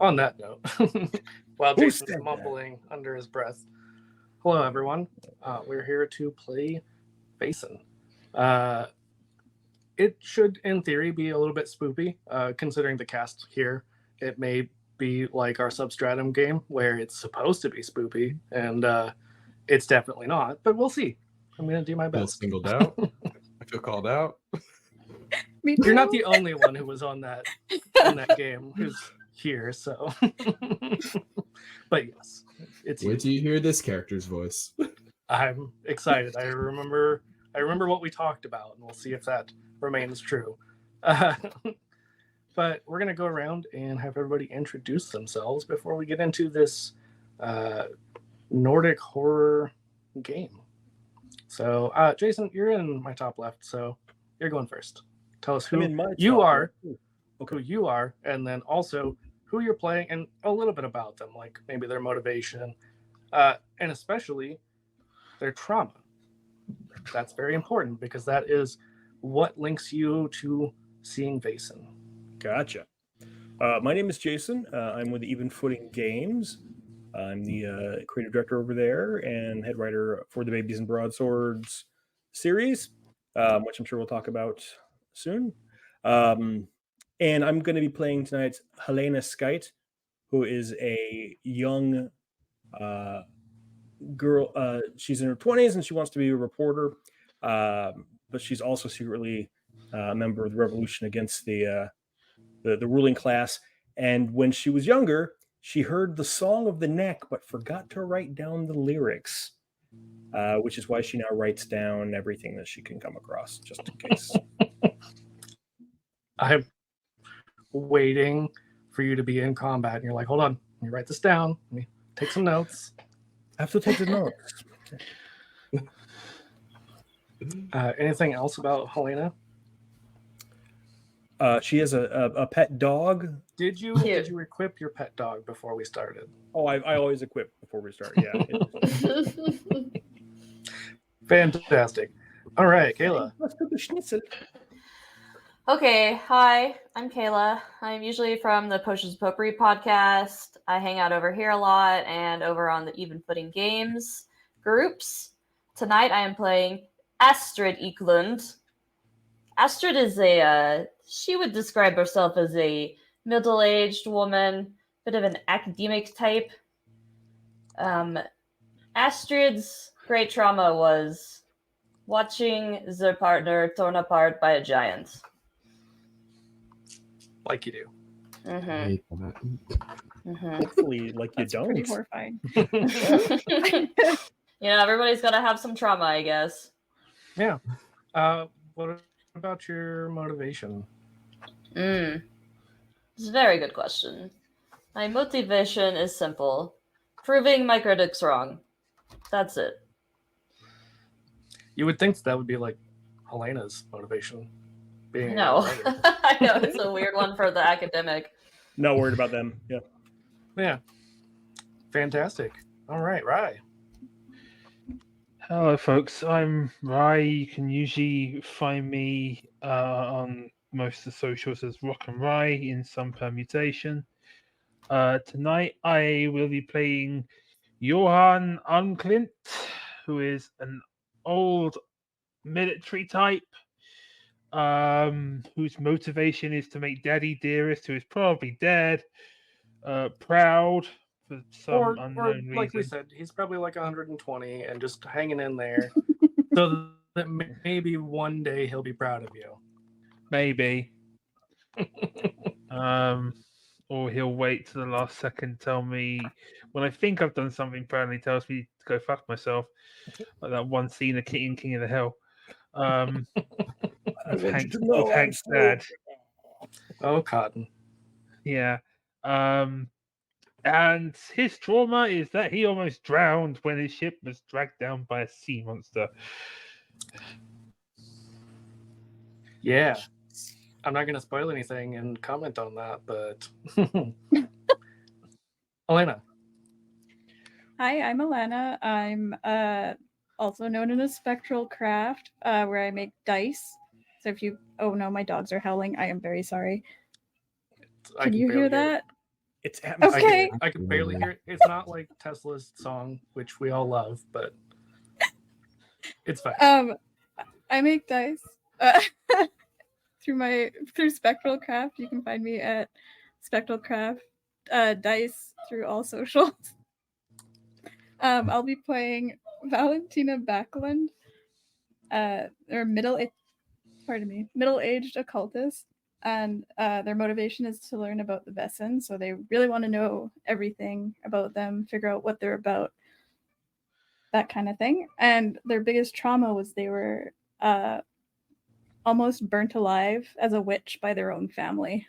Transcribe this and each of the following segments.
On that note, while Jason is mumbling under his breath, hello everyone. We're here to play Vaesen. It should, in theory, be a little bit spoopy, considering the cast here. It may be like our Substratum game, where it's supposed to be spoopy, and it's definitely not, but we'll see. I'm going to do my best. I feel singled out. I feel called out. You're not the only one who was on that game who's here, so. But yes, it's Wait till you hear this character's voice. I'm excited. I remember what we talked about, and we'll see if that remains true. But we're going to go around and have everybody introduce themselves before we get into this Nordic horror game. So, Jason, you're in my top left, so you're going first. Tell us who you are, who you are, and then also who you're playing, and a little bit about them, like maybe their motivation, and especially their trauma. That's very important because that is what links you to seeing Vaesen. Gotcha. My name is Jason. I'm with Even Footing Games. I'm the creative director over there and head writer for the Babies and Broadswords series, which I'm sure we'll talk about soon. And I'm going to be playing tonight Helena Skite, who is a young girl. She's in her 20s and she wants to be a reporter, but she's also secretly a member of the revolution against the ruling class. And when she was younger, she heard the Song of the Neck, but forgot to write down the lyrics, which is why she now writes down everything that she can come across, just in case. I'm waiting for you to be in combat, and you're like, hold on, let me write this down. Let me take some notes. I have to take the notes. Anything else about Helena? She has a pet dog. Did you equip your pet dog before we started? Oh, I always equip before we start. Yeah. Fantastic. All right, Kayla. Let's cook the schnitzel. Okay, hi, I'm Kayla. I'm usually from the Potions Potpourri podcast. I hang out over here a lot and over on the Even Footing Games groups. Tonight I am playing Astrid Eklund. Astrid is she would describe herself as a middle-aged woman, bit of an academic type. Astrid's great trauma was watching their partner torn apart by a giant. Like you do. Mm-hmm. I hate that. Mm-hmm. Hopefully, like you don't. Pretty horrifying. Everybody's got to have some trauma, I guess. Yeah. What about your motivation? It's a very good question. My motivation is simple. Proving my critics wrong. That's it. You would think that would be like Helena's motivation. No. I know, it's a weird one for the academic. Not worried about them. Yeah. Yeah. Fantastic. All right, Rye. Hello, folks. I'm Rye. You can usually find me on most of the socials as Rock and Rye in some permutation. Tonight, I will be playing Johan Unklint, who is an old military type, whose motivation is to make Daddy Dearest, who is probably dead, proud for some unknown reason. Like we said, he's probably like 120 and just hanging in there, so that maybe one day he'll be proud of you. Maybe. Or he'll wait to the last second, tell me when I think I've done something proud, and he tells me to go fuck myself, like that one scene of King of the Hill. Of Hank's dad. Oh, Cotton. Yeah. And his trauma is that he almost drowned when his ship was dragged down by a sea monster. Yeah. I'm not going to spoil anything and comment on that, but... Elena. Hi, I'm Alana. I'm also known in a spectral craft where I make dice. So if you... Oh no, my dogs are howling. I am very sorry. I Can you barely hear that? It's atmospheric. Okay. I can barely hear it. It's not like Tesla's song, which we all love, but it's fine. I make dice through Spectral Craft. You can find me at Spectral Craft dice through all socials. I'll be playing Valentina Backlund. They're middle-aged occultist, and their motivation is to learn about the Vaesen. So they really want to know everything about them, figure out what they're about, that kind of thing. And their biggest trauma was they were almost burnt alive as a witch by their own family.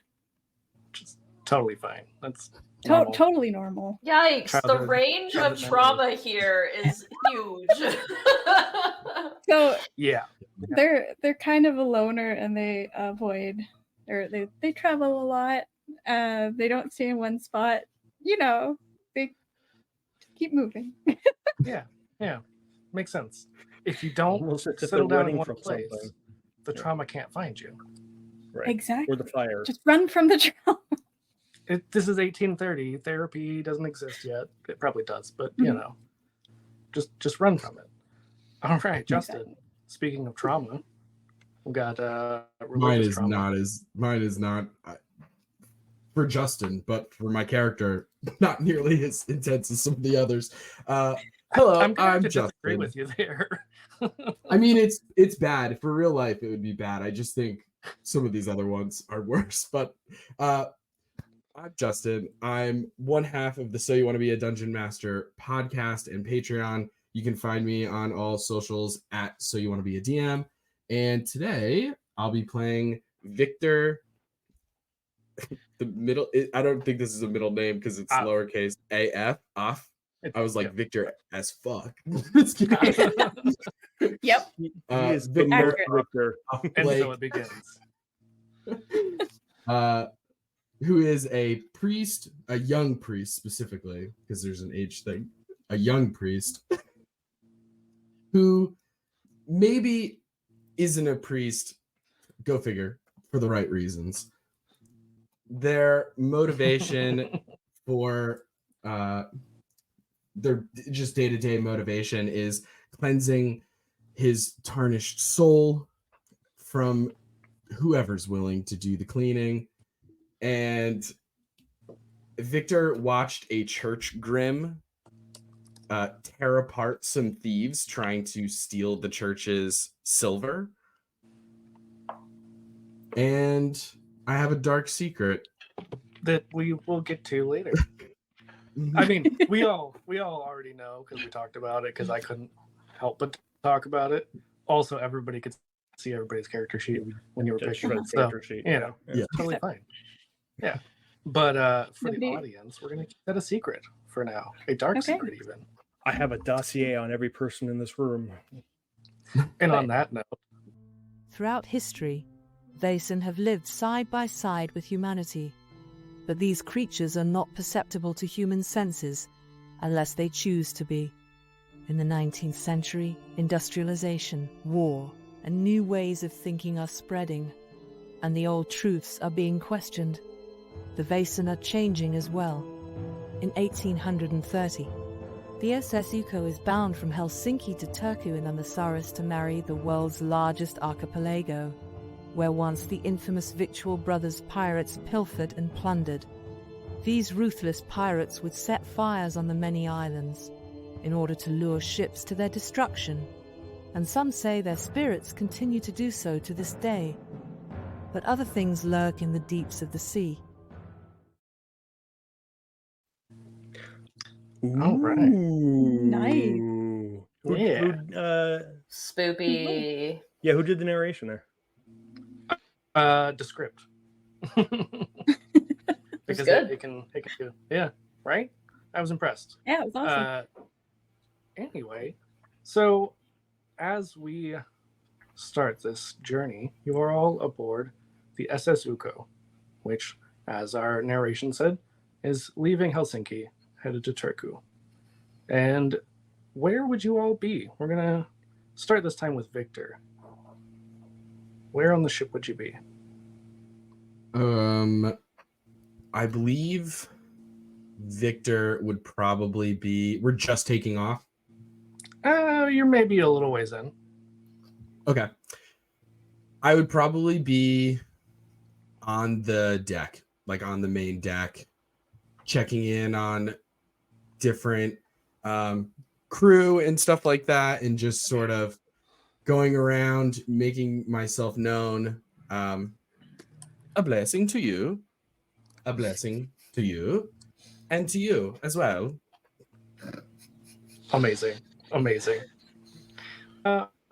Just totally fine. That's normal. Totally normal. Yikes, the Childhood range of trauma here is huge. So Yeah. they're kind of a loner, and they avoid, or they travel a lot. They don't stay in one spot. They keep moving. Yeah. Makes sense. If you don't Almost as if settle they're down in running one from place, something. the trauma can't find you. Right. Exactly. Or the fire. Just run from the trauma. This is 1830. Therapy doesn't exist yet. It probably does, but just run from it. All right, Justin. Exactly. Speaking of trauma, we got Mine religious is trauma. not for Justin, but for my character, not nearly as intense as some of the others. Hello, I'm going to Justin. disagree with you there. I mean, it's bad. For real life, it would be bad. I just think some of these other ones are worse. But I'm Justin. I'm one half of the So You Want to Be a Dungeon Master podcast and Patreon. You can find me on all socials at So You Want to Be a DM. And today I'll be playing Victor. The middle. I don't think this is a middle name because it's lowercase AF. Off. I was like Victor as fuck. Yep. He is Victor. And so it begins. Who is a priest, a young priest specifically, because there's an age thing, a young priest who maybe isn't a priest, go figure, for the right reasons. Their motivation for their just day-to-day motivation is cleansing his tarnished soul from whoever's willing to do the cleaning. And Victor watched a church grim tear apart some thieves trying to steal the church's silver. And I have a dark secret that we will get to later. I mean, we all already know because we talked about it, because I couldn't help but talk about it. Also, everybody could see everybody's character sheet when you were picking it. So, it's totally fine. Yeah. But for the audience, we're going to keep that a secret for now. A dark secret, even. I have a dossier on every person in this room. And on that note, throughout history, Vaesen have lived side by side with humanity. But these creatures are not perceptible to human senses unless they choose to be. In the 19th century, industrialization, war, and new ways of thinking are spreading, and the old truths are being questioned. The Vaesen are changing as well. In 1830, the SS Uko is bound from Helsinki to Turku in the Saaristomeri, the world's largest archipelago, where once the infamous Victual Brothers pirates pilfered and plundered. These ruthless pirates would set fires on the many islands in order to lure ships to their destruction, and some say their spirits continue to do so to this day. But other things lurk in the deeps of the sea. All right. Nice. Spoopy. Yeah, who did the narration there? Descript. Because good. it can do. Yeah, right? I was impressed. Yeah, it was awesome. Anyway, so as we start this journey, you are all aboard the SS Uko, which, as our narration said, is leaving Helsinki, headed to Turku. And where would you all be? We're going to start this time with Victor. Where on the ship would you be? I believe Victor would probably be. We're just taking off. You're maybe a little ways in. Okay. I would probably be on the deck, like on the main deck, checking in on different crew and stuff like that, and just sort of going around making myself known. A blessing to you, a blessing to you, and to you as well. Amazing.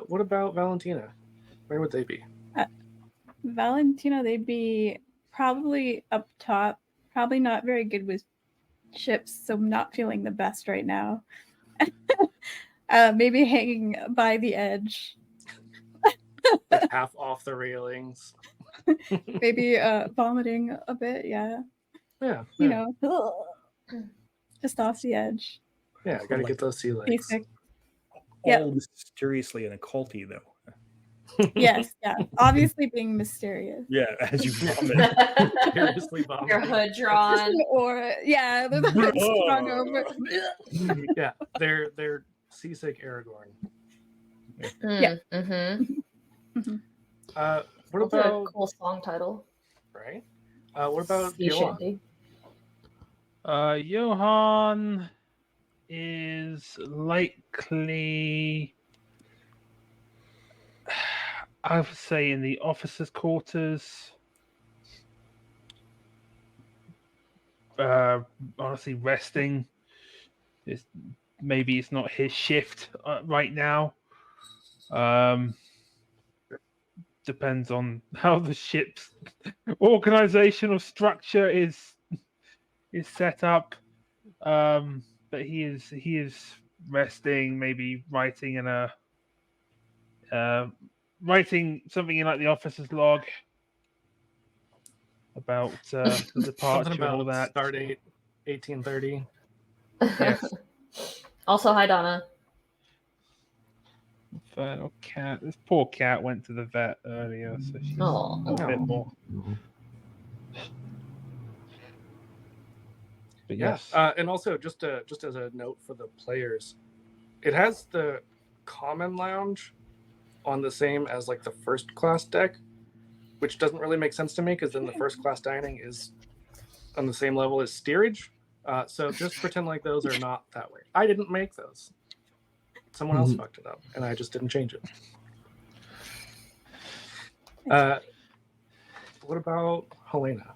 What about Valentina? Where would they be? Valentina, they'd be probably up top, probably not very good with ships, so not feeling the best right now. Maybe hanging by the edge. Like half off the railings. Maybe vomiting a bit, yeah. Yeah. You know, just off the edge. Yeah, gotta get those sea legs. Basic. All mysteriously and occulty, though. Yes, yeah. Obviously being mysterious. Yeah, as you vomit. Seriously vomiting. Your hood drawn. Or yeah, the hood strung over. Yeah, they're seasick Aragorn. Yeah. Mm-hmm. What That's about a cool song title? right? What about Sea Johan? shanty. Johan is likely, I would say, in the officers' quarters. Honestly, resting. Maybe it's not his shift right now. Depends on how the ship's organizational structure is set up. But he is resting, maybe writing writing something in like the officer's log about the departure Something about and all that. start date 1830. Yes. Also, hi Donna. Infernal cat. This poor cat went to the vet earlier, so she's a bit more. But yes. And also just as a note for the players, it has the common lounge on the same as like the first class deck, which doesn't really make sense to me because then the first class dining is on the same level as steerage. So just pretend like those are not that way. I didn't make those. Someone else fucked it up, and I just didn't change it. What about Helena?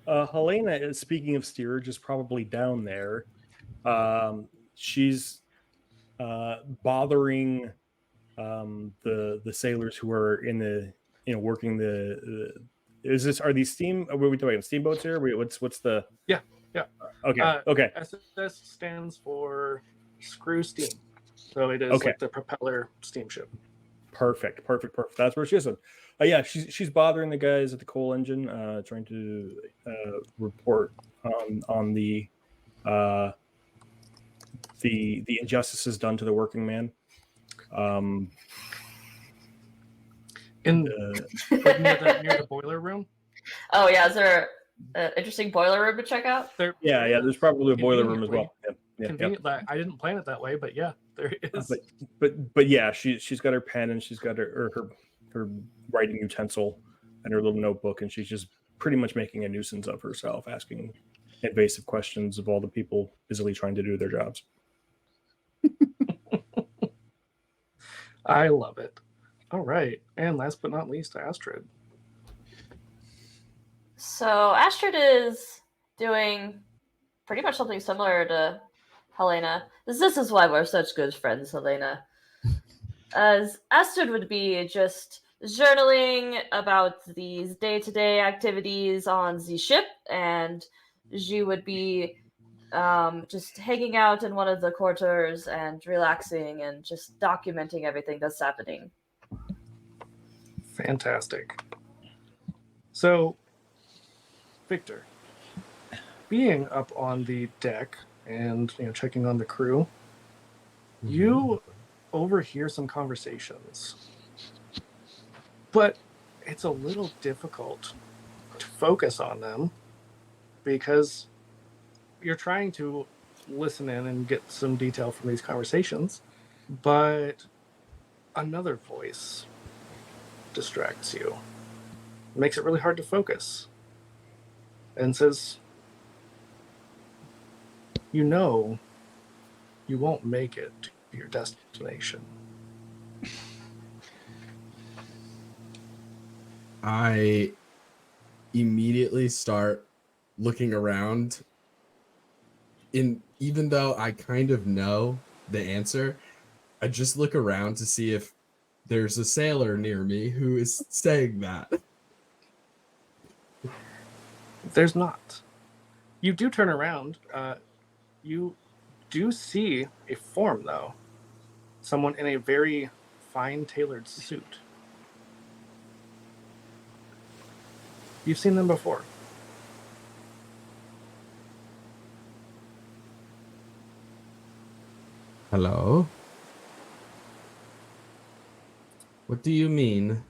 Helena is, speaking of steerage, is probably down there. She's bothering the sailors who are in the working the are these steam? What are we talking about? Steamboats here? What's the? Yeah. Okay. SS stands for screw steam, so it is like the propeller steamship. Perfect. That's where she is. Yeah, she's bothering the guys at the coal engine, trying to report on the injustices done to the working man. Near the boiler room. Oh yeah, is there an interesting boiler room to check out? Yeah. There's probably a boiler room as well. Convenient that I didn't plan it that way, but yeah, there is. But yeah, she's got her pen and she's got her writing utensil and her little notebook, and she's just pretty much making a nuisance of herself, asking invasive questions of all the people busily trying to do their jobs. I love it. All right, and last but not least, Astrid. So Astrid is doing pretty much something similar to Helena. This is why we're such good friends, Helena. As Astrid would be just journaling about these day-to-day activities on the ship, and she would be just hanging out in one of the quarters and relaxing and just documenting everything that's happening. Fantastic. So, Victor, being up on the deck and checking on the crew, you overhear some conversations, but it's a little difficult to focus on them because you're trying to listen in and get some detail from these conversations, but another voice distracts you, makes it really hard to focus, and says, you know, you won't make it to your destination. I immediately start looking around. Even though I kind of know the answer, I just look around to see if there's a sailor near me who is saying that. There's not. You do turn around. You do see a form, though. Someone in a very fine tailored suit. You've seen them before. Hello? What do you mean?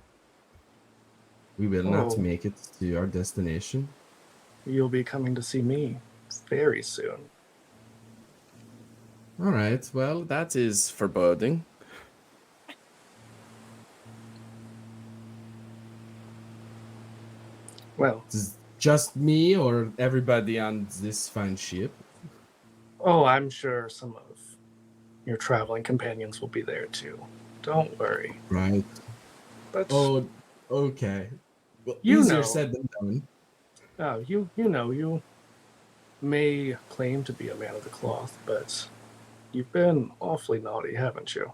We will not make it to our destination. You'll be coming to see me very soon. All right, well, that is foreboding. Well, is just me or everybody on this fine ship? Oh, I'm sure some of your traveling companions will be there too. Don't worry. Right. But oh, okay. Well, you easier know, said than done. You know, you may claim to be a man of the cloth, but you've been awfully naughty, haven't you?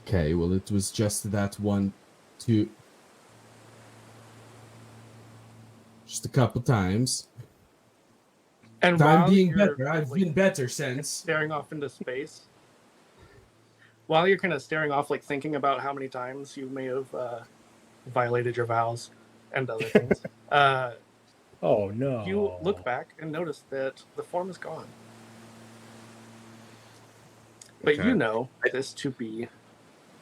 Okay, well, it was just that one, two, just a couple times. And I'm being better. I've been better since. Staring off into space. While you're kind of staring off, like thinking about how many times you may have violated your vows and other things. Oh no! You look back and notice that the form is gone. But you know this to be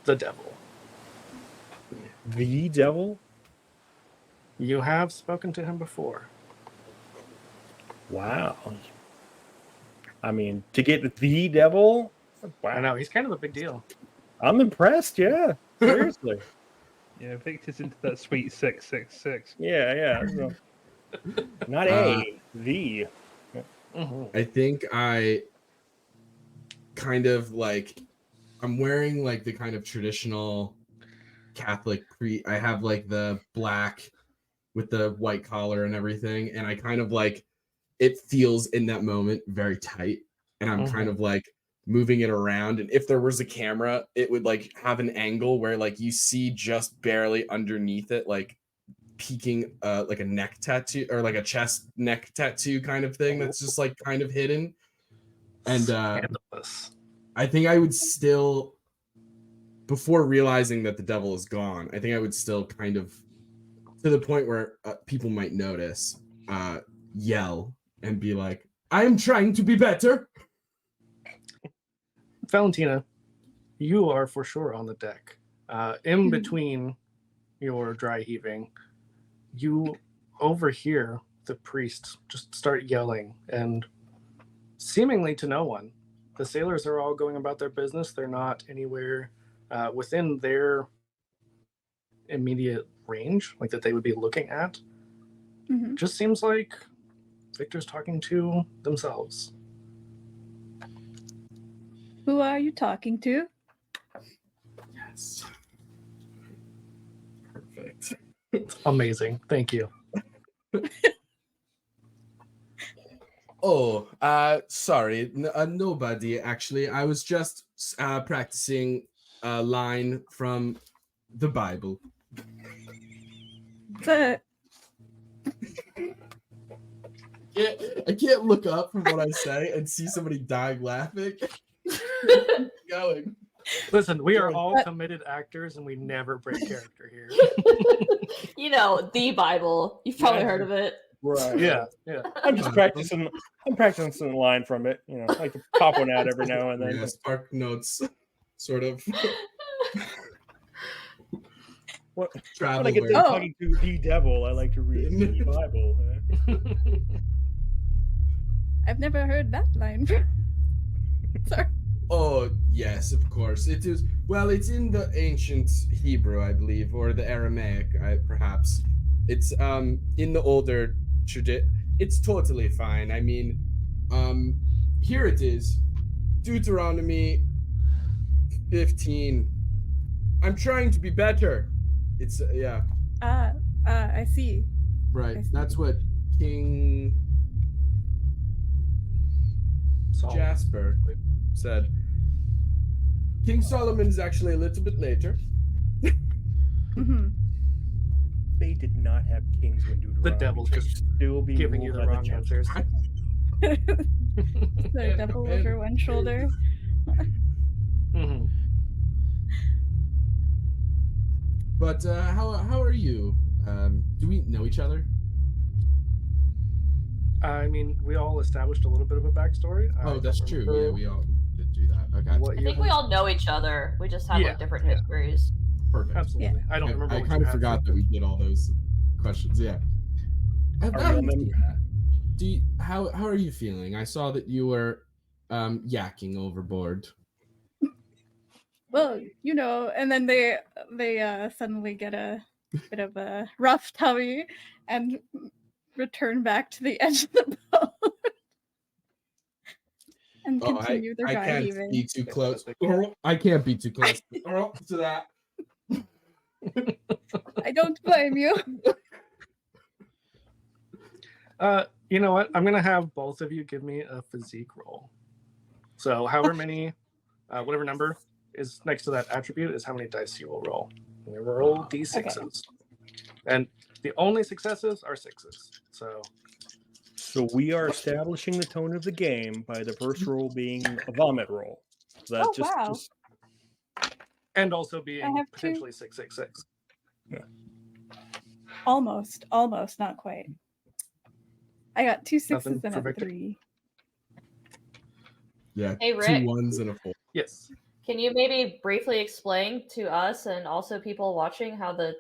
the devil. The devil? You have spoken to him before. Wow. I mean, to get the devil? Wow. I know, he's kind of a big deal. I'm impressed, yeah. Seriously. Yeah, Victor's into that sweet 666. Yeah. Not the. I think I kind of like, I'm wearing like the kind of traditional Catholic I have like the black with the white collar and everything. And I kind of like, it feels in that moment very tight. And I'm kind of like moving it around. And if there was a camera, it would like have an angle where like you see just barely underneath it, like peeking like a neck tattoo or like a chest neck tattoo kind of thing that's just like kind of hidden. And I think I would still, before realizing that the devil is gone, I think I would still kind of, to the point where people might notice, yell and be like, I'm trying to be better. Valentina, you are for sure on the deck. In between your dry heaving, you overhear the priest just start yelling, and seemingly to no one. The sailors are all going about their business. They're not anywhere within their immediate range, like that they would be looking at. Just seems like Victor's talking to themselves. Who are you talking to? Yes. Perfect. Amazing. Thank you. Sorry. Nobody, actually. I was just practicing a line from the Bible. I can't look up from what I say and see somebody dying laughing. Going. Listen, we are all committed actors and we never break character here. You know, the Bible. You've probably heard of it. Right. Yeah. I'm just practicing. I'm practicing the line from it. You know, I like to pop one out every now and then. Yeah, spark notes, sort of. When Travel I get where- done talking to the devil, I like to read the Bible. I've never heard that line. Sorry. Oh, yes, of course. It is. Well, it's in the ancient Hebrew, I believe, or the Aramaic, perhaps. It's in the older tradition. It's totally fine. I mean, here it is. Deuteronomy 15. I'm trying to be better. It's yeah. I see. Right. I see. That's what King Jasper said. King Solomon is actually a little bit later. Mm-hmm. They did not have kings when Deuteronomy. The devil's just still being giving you ruled the by wrong Gentiles. answers. The devil over one shoulder. Mhm. But how are you? Do we know each other? I mean, we all established a little bit of a backstory. Oh, that's true. Yeah, remember we all did do that. Okay. what I you think we had- all know each other. We just have Yeah, like different yeah. histories. Perfect. Absolutely. I don't remember. I what kind you of had forgot for- that we did all those questions. Yeah. Are you all members? How are you feeling? I saw that you were yakking overboard. Well, you know, and then they suddenly get a bit of a rough tummy and return back to the edge of the boat and continue their I dry can't heaving. be too close. I can't be too close to that. I don't blame you. You know what? I'm gonna have both of you give me a physique roll. So however many, whatever number is next to that attribute is how many dice you will roll. You roll d6s, and the only successes are 6s. So we are establishing the tone of the game by the first roll being a vomit roll. That wow. And also I being have potentially 666. Almost, not quite. I got 2 Nothing 6s and for a Victor? 3. Yeah. Hey, Rick. 2 1s and a 4. Yes. Can you maybe briefly explain to us and also people watching how the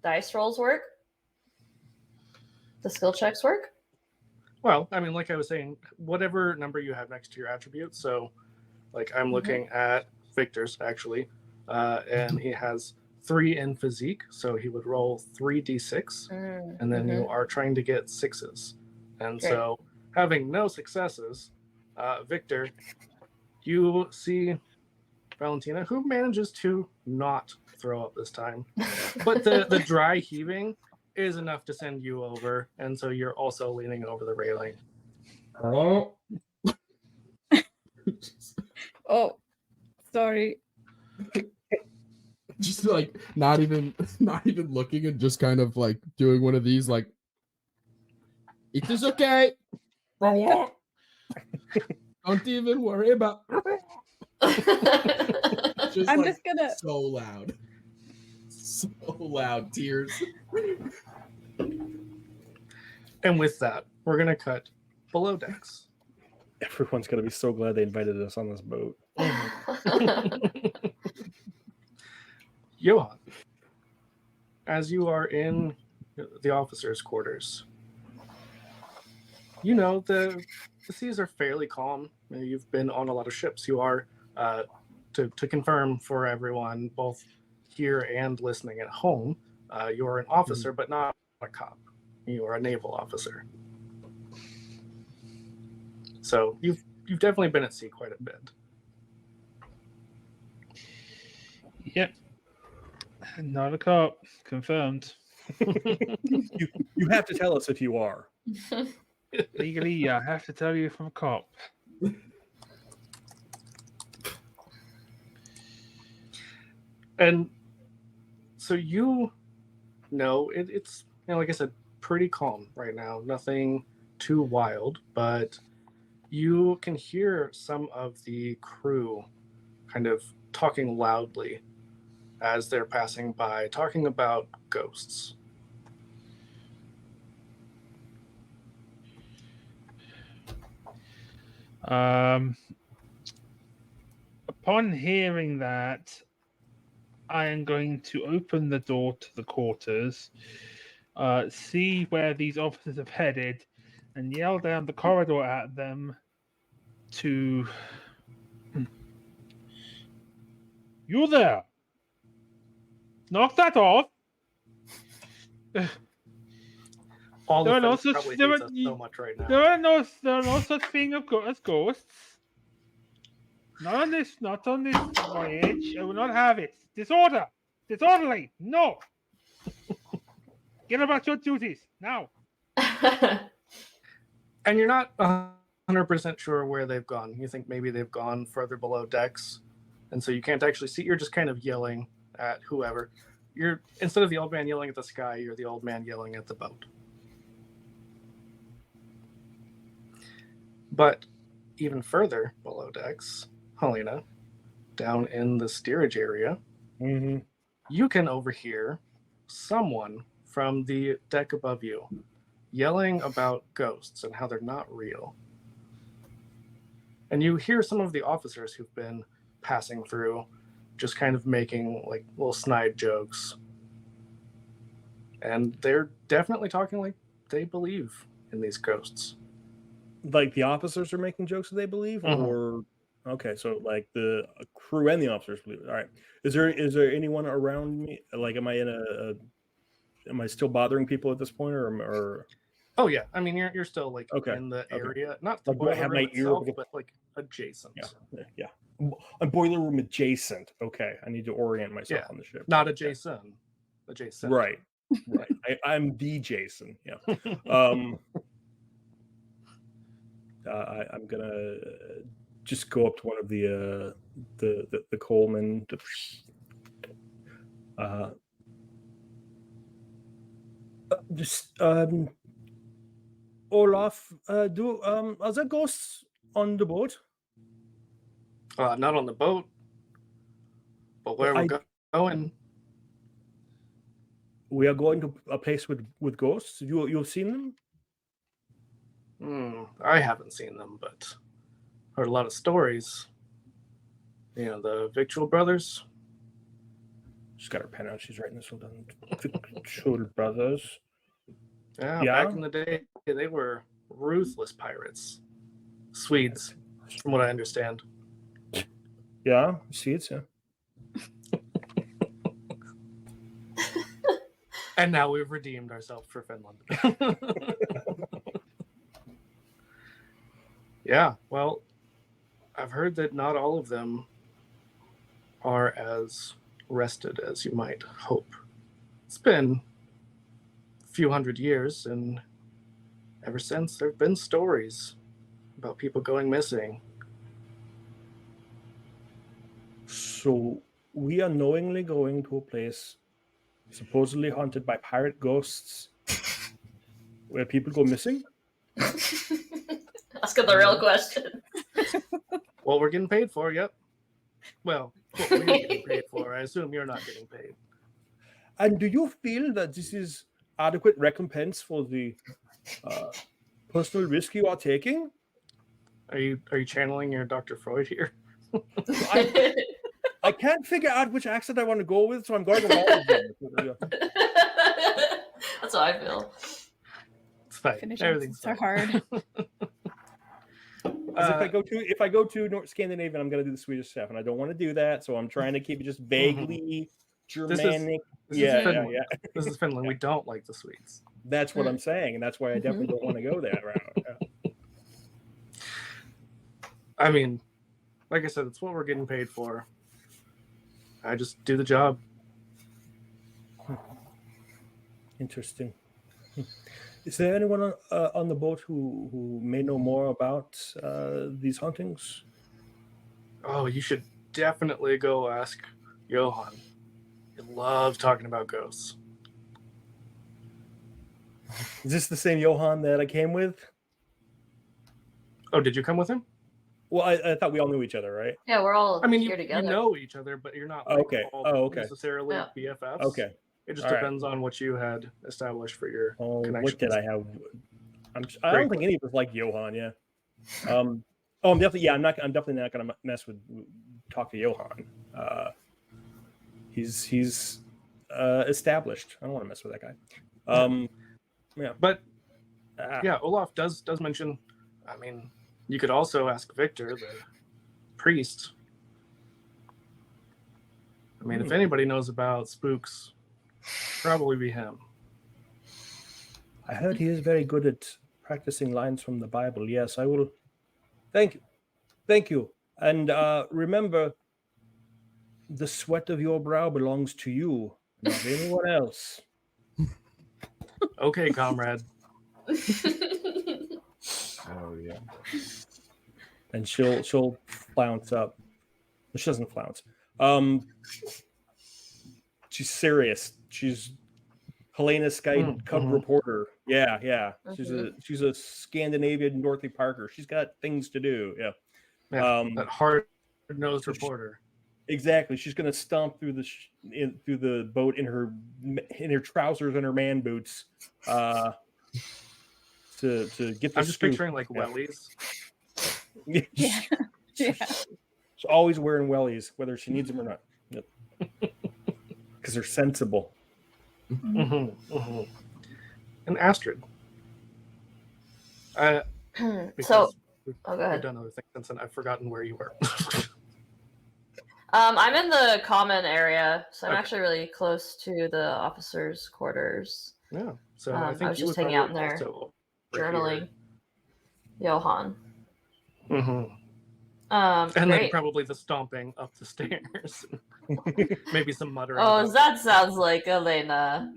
dice rolls work? The skill checks work? Well, I mean, like I was saying, whatever number you have next to your attribute. So, like, I'm looking at Victor's actually, and he has 3 in physique, so he would roll 3d6, and then you are trying to get 6s. And so, having no successes, Victor, you see Valentina, who manages to not throw up this time, but the dry heaving is enough to send you over, and so you're also leaning over the railing. Oh. Oh, sorry. Just like not even looking and just kind of like doing one of these like it is okay. Don't even worry about just I'm like just gonna so loud. So loud, tears. And with that, we're gonna cut below decks. Everyone's going to be so glad they invited us on this boat. Johan, as you are in the officers' quarters, you know the seas are fairly calm. You've been on a lot of ships. You are, to confirm for everyone, both here and listening at home, you are an officer, but not a cop. You are a naval officer. So you've definitely been at sea quite a bit. Yep. Not a cop. Confirmed. You have to tell us if you are. Legally, I have to tell you if I'm a cop. And so you know it's, you know, like I said, pretty calm right now. Nothing too wild, but you can hear some of the crew kind of talking loudly as they're passing by, talking about ghosts. Upon hearing that, I am going to open the door to the quarters, see where these officers have headed, and yell down the corridor at them to... You there! Knock that off! All the There are no friends such probably there hates are, us so much right now. there are no such thing as ghosts. Not on this voyage. I will not have it. Disorder! Disorderly! No! Get about your duties now. And you're not 100% sure where they've gone. You think maybe they've gone further below decks, and so you can't actually see. You're just kind of yelling at whoever. You're instead of the old man yelling at the sky, you're the old man yelling at the boat. But even further below decks, Helena, down in the steerage area, you can overhear someone from the deck above you yelling about ghosts and how they're not real. And you hear some of the officers who've been passing through just kind of making like little snide jokes. And they're definitely talking like they believe in these ghosts. Like the officers are making jokes that they believe, or okay, so like the crew and the officers believe it. All right. Is there anyone around me? Like, am I still bothering people at this point, or? Oh yeah, I mean you're still like in the area, not the boiler room itself, but like adjacent. Yeah. A boiler room adjacent. Okay, I need to orient myself on the ship. Not adjacent. Adjacent. Right. I'm the Jason. Yeah. I'm gonna just go up to one of the Coleman. Olaf, are there ghosts on the boat? Not on the boat, but where we're going. We are going to a place with ghosts. You've seen them? I haven't seen them, but heard a lot of stories. You know, the Victual Brothers. She's got her pen out. She's writing this one down. Victual Brothers. Yeah, back in the day, they were ruthless pirates. Swedes, from what I understand. Yeah, Swedes, yeah. And now we've redeemed ourselves for Finland. Yeah, well, I've heard that not all of them are as rested as you might hope. It's been a few hundred years, and ever since there have been stories about people going missing. So we are knowingly going to a place supposedly haunted by pirate ghosts where people go missing? Ask the real question. Well, we're getting paid for it, yep. Well, what we're getting paid for. I assume you're not getting paid. And do you feel that this is adequate recompense for the personal risk you are taking? Are you channeling your Dr. Freud here? I can't figure out which accent I want to go with, so I'm going to all of them. That's how I feel. It's fine. Finnish Everything's are hard. If I go to North Scandinavian, I'm going to do the Swedish stuff, and I don't want to do that, so I'm trying to keep it just vaguely Germanic. This is Finland. This is Finland. We don't like the Swedes. That's what I'm saying, and that's why I definitely don't want to go that route. Yeah. I mean, like I said, it's what we're getting paid for. I just do the job. Interesting. Is there anyone on the boat who may know more about these hauntings? Oh, you should definitely go ask Johan. He loves talking about ghosts. Is this the same Johan that I came with? Oh, did you come with him? Well, I thought we all knew each other, right? Yeah, we're all you here together. You know each other, but you're not necessarily BFFs. Okay. It just depends on what you had established for your connections. What did I have? I don't think any of us like Johan, yeah. I'm definitely not going to mess with talk to Johan. He's established. I don't want to mess with that guy. Yeah, but yeah, Olaf does mention. I mean, you could also ask Victor, the priest. I mean, if anybody knows about spooks, probably be him. I heard he is very good at practicing lines from the Bible. Yes, I will. Thank you. And remember, the sweat of your brow belongs to you, not anyone else. Okay, comrade. Oh yeah. And she'll flounce up. She doesn't flounce. She's serious. She's Helena Sky Cub reporter. Yeah. She's a Scandinavian Dorothy Parker. She's got things to do. Yeah. That hard-nosed reporter. Exactly. She's going to stomp through the boat in her trousers and her man boots to get the I'm just scoop. picturing like wellies. Yeah. She's always wearing wellies, whether she needs them or not. Yep. Because they're sensible. And Astrid. So, we've go ahead. done other things since then. I've forgotten where you were. I'm in the common area, so I'm Okay. actually really close to the officers' quarters. Yeah. So I I think was you just would hanging out in probably there, also journaling. Johan. And then Great. probably the stomping up the stairs. Maybe some muttering. Oh, about that sounds like Elena.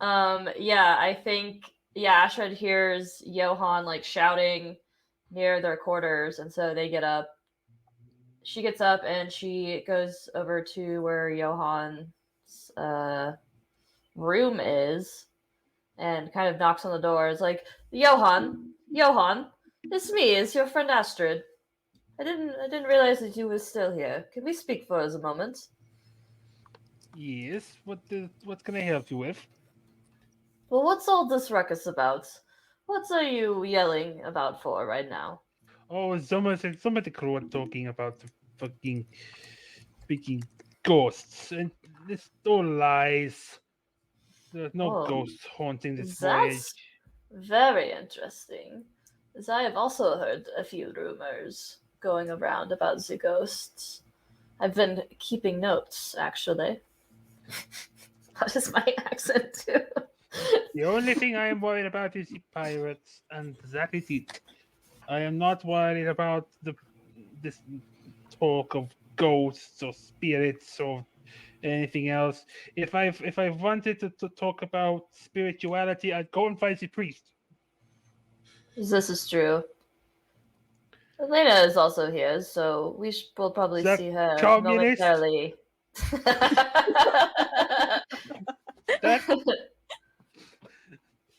Yeah, I think Astrid hears Johan like shouting near their quarters, and so they get up. She gets up and she goes over to where Johan's room is, and kind of knocks on the door. It's like, Johan, it's me. It's your friend Astrid. I didn't realize that you were still here. Can we speak for us a moment? Yes. What can I help you with? Well, what's all this ruckus about? What are you yelling about for right now? Oh, some of the crew are talking about the fucking speaking ghosts, and it's all lies. There's no ghosts haunting this voyage. That's very interesting, as I have also heard a few rumors going around about the ghosts. I've been keeping notes, actually. What is my accent too? The only thing I am worried about is the pirates, and that is it. I am not worried about this talk of ghosts or spirits or anything else. If I wanted to talk about spirituality, I'd go and find the priest. This is true. Elena is also here, so we'll probably That see her communist? momentarily. I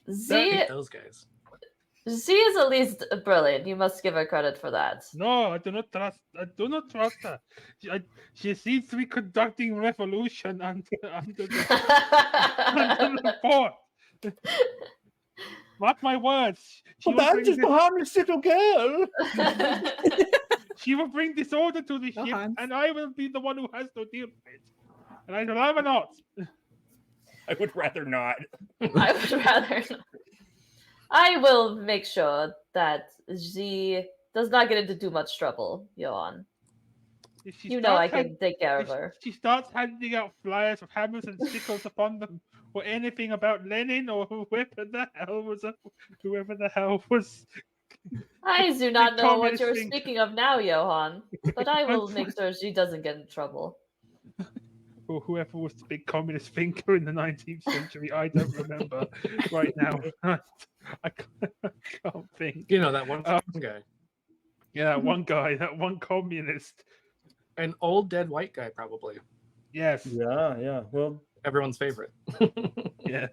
hate those guys. Z is at least brilliant. You must give her credit for that. No, I do not trust her. She seems to be conducting revolution under the fort. Mark my words. I'm just a harmless little girl. She will bring disorder to the ship, and I will be the one who has to deal with it. And I'd rather not. I would rather not. I would rather not. I will make sure that Z does not get into too much trouble, Johan. You know I can take care of her. She starts handing out flyers with hammers and sickles upon them, or anything about Lenin or whoever the hell was. I do not know what you're speaking of now, Johan, but I will make sure she doesn't get in trouble. Or whoever was the big communist thinker in the 19th century, I don't remember right now. I can't think. You know, that one guy. Yeah, that one guy, that one communist. An old dead white guy, probably. Yes. Yeah. Well, everyone's favorite. Yeah.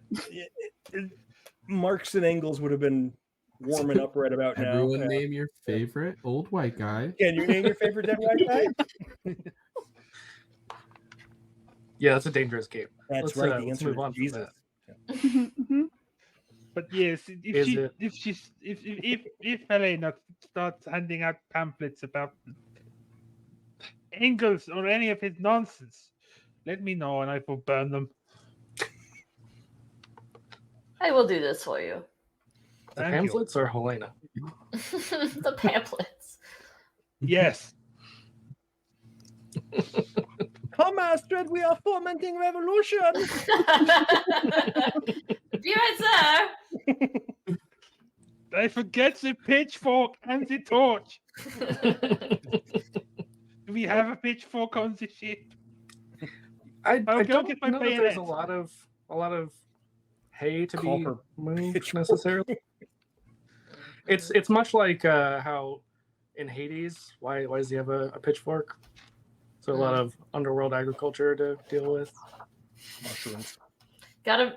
Marx and Engels would have been warming up right about now. Everyone name your favorite old white guy. Can you name your favorite dead white guy? Yeah, that's a dangerous game. That's right. The answer is Jesus. But yes, if Helena starts handing out pamphlets about Engels or any of his nonsense, let me know and I will burn them. I will do this for you. The Thank you. pamphlets or Helena? The pamphlets. Yes. Come, Astrid, we are fomenting revolution. Be right, sir. I forget the pitchfork and the torch. Do we have a pitchfork on the ship? I I'll go don't get my know that there's a bayonet. lot of hay to be Copper moved pitchfork. necessarily. It's much like how in Hades, why does he have a pitchfork? So a lot of underworld agriculture to deal with. Mushrooms.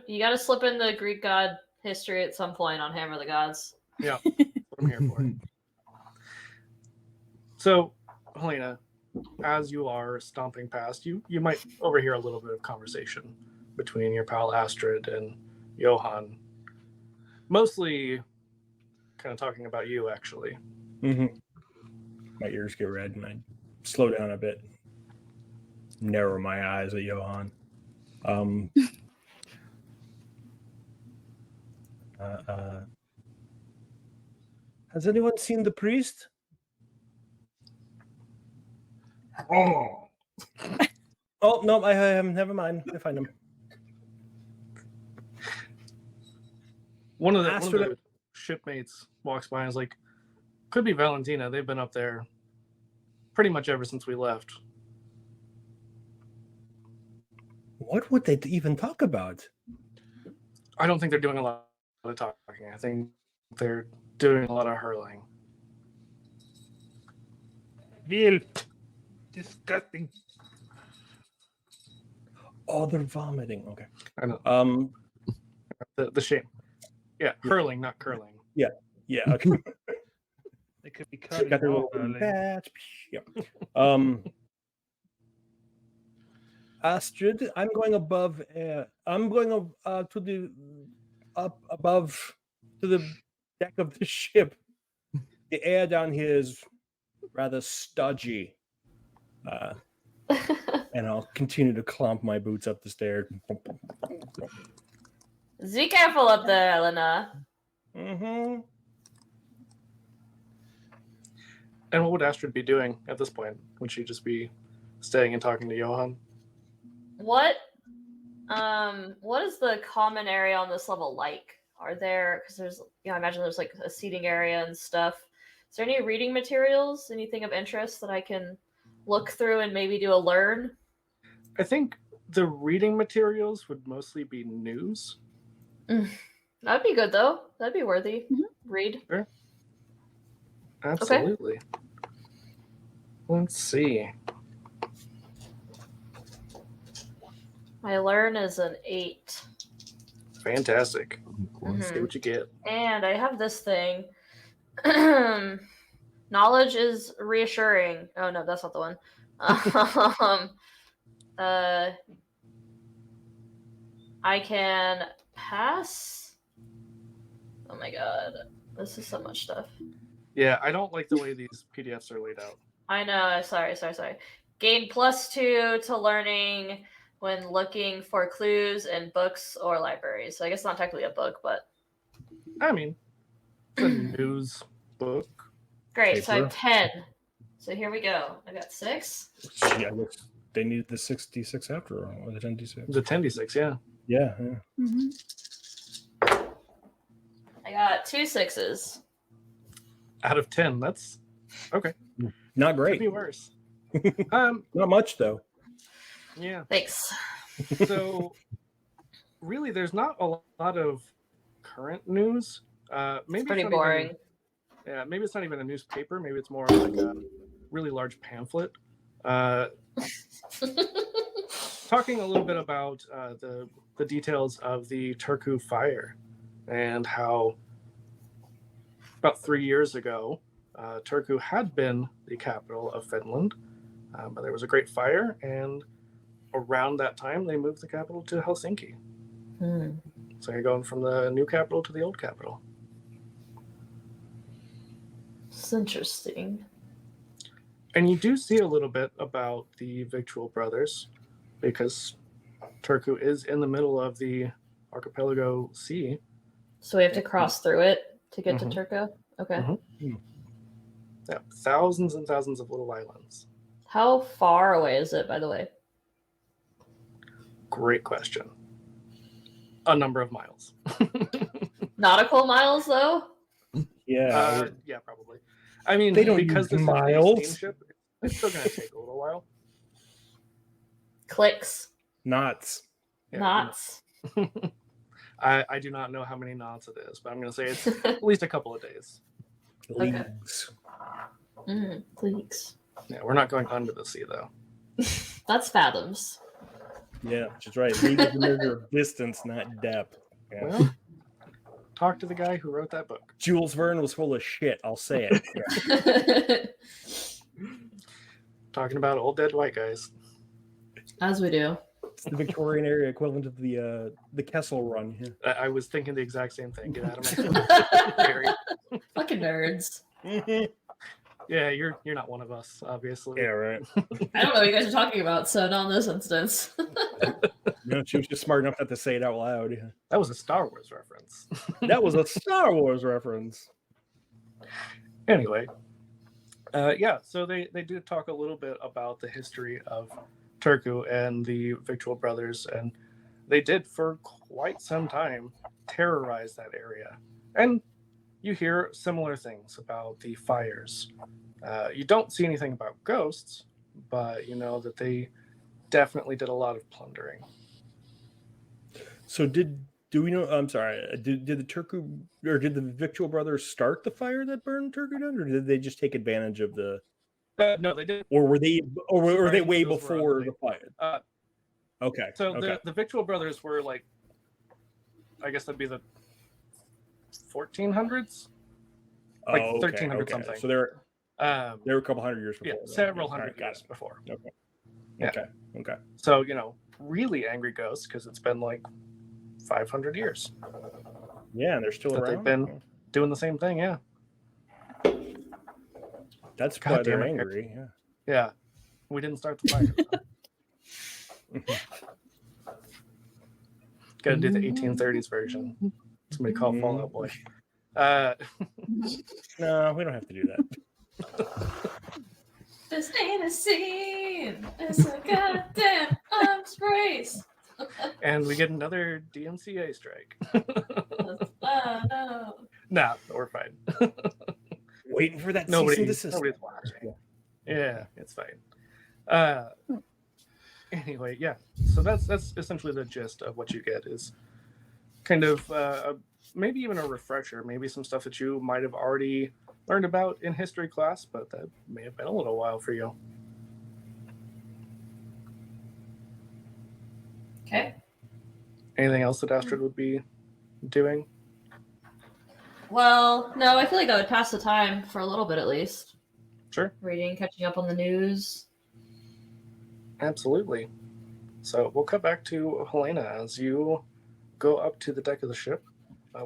You gotta slip in the Greek god history at some point on Hammer of the Gods. Yeah, that's what I'm here for. So, Helena, as you are stomping past, you might overhear a little bit of conversation between your pal Astrid and Johan. Mostly kind of talking about you, actually. Mm-hmm. My ears get red and I slow down a bit. Narrow my eyes at Johan. Has anyone seen the priest? Oh, Oh, no, I haven't. Never mind. I find him. One of the shipmates walks by and is like, could be Valentina. They've been up there pretty much ever since we left. What would they even talk about? I don't think they're doing a lot of talking. I think they're doing a lot of hurling. Will. Disgusting. Oh, they're vomiting. Okay. I know. The shame. Yeah, hurling, not curling. Yeah. Okay. They could be cutting Got their off little early. patch. Yeah. Astrid, I'm going above. I'm going to the up above to the deck of the ship. The air down here is rather stodgy. And I'll continue to clomp my boots up the stairs. Be careful up there, Elena. Mm-hmm. And what would Astrid be doing at this point? Would she just be staying and talking to Johan? What is the common area on this level like? Are there, because there's, I imagine there's like a seating area and stuff. Is there any reading materials, anything of interest that I can look through and maybe do a learn? I think the reading materials would mostly be news. That'd be good though. That'd be worthy. Read. Sure. Absolutely. Okay. Let's see. My learn is an 8. Fantastic. Let's see what you get. And I have this thing. Knowledge is reassuring. Oh no, that's not the one. I can pass. Oh my god, this is so much stuff. Yeah, I don't like the way these PDFs are laid out. I know. Sorry. Gain +2 to learning when looking for clues in books or libraries. So I guess not technically a book, but I mean, it's a news book. Great. Paper. So I have 10. So here we go. I got 6. Yeah, I guess they need the 6d6 after all, or the 10d6. The 10d6, yeah. Yeah. I got 2 6s. Out of 10, that's okay. Not Could great. be worse. Not much though. Yeah. Thanks. So, really, there's not a lot of current news. Maybe It's pretty not boring. Yeah, maybe it's not even a newspaper. Maybe it's more like a really large pamphlet. Talking a little bit about the details of the Turku fire and how about 3 years ago, Turku had been the capital of Finland, but there was a great fire, and around that time, they moved the capital to Helsinki. So you're going from the new capital to the old capital. It's interesting. And you do see a little bit about the Victual brothers. because Turku is in the middle of the archipelago sea. So we have to cross through it to get Mhm. to Turku? Okay. Mhm. Yeah, thousands and thousands of little islands. How far away is it, by the way? Great question. A number of miles. Nautical miles, though? Yeah. Yeah, probably. I mean, They don't because use this miles. is a steamship, it's still going to take a little while. Clicks. Knots. Yeah, Knots. I do not know how many knots it is, but I'm going to say it's at least a couple of days. Okay. Leagues. Clicks. Yeah, we're not going under the sea, though. That's fathoms. Yeah, which is right. League is a measure of distance, not depth. Yeah. Well, talk to the guy who wrote that book. Jules Verne was full of shit. I'll say it. Yeah. Talking about old dead white guys. As we do. It's the Victorian era equivalent of the Kessel Run. Yeah. I was thinking the exact same thing. Get out of my area. Fucking nerds. Yeah, you're not one of us, obviously. Yeah, right. I don't know what you guys are talking about, so not in this instance. No, she was just smart enough not to say it out loud. Yeah. That was a Star Wars reference. That was a Star Wars reference. Anyway, yeah, so they did talk a little bit about the history of Turku and the Victual Brothers, and they did for quite some time terrorize that area. And you hear similar things about the fires. You don't see anything about ghosts, but you know that they definitely did a lot of plundering. So do we know? I'm sorry. Did the Turku or did the Victual Brothers start the fire that burned Turku down, or did they just take advantage of the? No, they did. Or were they way Those were before the unrelated. fire? Okay. So okay. the Victual Brothers were like, I guess that'd be the 1400s, like 1300 something. So they're a couple hundred years before. Yeah, several hundred years before. Okay. Yeah. Okay. So really angry ghosts because it's been like 500 years. Yeah, and they're still that around. They've been doing the same thing. Yeah. That's God why they're damn it. angry. Yeah. Yeah. We didn't start the fire. Got to do the 1830s version. Somebody call Fallout Boy. No, we don't have to do that. This ain't a scene. It's a goddamn arms race. And we get another DMCA strike. Oh, no. Nah, we're fine. Waiting for that cease and desist. Nobody's watching. Yeah, it's fine. Anyway, yeah. So that's essentially the gist of what you get is kind of maybe even a refresher, maybe some stuff that you might have already learned about in history class, but that may have been a little while for you. Okay. Anything else that Astrid would be doing? Well, no, I feel like I would pass the time for a little bit at least. Sure. Reading, catching up on the news. Absolutely. So we'll cut back to Helena as you go up to the deck of the ship,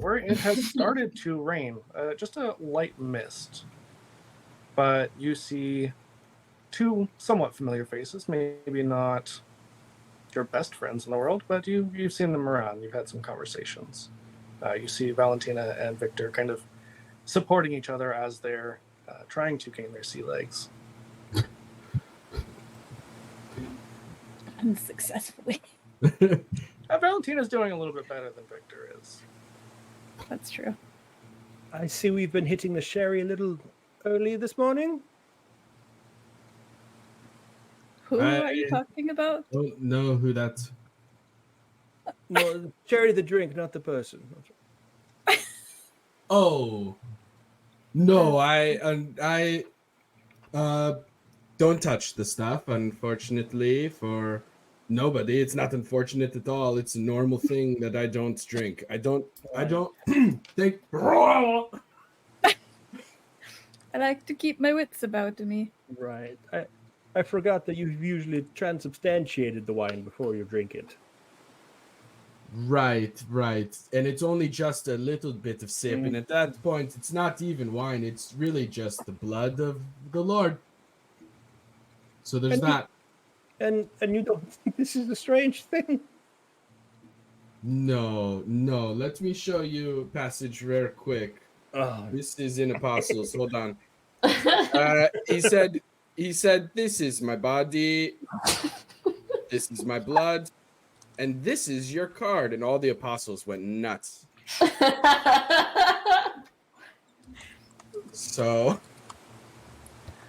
where it has started to rain, just a light mist. But you see two somewhat familiar faces, maybe not your best friends in the world, but you've seen them around. You've had some conversations. You see Valentina and Victor kind of supporting each other as they're trying to gain their sea legs. Unsuccessfully. Valentina's doing a little bit better than Victor is. That's true. I see we've been hitting the sherry a little early this morning. Who are you talking about? Don't know who that's. No, sherry the drink, not the person. Oh, no, I don't touch the stuff, unfortunately, for nobody. It's not unfortunate at all. It's a normal thing that I don't drink. I don't think. I like to keep my wits about me. Right. I forgot that you've usually transubstantiated the wine before you drink it. Right. And it's only just a little bit of sip, and at that point, it's not even wine. It's really just the blood of the Lord. So there's not And you don't think this is a strange thing? No. Let me show you a passage real quick. Oh, This is in Apostles. Hold on. He said, "This is my body. This is my blood, and this is your card." And all the apostles went nuts. So,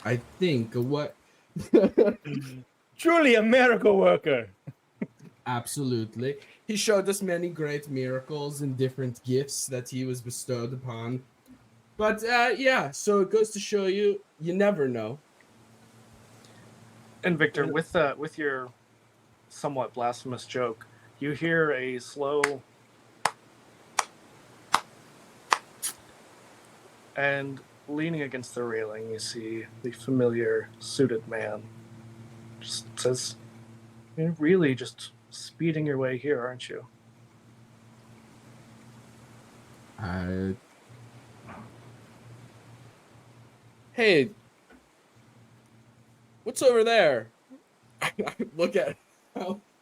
I think what truly a miracle worker. absolutely. He showed us many great miracles and different gifts that he was bestowed upon. But yeah, so it goes to show you, you never know. And Victor, with your somewhat blasphemous joke, you hear a slow and leaning against the railing, you see the familiar suited man. Just says, "You're really just speeding your way here, aren't you?" Hey, what's over there? I look at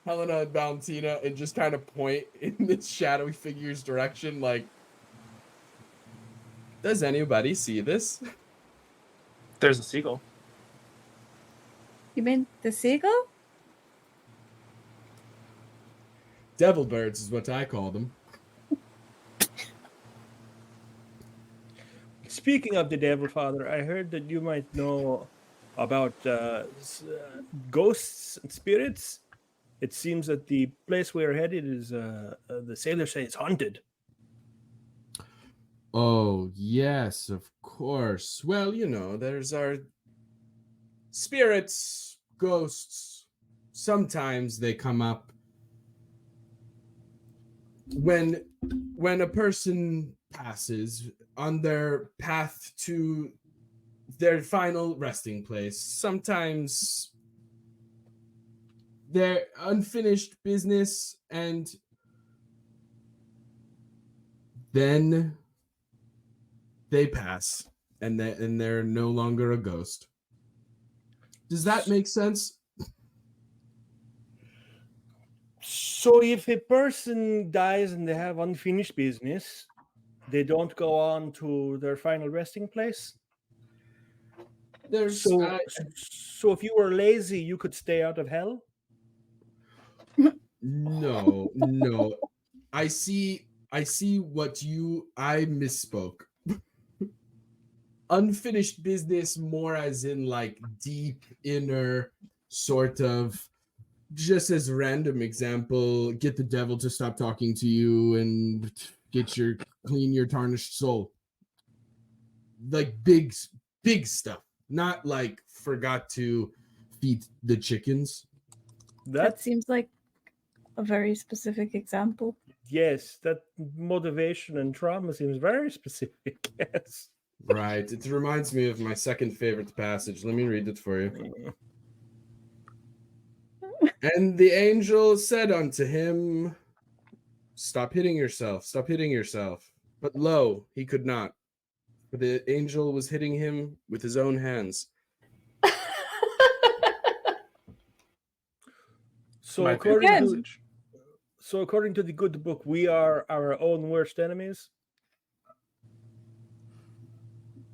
Helena and Valentina and just kind of point in this shadowy figure's direction, like, does anybody see this? There's a seagull. You mean the seagull? Devil birds is what I call them. Speaking of the devil, Father, I heard that you might know about ghosts and spirits. It seems that the place we're headed is, the sailors say it's haunted. Oh, yes, of course. Well, you know, there's our spirits, ghosts. Sometimes they come up when a person passes on their path to their final resting place. Sometimes their unfinished business, and then they pass, and they're no longer a ghost. Does that make sense? So if a person dies and they have unfinished business, they don't go on to their final resting place? There's So if you were lazy, you could stay out of hell? no. I see what I misspoke. Unfinished business more as in like deep inner sort of, just as a random example, get the devil to stop talking to you and clean your tarnished soul. Like big stuff, not like forgot to feed the chickens. That seems like a very specific example. Yes, that motivation and trauma seems very specific. Yes. Right. It reminds me of my second favorite passage. Let me read it for you. And the angel said unto him, "Stop hitting yourself. Stop hitting yourself." But lo, he could not. For the angel was hitting him with his own hands. So according to the good book, we are our own worst enemies?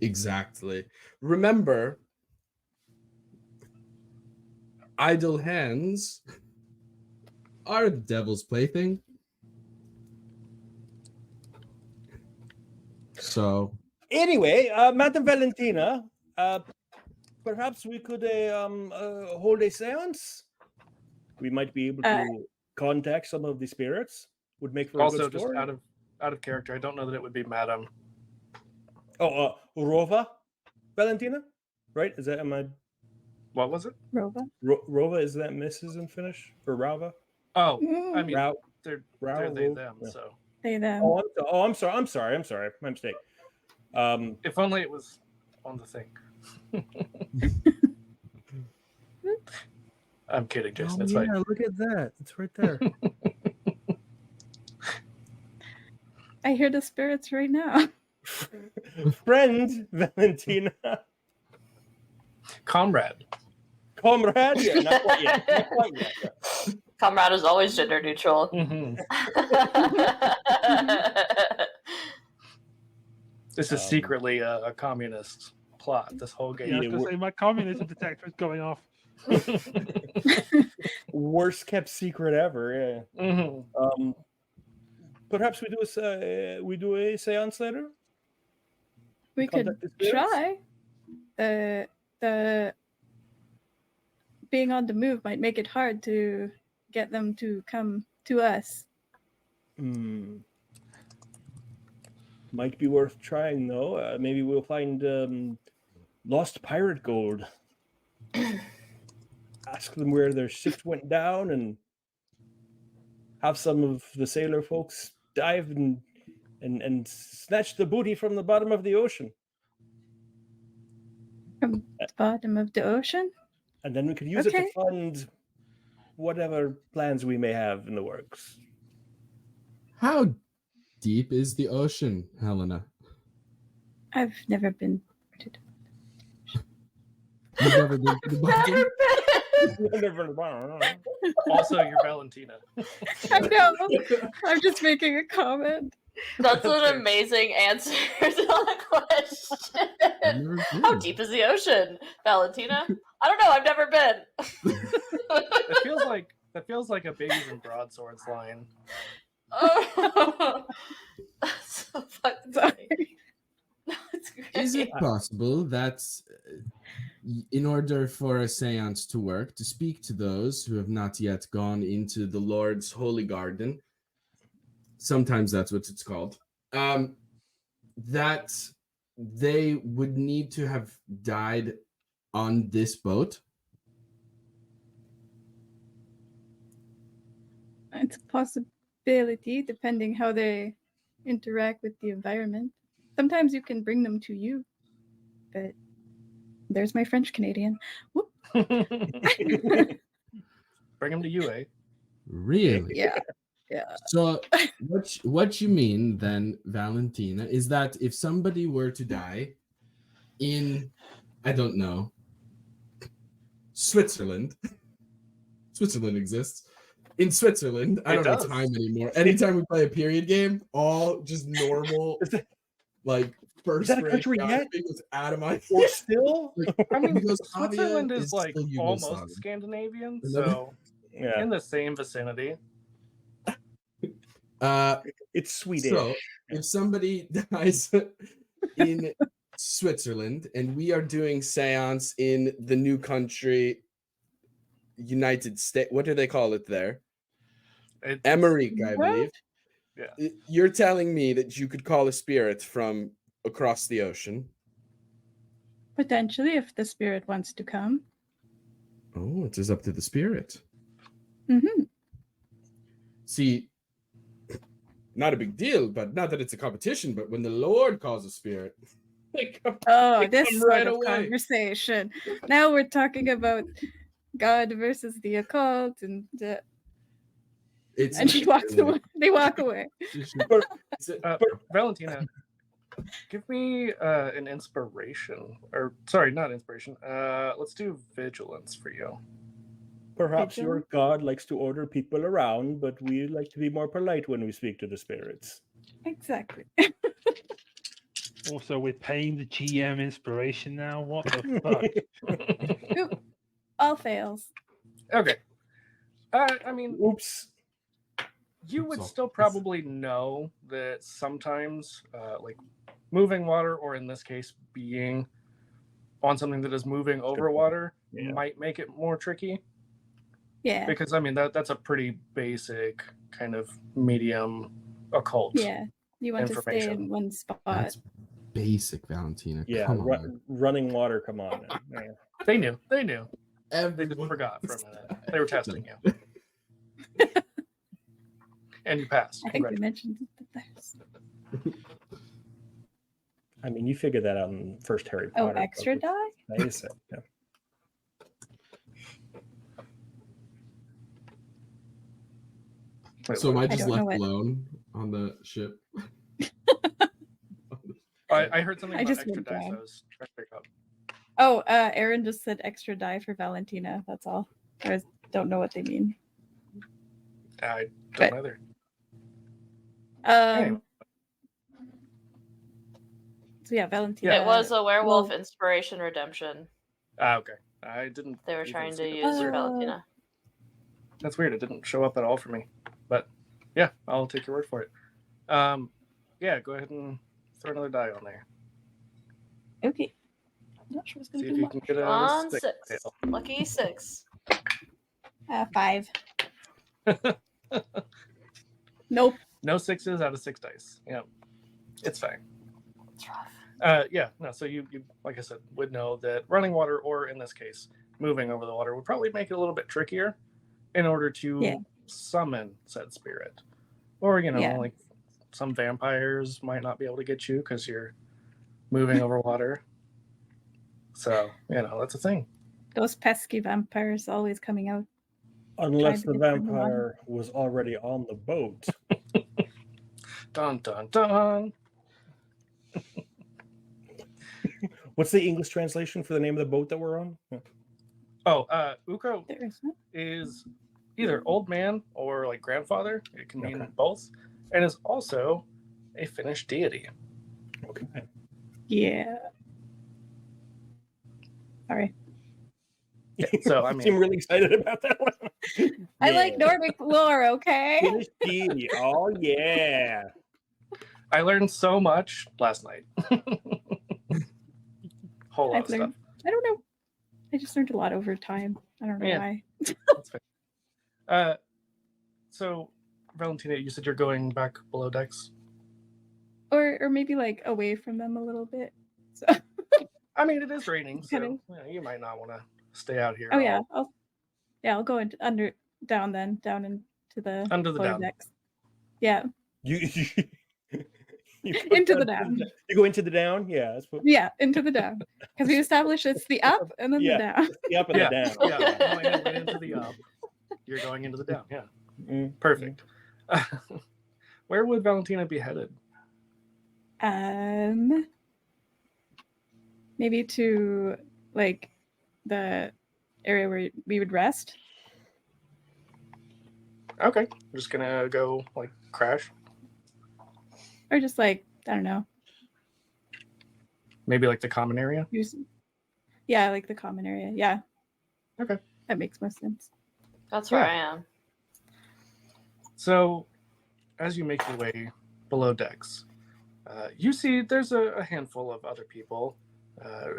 Exactly. Remember, idle hands are the devil's plaything. So anyway, Madam Valentina, perhaps we could hold a seance. We might be able to contact some of the spirits. Would make for a good story. Also, just out of character, I don't know that it would be Madam. Oh, Rova Valentina, right? Is that What was it? Rova. Rova, is that Mrs. in Finnish or Rava? Oh, I mean, they're they them. Yeah. So they them. Oh, I'm sorry. My mistake. If only it was on the thing. I'm kidding, Jason. It's fine. Look at that. It's right there. I hear the spirits right now. Friend Valentina. Comrade. Comrade? Yeah, not quite yet. Not quite yet. Yeah. Comrade is always gender neutral. This is secretly a communist plot, this whole game. Yeah, I was going to say, my communism detector is going off. Worst kept secret ever, yeah. Perhaps we do a seance later? We could try. The being on the move might make it hard to get them to come to us. Might be worth trying, though. Maybe we'll find lost pirate gold. Ask them where their ship went down and have some of the sailor folks dive and snatch the booty from the bottom of the ocean. From the bottom of the ocean? And then we could use it to fund whatever plans we may have in the works. How deep is the ocean, Helena? I've never been to the You've never been to the bottom? Also, you're Valentina. I know. I'm just making a comment. That's an amazing answer to the question. How deep is the ocean, Valentina? I don't know. I've never been. That feels like a Babies and Broadswords line. Oh, that's so fucking funny. No, it's great. Is it possible that in order for a seance to work, to speak to those who have not yet gone into the Lord's holy garden, sometimes that's what it's called, that they would need to have died on this boat? It's a possibility, depending how they interact with the environment. Sometimes you can bring them to you, but there's my French Canadian. Whoop. Bring them to you, eh? Really? Yeah. So what you mean then, Valentina, is that if somebody were to die in, I don't know, Switzerland exists. In Switzerland, I don't know time anymore. Anytime we play a period game, all just normal, like first grade geography was out of my or still. I mean, Switzerland is like almost Scandinavian, so in the same vicinity. It's Swedish. So if somebody dies in Switzerland and we are doing seance in the new country, United States, what do they call it there? Emmerich, I believe. Yeah. You're telling me that you could call a spirit from across the ocean? Potentially, if the spirit wants to come. Oh, it is up to the spirit. Mm-hmm. See, not a big deal, but not that it's a competition, but when the Lord calls a spirit, this sort of conversation. Now we're talking about God versus the occult, and she walks away. They walk away. Valentina, give me an inspiration, or sorry, not inspiration. Let's do vigilance for you. Perhaps your God likes to order people around, but we like to be more polite when we speak to the spirits. Exactly. Also, we're paying the GM inspiration now. What the fuck? Oop. All fails. Okay. I mean, oops. You would still probably know that sometimes, like moving water, or in this case, being on something that is moving over water, might make it more tricky. Yeah. Because I mean that's a pretty basic kind of medium occult. Yeah. You want to stay in one spot. That's basic, Valentina. Yeah. Running water. Come on. Yeah. They knew. They just forgot for a minute. They were testing you. And you passed. I think we mentioned it. I mean, you figured that out in first Harry Potter. Oh, extra die? Nice. Yeah. So am I just left alone on the ship? I heard something about extra dice I was trying to pick up. Oh, Aaron just said extra die for Valentina. That's all. I don't know what they mean. I don't But- either. Um. So yeah, Valentina. It was a werewolf well- inspiration redemption. Okay. I didn't. They were even trying see to it. use Oh. Valentina. That's weird. It didn't show up at all for me. But yeah, I'll take your word for it. Yeah, go ahead and throw another die on there. Okay. Not sure what's See gonna if do. you can get a On six. 6. Lucky 6. 5. Nope. No 6s out of 6 dice. Yeah, it's fine. It's rough. Yeah, no. So you, like I said, would know that running water, or in this case, moving over the water, would probably make it a little bit trickier in order to summon said spirit, or like some vampires might not be able to get you because you're moving over water. So that's a thing. Those pesky vampires always coming out. Unless the Tried to get them to run. vampire was already on the boat. Dun dun dun. What's the English translation for the name of the boat that we're on? Oh, Uko There is no. is either old man or like grandfather. It can mean Okay. both, and is also a Finnish deity. Okay. Yeah. Sorry. So I You mean, seem really excited about that one. I like Nordic lore, okay? Finnish deity. Oh yeah. I learned so much last night. Whole lot I've of stuff. learned. I don't know. I just learned a lot over time. I don't know Yeah. why. That's fair. So Valentina, you said you're going back below decks. Or maybe like away from them a little bit. So I mean, it is raining, so Kind you might not want to stay out here. oh yeah, all- I'll go into down into the Under the lower down. decks. Yeah. You put Into the down- down. You go into the down? Yeah, that's what Yeah, into the down. Because we established it's the up and then Yeah. the down. the up and Yeah. the down. Yeah, going right into the up. You're going into the down. Yeah, Mm. perfect. Where would Valentina be headed? Maybe to like the area where we would rest. Okay, I'm just gonna go like crash. Or just like, I don't know. Maybe like the common area. Yeah, like the common area. Yeah. Okay. That makes most sense. That's where Yeah. I am. So, as you make your way below decks, you see there's a handful of other people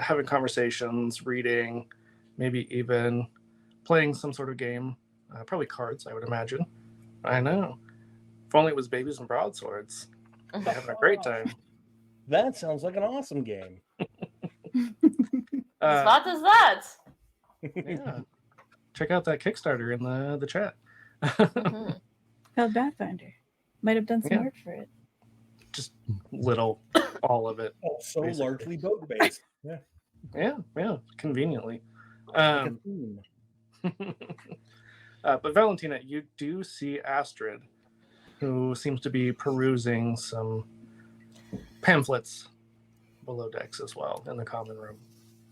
having conversations, reading, maybe even playing some sort of game. Probably cards, I would imagine. I know. If only it was babies and broadswords. They're having a great time. That sounds like an awesome game. As not as that. Yeah. Check out that Kickstarter in the chat. Mhm. Held Pathfinder. Might have done some Yeah. art for it. Just little, all of it. Also Basically. largely boat based. Yeah. Yeah, conveniently. Like a theme. But Valentina, you do see Astrid, who seems to be perusing some pamphlets below decks as well in the common room.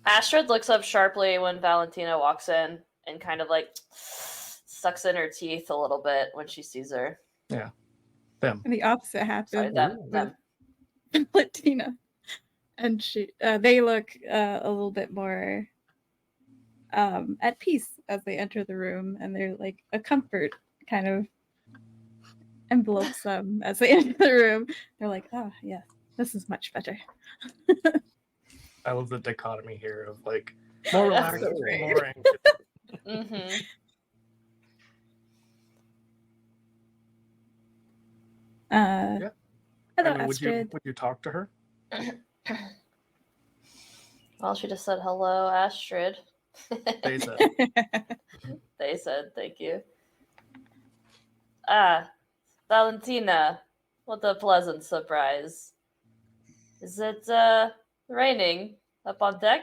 Astrid looks up sharply when Valentina walks in and kind of like sucks in her teeth a little bit when she sees her. Them. And the opposite Sorry, happened them. with Latina. And they look a little bit more at peace as they enter the room, and they're like a comfort kind of envelopes them as they enter the room. They're like, oh yeah, this is much better. I love the dichotomy here of like more That's relaxed, so great. more anxious. Mm-hmm. Yeah. Hello, I mean, Astrid. would you talk to her? Well, she just said hello, Astrid. They said. They said thank you. Ah, Valentina, what a pleasant surprise. Is it raining up on deck?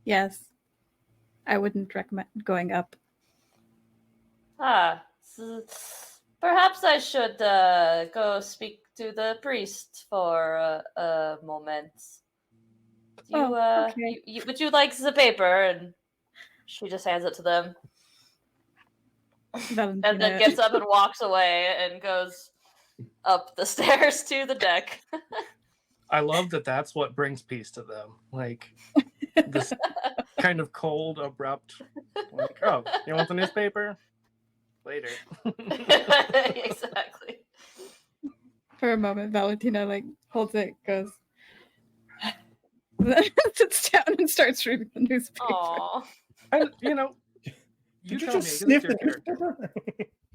Yes, I wouldn't recommend going up. Perhaps I should go speak to the priest for a moment. Okay. Would you like the paper? And she just hands it to them. Valentina. And then gets up and walks away and goes up the stairs to the deck. I love that that's what brings peace to them. Like, this kind of cold, abrupt, like, oh, you want the newspaper? Later. Exactly. For a moment, Valentina like holds it, goes, then sits down and starts reading the newspaper. Aww. And, you Did you tell just me, 'cause sniff it's your the character.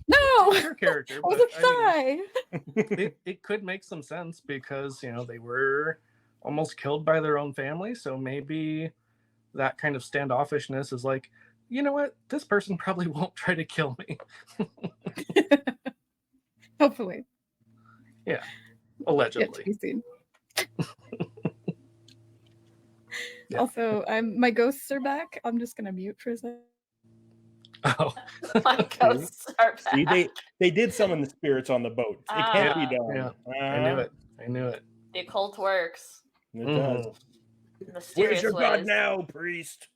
No, It's your character, I was but a sigh. it could make some sense because, they were almost killed by their own family. So maybe that kind of standoffishness is like, you know what? This person probably won't try to kill me. Hopefully. Yeah. Yet Allegedly. to be seen. Yeah. Also, my ghosts are back. I'm just gonna mute for a second. Oh. My ghosts are back. See, they did summon the spirits on the boat. It can't be done. Yeah. I knew it. The occult works. It does. In Where's mysterious your god ways. now, priest?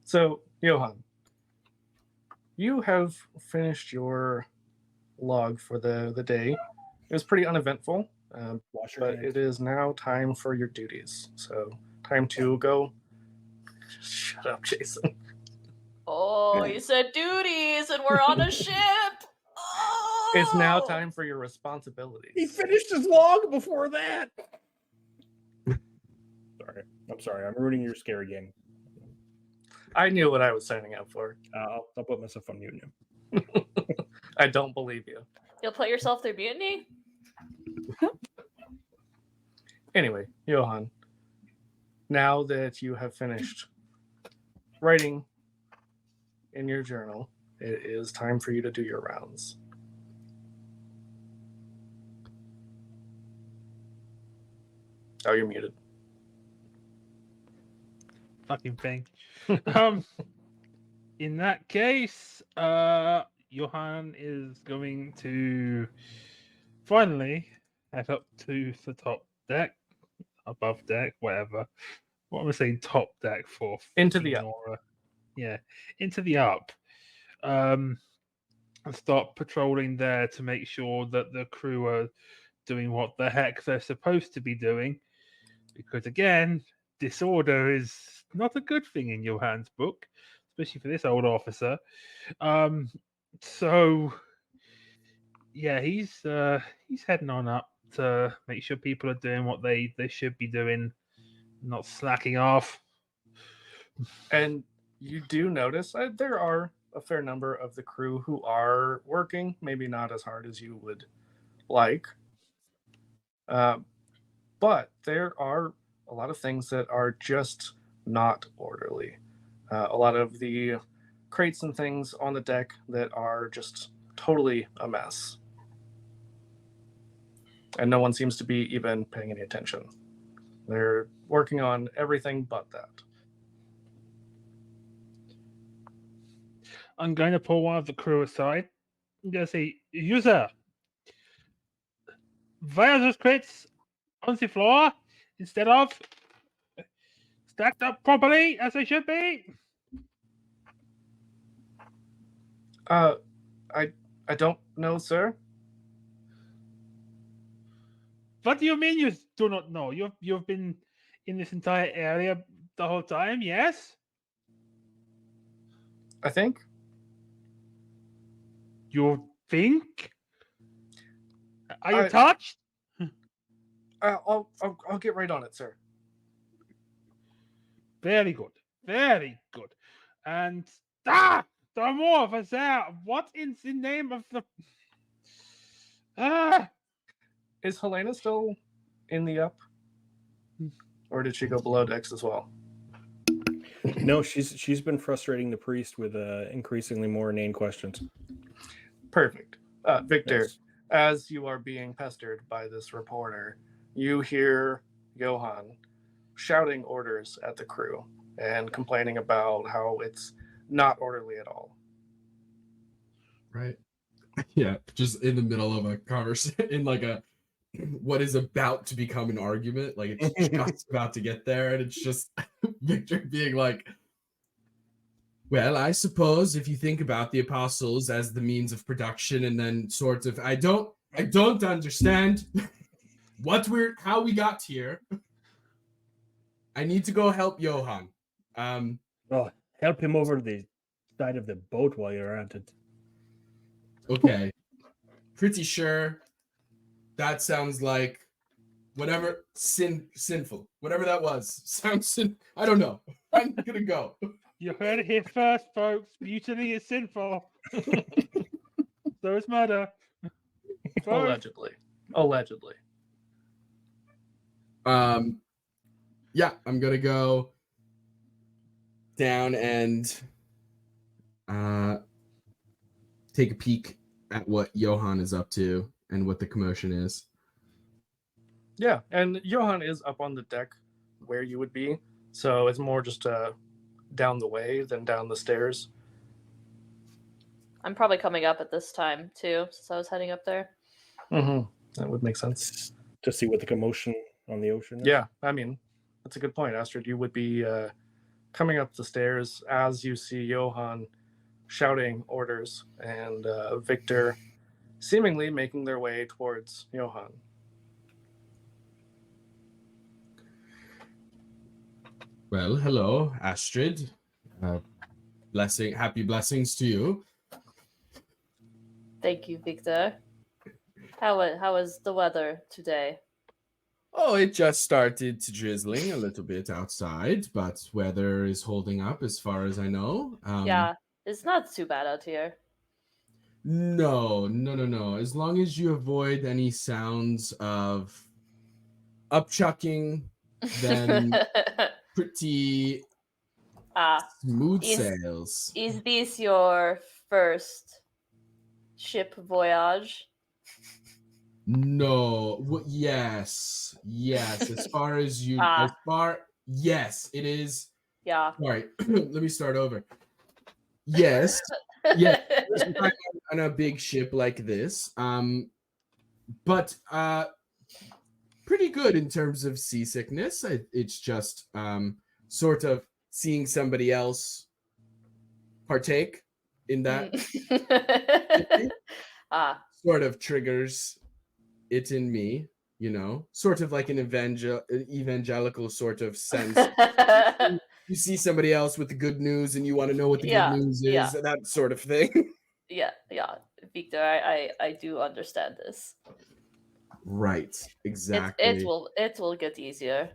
So, Johan, you have finished your log for the day. It was pretty uneventful, Wash your but hands. it is now time for your duties. So, time to go. Shut up, Jason. Oh, you said duties, and we're on a ship. Oh! It's now time for your responsibilities. He finished his log before that. Sorry. I'm sorry. I'm ruining your scary game. I knew what I was signing up for. I'll put myself on mute now. I don't believe you. You'll put yourself through mutiny? Anyway, Johan, now that you have finished writing in your journal, it is time for you to do your rounds. Oh, you're muted. Fucking thing. In that case, Johan is going to finally head up to the top deck, above deck, whatever. What am I saying? Top deck for Into the up. Nora. Yeah, into the up. And start patrolling there to make sure that the crew are doing what the heck they're supposed to be doing. Because again, disorder is not a good thing in Johan's book, especially for this old officer. So yeah, he's heading on up to make sure people are doing what they should be doing, not slacking off. And you do notice there are a fair number of the crew who are working, maybe not as hard as you would like. But there are a lot of things that are just not orderly. A lot of the crates and things on the deck that are just totally a mess. And no one seems to be even paying any attention. They're working on everything but that. I'm going to pull one of the crew aside. I'm going to say, user, why are those crates on the floor instead of stacked up properly as they should be? I don't know, sir. What do you mean you do not know? You've been in this entire area the whole time, yes? I think. You think? Are you touched? I'll get right on it, sir. Very good. Very good. And there are more of us there. What in the name of the Is Helena still in the up? Or did she go below decks as well? No, she's been frustrating the priest with increasingly more inane questions. Perfect. Victor, Yes. as you are being pestered by this reporter, you hear Johan shouting orders at the crew and complaining about how it's not orderly at all. Right. Yeah, just in the middle of a conversation, in like a what is about to become an argument. Like it's just about to get there, and it's just Victor being like, well, I suppose if you think about the apostles as the means of production, and then sort of, I don't understand how we got here. I need to go help Johan. Well, help him over the side of the boat while you're at it. Okay. Pretty sure that sounds like whatever sinful, whatever that was. Sounds I don't know. I'm gonna go. You heard it here first, folks. Mutiny is sinful. So is murder. Allegedly. Yeah, I'm gonna go down and take a peek at what Johan is up to and what the commotion is. Yeah, and Johan is up on the deck where you would be, so it's more just down the way than down the stairs. I'm probably coming up at this time too, since I was heading up there. Mm-hmm. That would make sense. To see what the commotion on the ocean is. Yeah, I mean, that's a good point, Astrid. You would be coming up the stairs as you see Johan shouting orders and Victor seemingly making their way towards Johan. Well, hello, Astrid. Happy blessings to you. Thank you, Victor. How was the weather today? Oh, it just started drizzling a little bit outside, but weather is holding up as far as I know. Yeah, it's not too bad out here. No. As long as you avoid any sounds of upchucking, then pretty smooth sails. Is this your first ship voyage? No. Yes. As far as you, yes, it is. Yeah. All right. Let me start over. Yes. Yeah. On a big ship like this. But pretty good in terms of seasickness. It's just sort of seeing somebody else partake in that sort of triggers it in me, sort of like an evangelical sort of sense. You see somebody else with the good news and you want to know what the good news is, that sort of thing. Yeah, Victor, I do understand this. Right, exactly. It will get easier.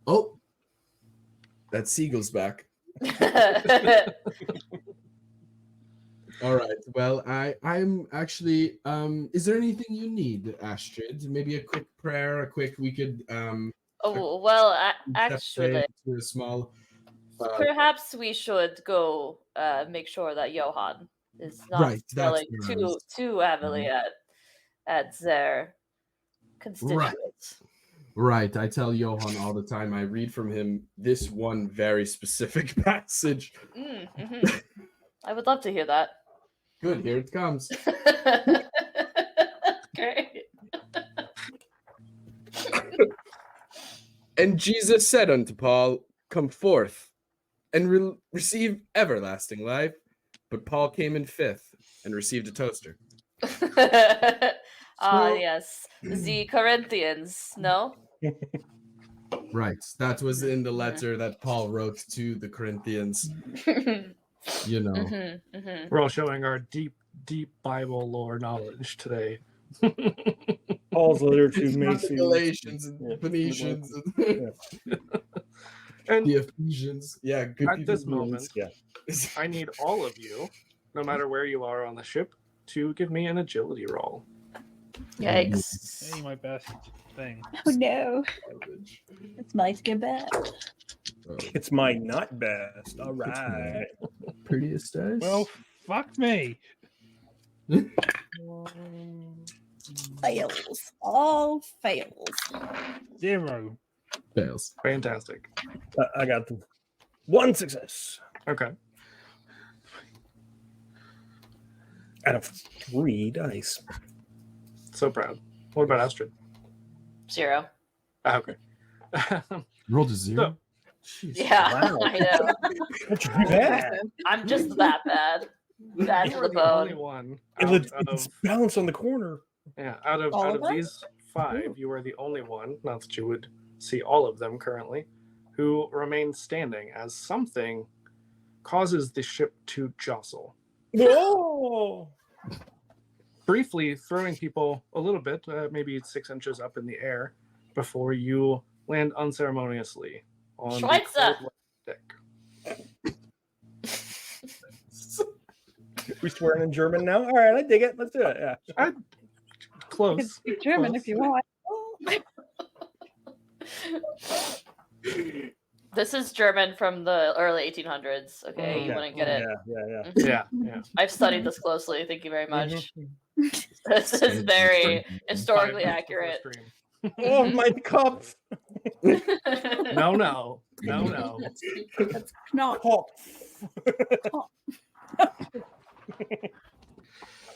Oh, that seagull's back. All right. Well, I'm actually. Is there anything you need, Astrid? Maybe a quick prayer. We could. Actually, to a small. Perhaps we should go make sure that Johan is not smelling too heavily at their constituents. Right. I tell Johan all the time. I read from him this one very specific passage. I would love to hear that. Good. Here it comes. Great. And Jesus said unto Paul, "Come forth and receive everlasting life." But Paul came in fifth and received a toaster. Yes. The Corinthians, no? Right. That was in the letter that Paul wrote to the Corinthians. We're all showing our deep Bible lore knowledge today. Paul's letter to Galatians and Phoenicians and the Ephesians. Yeah, good. At this moment, I need all of you, no matter where you are on the ship, to give me an agility roll. Yikes. Hey, my best thing. Oh no. It's my skip bad. It's my not best. All right. Prettiest dice. Well, fuck me. Fails. All fails. 0. Fails. Fantastic. I got the one success. Okay. Out of 3 dice. So proud. What about Astrid? 0. Okay. Rolled a 0. Jeez. Yeah, Wow. I know. How'd you do that? I'm just that bad. Bad You to were the the only bone. one It's out of balanced on the corner. out All of of them? these 5, you are the only one, not that you would see all of them currently, who remains standing as something causes the ship to jostle. Oh! Briefly throwing people a little bit, maybe 6 inches up in the air, before you land unceremoniously on the Schweitzer! cold deck. We swearing in German now? All right, I dig it. Let's do it. Yeah. You can Close. speak German Close. if you want. This is German from the early 1800s. Okay, Okay. you wouldn't get it. Yeah. Yeah. I've studied this closely. Thank you very much. Mhm. This is very historically 5 minutes before accurate. stream. Oh, my cup. No. That's not. Pop.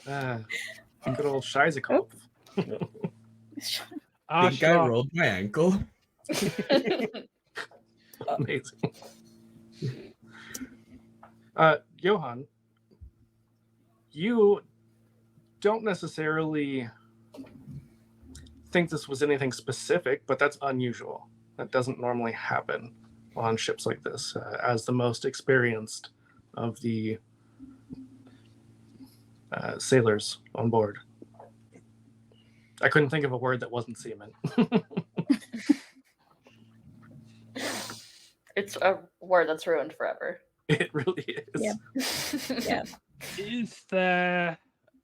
Good old Scheizekopf. I think I rolled my ankle. Amazing. Johan, you don't necessarily think this was anything specific, but that's unusual. That doesn't normally happen on ships like this. As the most experienced of the sailors on board, I couldn't think of a word that wasn't seaman. It's a word that's ruined forever. It really is. Yeah. Yeah. Is there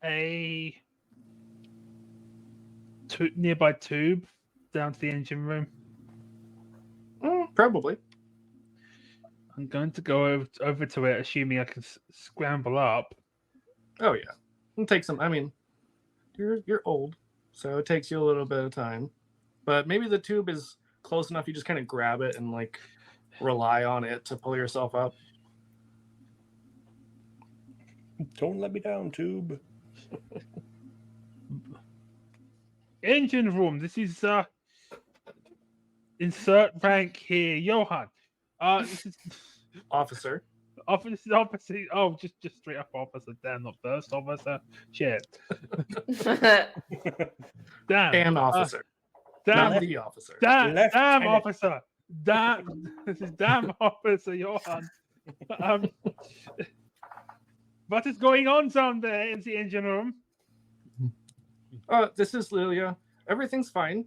a nearby tube down to the engine room? Probably. I'm going to go over to it, assuming I can scramble up. Oh yeah, it takes some. I mean, you're old, so it takes you a little bit of time. But maybe the tube is close enough. You just kind of grab it and like rely on it to pull yourself up. Don't let me down, tube. Engine room. This is insert rank here, Johan. This is Officer. officer. Oh, just straight up officer. Damn, not first officer. Shit. Damn. An officer. Damn. Not the officer. Damn Lieutenant. officer. Damn. This is damn officer, Johan. What is going on down there in the engine room? This is Lilia. Everything's fine.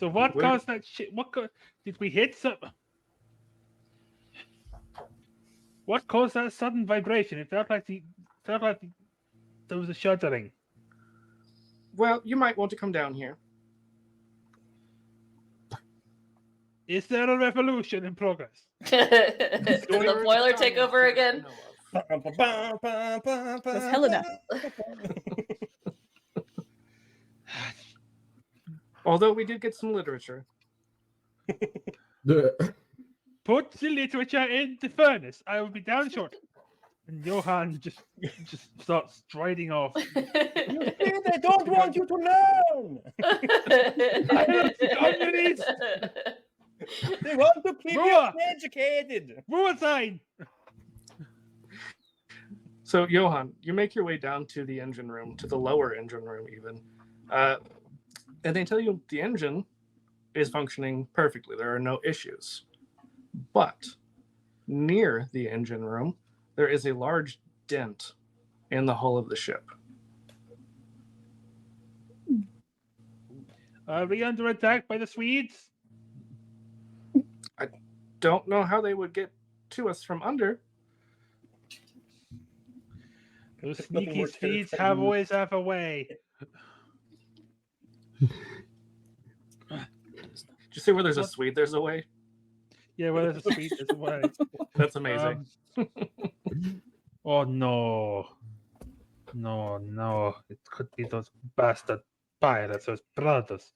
So what Where- caused that shit? Did we hit some? What caused that sudden vibration? It felt like there was a shuddering. Well, you might want to come down here. Is there a revolution in progress? Did the boiler take over again? That's Helena. Although we did get some literature. Put the literature in the furnace. I will be down short. And Johan just starts striding off. They don't want you to learn. Communist! They want to keep you Roar. educated. Rule sign! So, Johan, you make your way down to the engine room, to the lower engine room even. And they tell you the engine is functioning perfectly. There are no issues. But near the engine room, there is a large dent in the hull of the ship. Are we under attack by the Swedes? Don't know how they would get to us from under. Those There's nothing sneaky more Swedes terrifying. always have a way. Did you say where there's a Swede, there's a way? Yeah, well, there's a Swede, there's a way. That's amazing. Oh no. No. It could be those bastard pirates, those brothers.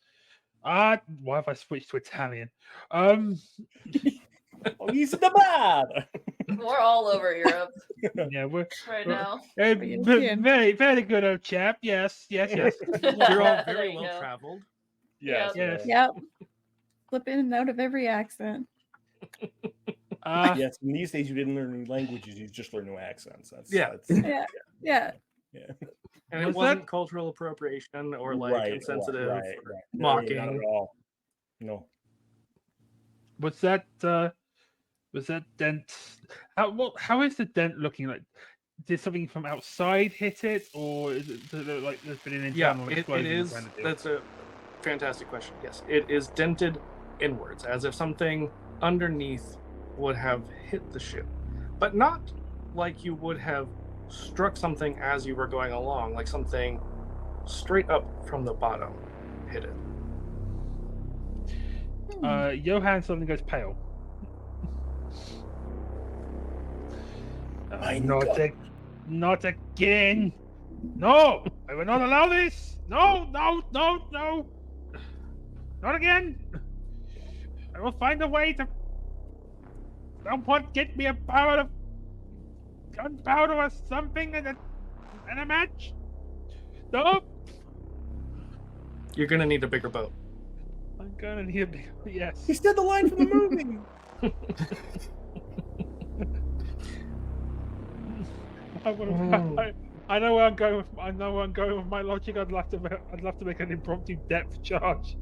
Why have I switched to Italian? Oh, he's the bad. We're all over Europe Yeah, we're right now. very, very good, old chap. Yes. You're all There very you well go. traveled. Yes. Yes. Yep. Flip in and out of every accent. Yes. In these days, you didn't learn new languages; you just learned new accents. That's Yeah. And it wasn't cultural appropriation or like insensitive or mocking. No, not at all. No. Was that dent? How is the dent looking like? Did something from outside hit it, or is it like there's been an internal explosion? It is. That's a fantastic question. Yes, it is dented inwards, as if something underneath would have hit the ship, but not like you would have struck something as you were going along, like something straight up from the bottom hit it. Johan suddenly goes pale. Not again! No! I will not allow this! No! Not again! I will find a way to... Someone get me a power of gunpowder or something and a match! No! You're gonna need a bigger boat. I'm gonna need a bigger... Yes. He said the line from the movie! I know where I'm going with. I know where I'm going with my logic. I'd love to make an impromptu depth charge.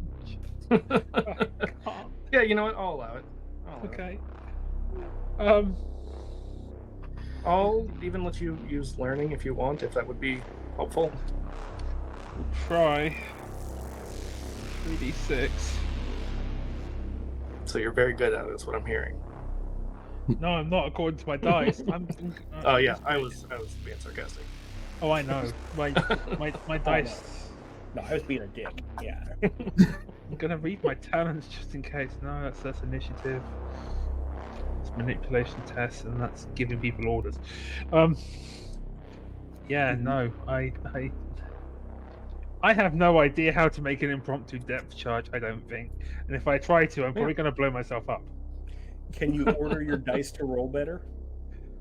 Yeah, you know what? I'll allow it. Okay. I'll even let you use learning if you want, if that would be helpful. Try. 3d6. So you're very good at it, is what I'm hearing. No, I'm not. According to my dice, Oh yeah, I was being sarcastic. Oh, I know. My dice. No, I was being a dick. Yeah. I'm gonna read my talents just in case. No, that's initiative. It's manipulation tests, and that's giving people orders. Yeah, no, I have no idea how to make an impromptu depth charge. I don't think, and if I try to, I'm probably gonna blow myself up. Can you order your dice to roll better?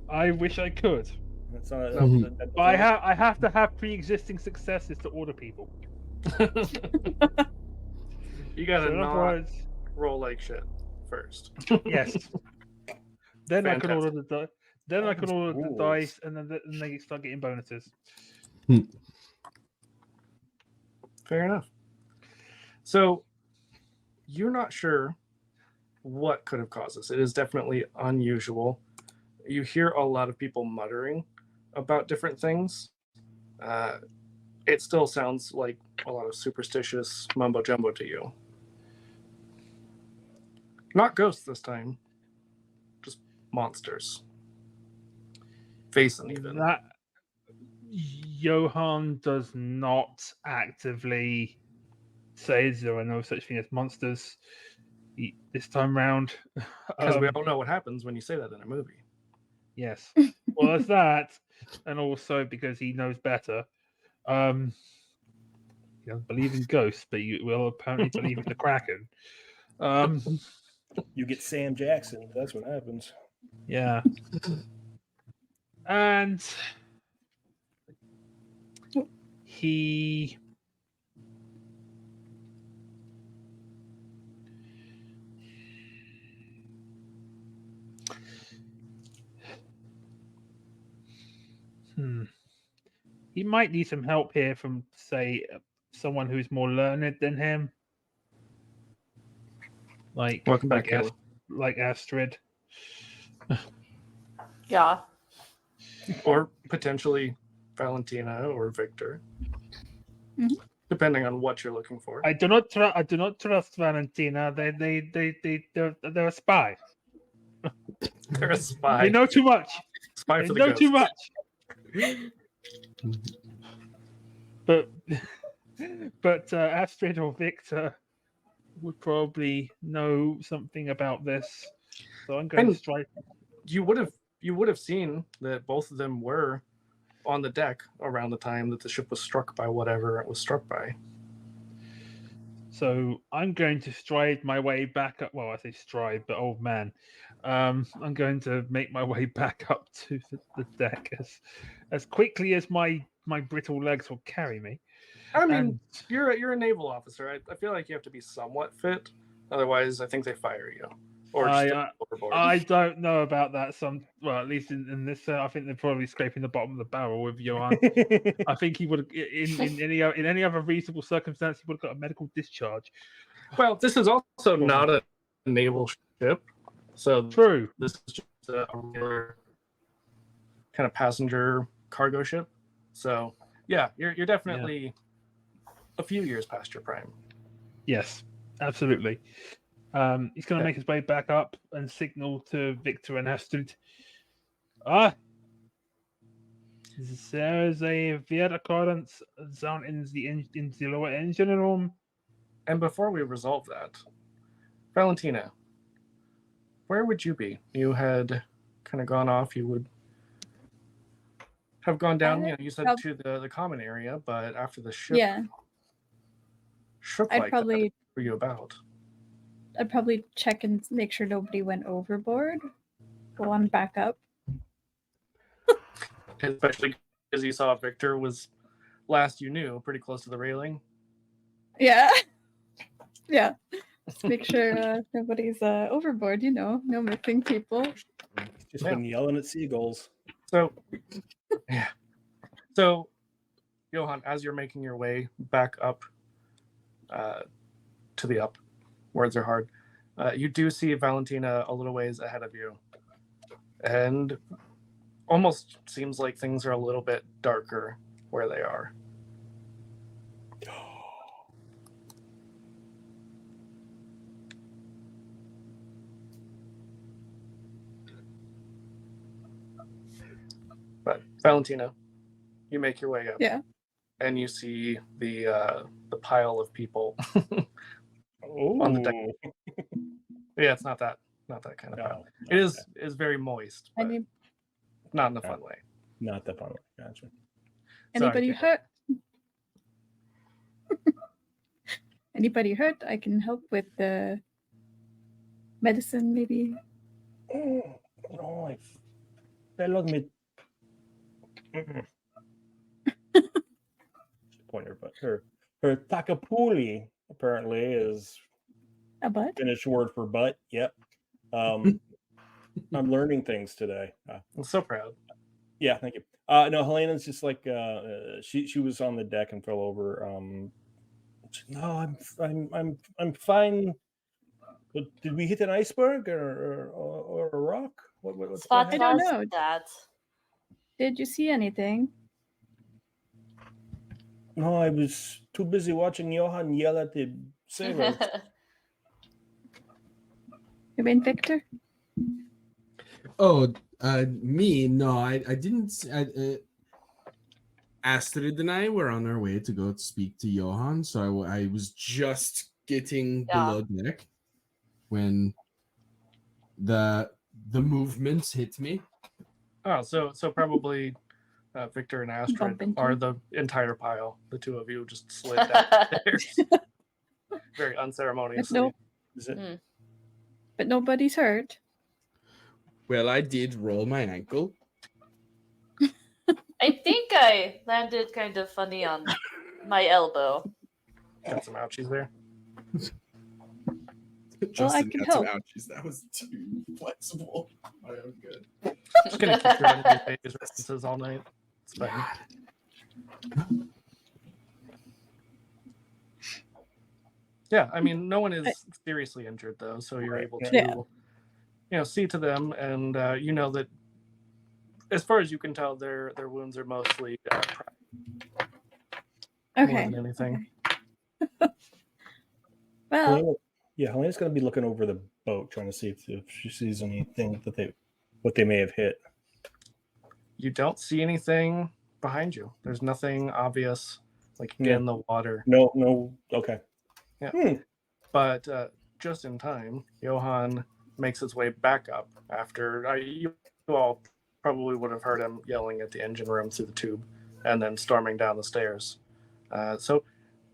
I wish I could. That's not. But I have to have pre-existing successes to order people. You gotta not roll like shit first. Yes. Then Fantastic. I can order the dice. Then I can order the dice, and then they start getting bonuses. Fair enough. So you're not sure what could have caused this. It is definitely unusual. You hear a lot of people muttering about different things. It still sounds like a lot of superstitious mumbo jumbo to you. Not ghosts this time, just monsters. Vaesen even. That Johan does not actively say there are no such thing as monsters this time round. Because we don't know what happens when you say that in a movie. Yes. Well, there's that. And also because he knows better. He doesn't believe in ghosts, but you will apparently believe in the Kraken. You get Sam Jackson. That's what happens. Yeah. And he... He might need some help here from, say, someone who's more learned than him. Like, Welcome back, like Astrid. Yeah. Or potentially Valentina or Victor. Mm-hmm. Depending on what you're looking for. I do not trust Valentina. They're a spy. They're a spy. They know too much. Spy They for the know ghosts. too much. But Astrid or Victor would probably know something about this. So I'm going to strike. You would have seen that both of them were on the deck around the time that the ship was struck by whatever it was struck by. So I'm going to stride my way back up. Well, I say stride, but old man. I'm going to make my way back up to the deck as quickly as my brittle legs will carry me. I mean, you're a naval officer. I feel like you have to be somewhat fit, otherwise I think they fire you. Or just overboard. I don't know about that. Well, at least in this, I think they're probably scraping the bottom of the barrel with Johan. I think he would, in any other reasonable circumstance, he would have got a medical discharge. Well, this is also not a naval ship, so true. This is just a regular kind of passenger cargo ship. So yeah, you're definitely a few years past your prime. Yes, absolutely. He's going to make his way back up and signal to Victor and Astrid. There is a weird occurrence down in the lower engine room. And before we resolve that, Valentina, where would you be? You had kind of gone off. You would have gone down. You said to the common area, but after the ship shook like that, what were you about? I'd probably check and make sure nobody went overboard. Go on back up. Especially because you saw Victor was last you knew pretty close to the railing. Yeah. Yeah. Just make sure nobody's overboard, no missing people. Just been yelling at seagulls. So, yeah. So, Johan, as you're making your way back up to the up, words are hard, you do see Valentina a little ways ahead of you. And almost seems like things are a little bit darker where they are. But Valentina, you make your way up. Yeah. And you see the pile of people on the deck. Yeah, it's not that kind of pile. It is very moist. But not in a fun way. Not the fun way. Gotcha. Anybody hurt? Anybody hurt? I can help with the medicine, maybe. No, I me. Pointer, but her takapuli apparently is a butt. Finnish word for butt. Yep. I'm learning things today. I'm so proud. Yeah, thank you. No, Helena's just like she was on the deck and fell over. No, I'm fine. But did we hit an iceberg or a rock? What's I don't know. Did you see anything? No, I was too busy watching Johan yell at the sailors. You mean Victor? Oh, me? No, I didn't. Astrid and I were on our way to go speak to Johan, so I was just getting below deck when the movements hit me. Oh, so probably Victor and Astrid are the entire pile. The two of you just slid down the stairs very unceremoniously. But nobody's hurt. Well, I did roll my ankle. I think I landed kind of funny on my elbow. Got some ouchies there. Justin I can got help. some ouchies. That was too flexible. I am good. Just gonna keep running these Vegas references all night. It's fine. Yeah, I mean, no one is seriously injured though, so you're able to, see to them, and you know that, as far as you can tell, their wounds are mostly more than anything. Okay. Well, Helena's going to be looking over the boat, trying to see if she sees anything what they may have hit. You don't see anything behind you. There's nothing obvious, like in the water. No. Okay. Yeah. But just in time, Johan makes his way back up after you all probably would have heard him yelling at the engine room through the tube and then storming down the stairs. So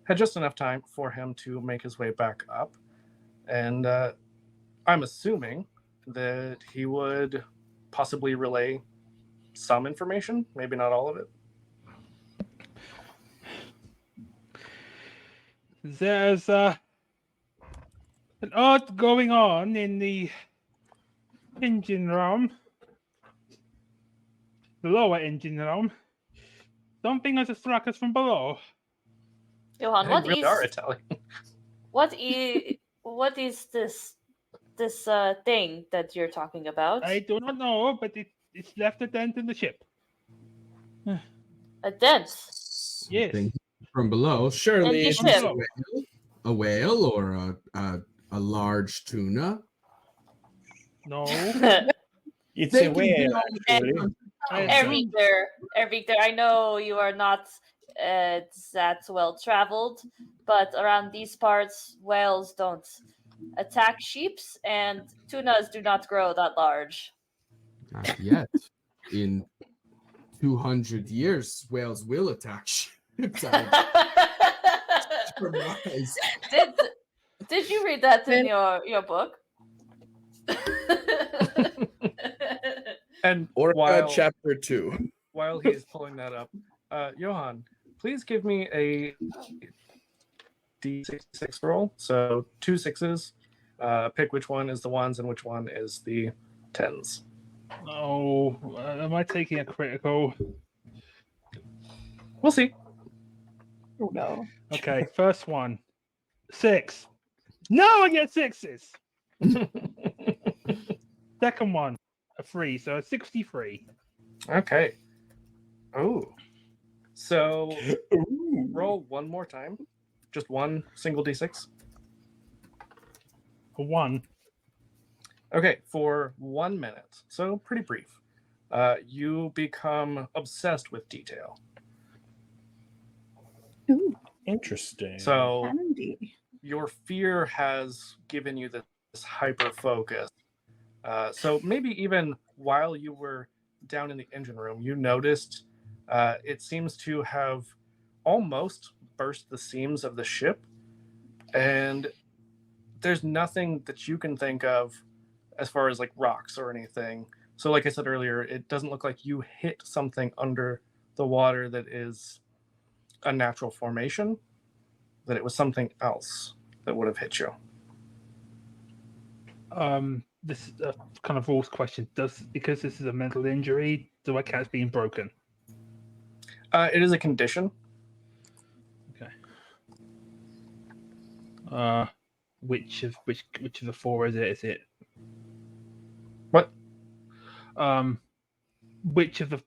had just enough time for him to make his way back up. And I'm assuming that he would possibly relay some information, maybe not all of it. There's an odd going on in the engine room, the lower engine room. Something has struck us from below. Johan, They really are Italian. what is this thing that you're talking about? I do not know, but it's left a dent in the ship. A dent? Yes. Something from below. Surely Empty it's ship. a whale or a large tuna. No. It's They a can whale, be actually. Victor, I know you are not that well traveled, but around these parts, whales don't attack sheeps, and tunas do not grow that large. Not yet. In 200 years, whales will attack ships. Surprise. Did you read that in your book? And Orca chapter 2. While he's pulling that up, Johan, please give me a D66 roll. So 2 6s. Pick which one is the ones and which one is the 10s. Oh, am I taking a critical? We'll see. Oh no. Okay, first one. 6. No, I get 6s. Second one, a 3, so a 63. Okay. Oh. So roll one more time. Just one single D6. A 1. Okay, for 1 minute. So pretty brief. You become obsessed with detail. Ooh, Interesting. So handy. your fear has given you this hyper focus. So maybe even while you were down in the engine room, you noticed it seems to have almost burst the seams of the ship, and there's nothing that you can think of as far as like rocks or anything. So like I said earlier, it doesn't look like you hit something under the water that is a natural formation, that it was something else that would have hit you. This is a kind of rules question. Because this is a mental injury, do I count as being broken? It is a condition. Okay. Which of the 4 is it? Is it What? Which of the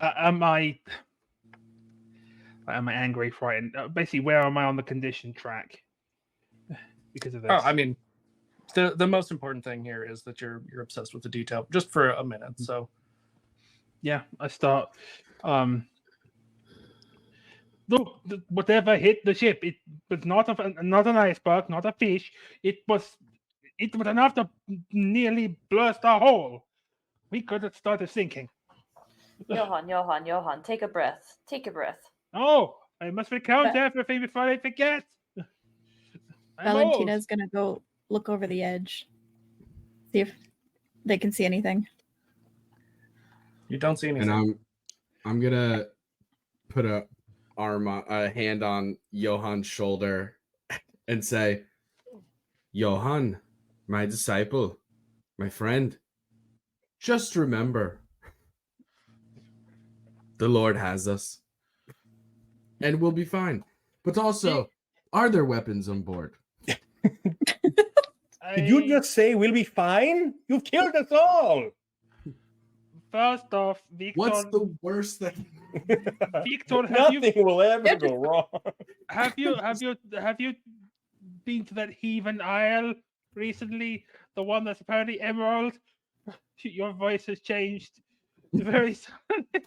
am I angry, frightened? Basically, where am I on the condition track? Because of this. Oh, I mean, the most important thing here is that you're obsessed with the detail, just for a minute. So yeah, I start. Look, whatever hit the ship, it was not an iceberg, not a fish. It was enough to nearly burst a hole. We could have started sinking. Johan, take a breath. Take a breath. Oh, I must recount everything before I forget. Valentina's gonna go look over the edge, see if they can see anything. You don't see anything. And I'm gonna put a hand on Johan's shoulder and say, Johan, my disciple, my friend, just remember, the Lord has us, and we'll be fine. But also, are there weapons on board? Did you just say we'll be fine? You've killed us all. First off, Victor. What's the worst thing? Victor, nothing will ever go wrong. Have you been to that heathen isle recently? The one that's apparently emerald. Your voice has changed very suddenly.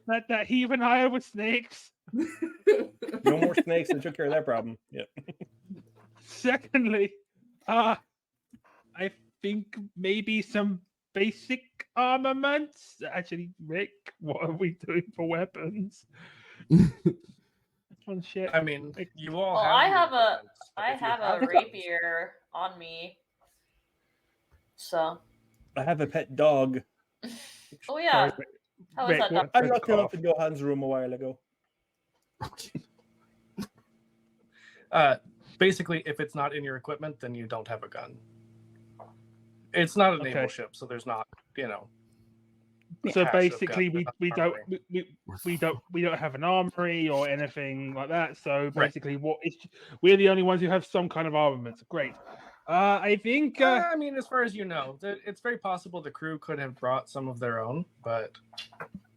that heathen isle with snakes. No more snakes, and took care of that problem. Yep. Secondly, I think maybe some basic armaments. Actually, Rick, what are we doing for weapons? Fun shit. I mean, you all Well, have. I have a rapier on me. So. I have a pet dog. Oh yeah. How was that dog? I locked him up in Johan's room a while ago. Basically, if it's not in your equipment, then you don't have a gun. It's not a naval ship, so there's not, So basically, we don't have an armory or anything like that. So basically, we're the only ones who have some kind of armament. Great. I think. I mean, as far as you know, it's very possible the crew could have brought some of their own, but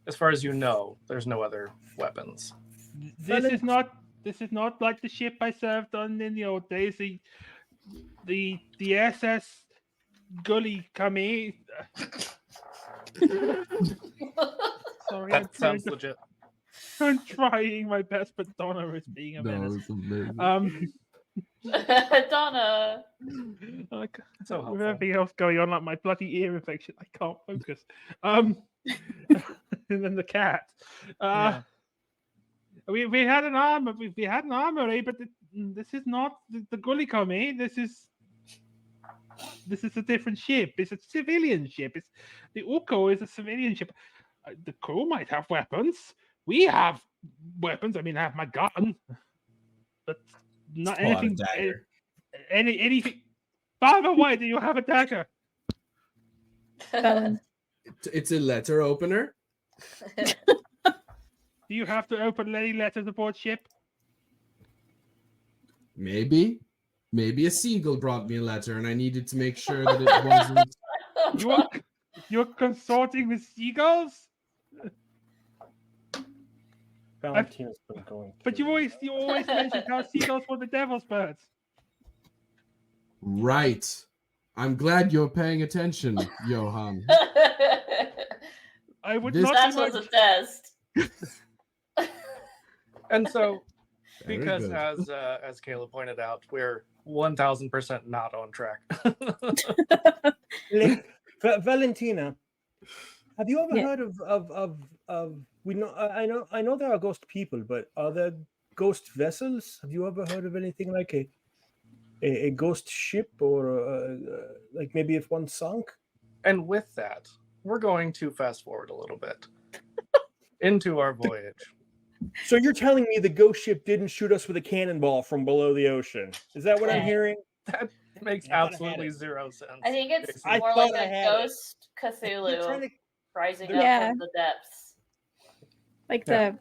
as far as you know, there's no other weapons. This is not like the ship I served on in the old days. The SS Gully Kami. Sorry, that sounds legit. I'm trying my best, but Donna is being a menace. Donna. With everything else going on, like my bloody ear infection, I can't focus. And then the cat. We had an armory, but this is not the Gully Kami. This is a different ship. It's a civilian ship. The Uko is a civilian ship. The crew might have weapons. We have weapons. I mean, I have my gun, but not anything. Anything. Father, why do you have a dagger? It's a letter opener. Do you have to open any letters aboard ship? Maybe a seagull brought me a letter, and I needed to make sure that it wasn't. You're consorting with seagulls? Valentina's been going. But you always mention how seagulls were the devil's birds. Right. I'm glad you're paying attention, Johan. I would not. That was a test. And so, because as Kayla pointed out, we're 1000% not on track. Valentina, have you ever heard of we know I know there are ghost people, but are there ghost vessels? Have you ever heard of anything like a ghost ship, or like maybe if one sunk? And with that, we're going to fast forward a little bit into our voyage. So you're telling me the ghost ship didn't shoot us with a cannonball from below the ocean? Is that what I'm hearing? That makes absolutely zero sense. I think it's more like a ghost Cthulhu rising up from the depths. Like the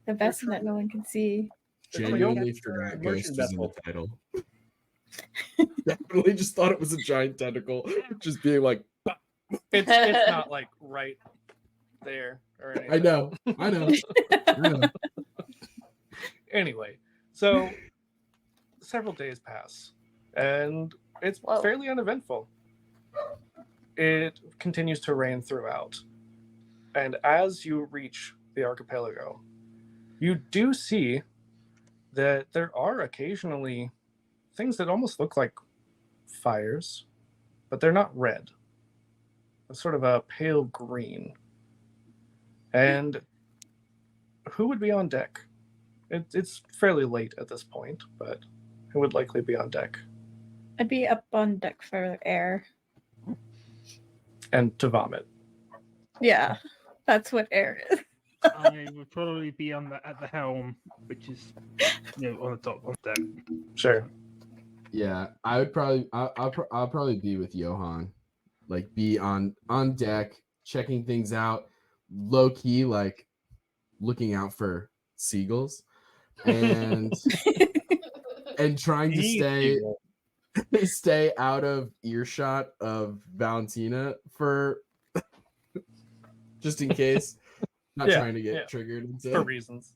Vaesen that no one can see. Genuinely forgot ghost was in the title. Definitely just thought it was a giant tentacle, just being like. It's not like right there or anything. I know. Anyway, so several days pass, and it's fairly uneventful. It continues to rain throughout, and as you reach the archipelago, you do see that there are occasionally things that almost look like fires, but they're not red. It's sort of a pale green. And who would be on deck? It's fairly late at this point, but who would likely be on deck? I'd be up on deck for air. And to vomit. Yeah, that's what air is. I would probably be at the helm, which is on the top of deck. Sure. Yeah, I would probably I'll probably be with Johan, like be on deck, checking things out, low key, like looking out for seagulls and and trying to stay out of earshot of Valentina for just in case. Not trying to get triggered into for reasons.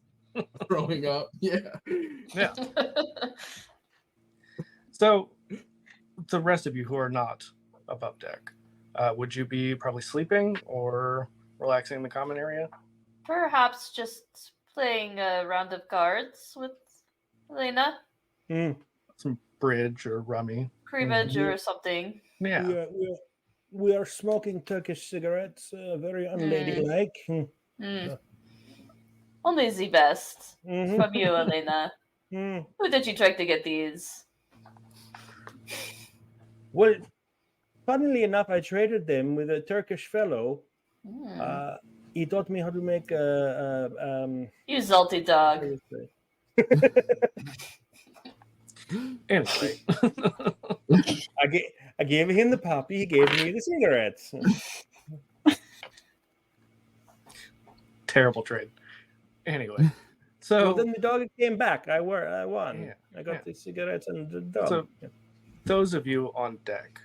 Throwing up. Yeah. So the rest of you who are not above deck, would you be probably sleeping or relaxing in the common area? Perhaps just playing a round of cards with Elena. Some bridge or rummy. Cribbage or something. Yeah. We are smoking Turkish cigarettes, very unladylike. Only the best. Mhm. From you, Elena. Mm. Who did you try to get these? Well, funnily enough, I traded them with a Turkish fellow. He taught me how to make You salty dog. Anyway, I gave him the puppy. He gave me the cigarettes. terrible trade. Anyway, so Well, then the dog came back. I won. Yeah, I got the cigarettes and the dog. So, those of you on deck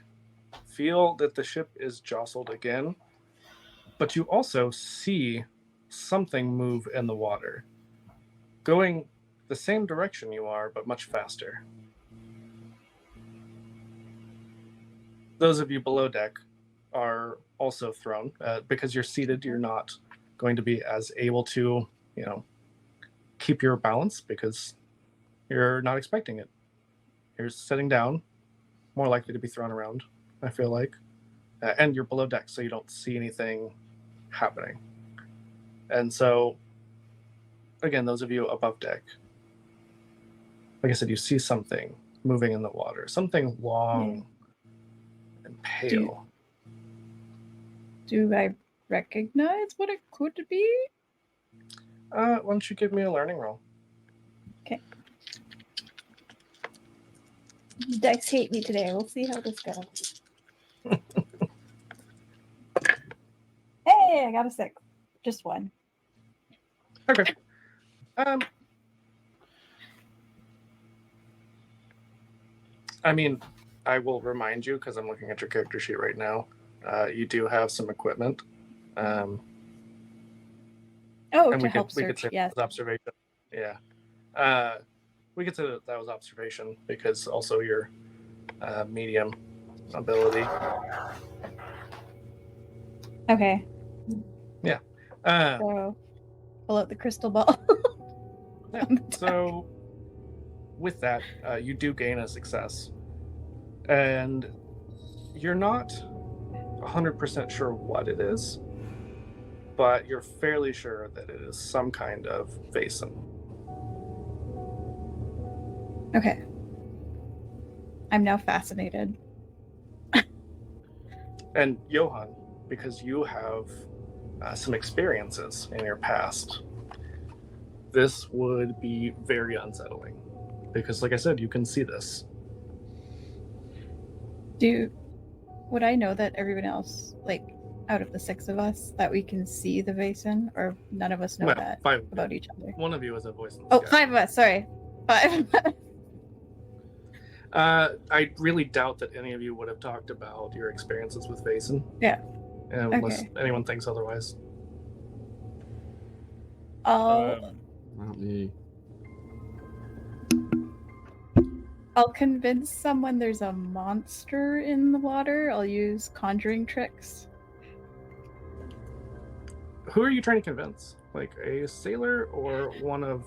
feel that the ship is jostled again, but you also see something move in the water, going the same direction you are, but much faster. Those of you below deck are also thrown because you're seated. You're not going to be as able to, keep your balance because you're not expecting it. You're sitting down, more likely to be thrown around, I feel like. And you're below deck, so you don't see anything happening. And so, again, those of you above deck, like I said, you see something moving in the water, something long and pale. Do I recognize what it could be? Why don't you give me a learning roll? Okay. The dice hate me today. We'll see how this goes. Hey, I got a 6. Just one. Okay. I mean, I will remind you, because I'm looking at your character sheet right now, you do have some equipment. And to help we search, could say yes. that was observation. Yeah. We could say that was observation because also your medium ability. Okay. Yeah. So, pull out the crystal ball. Yeah. So, with that, you do gain a success. And you're not 100% sure what it is, but you're fairly sure that it is some kind of Vaesen. Okay. I'm now fascinated. And Johan, because you have some experiences in your past, this would be very unsettling. Because, like I said, you can see this. Would I know that everyone else, like, out of the 6 of us, that we can see the Vaesen, or none of us know that 5 about each other? One of you is a voice in the sky. 5 of us. Sorry, 5. I really doubt that any of you would have talked about your experiences with Vaesen. Yeah. Unless anyone thinks otherwise. I'll Not me. convince someone there's a monster in the water. I'll use conjuring tricks. Who are you trying to convince? Like a sailor or one of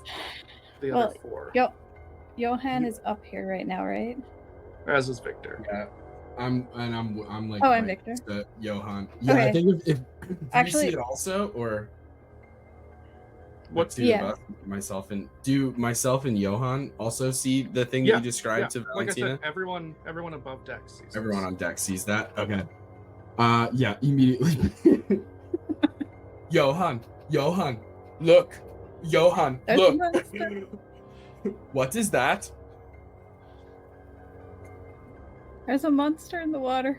the other 4? Johan is up here right now, right? As is Victor. Yeah. I'm like. Oh, I'm Victor. Johan. Yeah, Okay. I think if Actually, you see it also, or what's myself and Johan also see the thing that you described to Valentina? Like I said, everyone above deck sees. Everyone on deck sees that. Okay. Yeah, immediately. Johan, look. Johan, look. What is that? There's a monster in the water.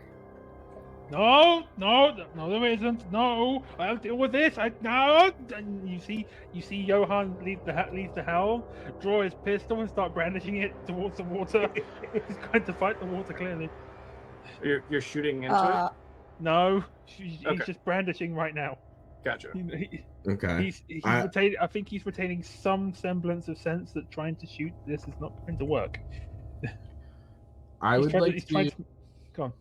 No, there isn't. No, I'll deal with this. No. And you see Johan leave the helm, draw his pistol, and start brandishing it towards the water. He's going to fight the water. Clearly, you're shooting into it. No, he's just brandishing right now. Gotcha. Okay. I think he's retaining some semblance of sense that trying to shoot this is not going to work. I would like to. Go on.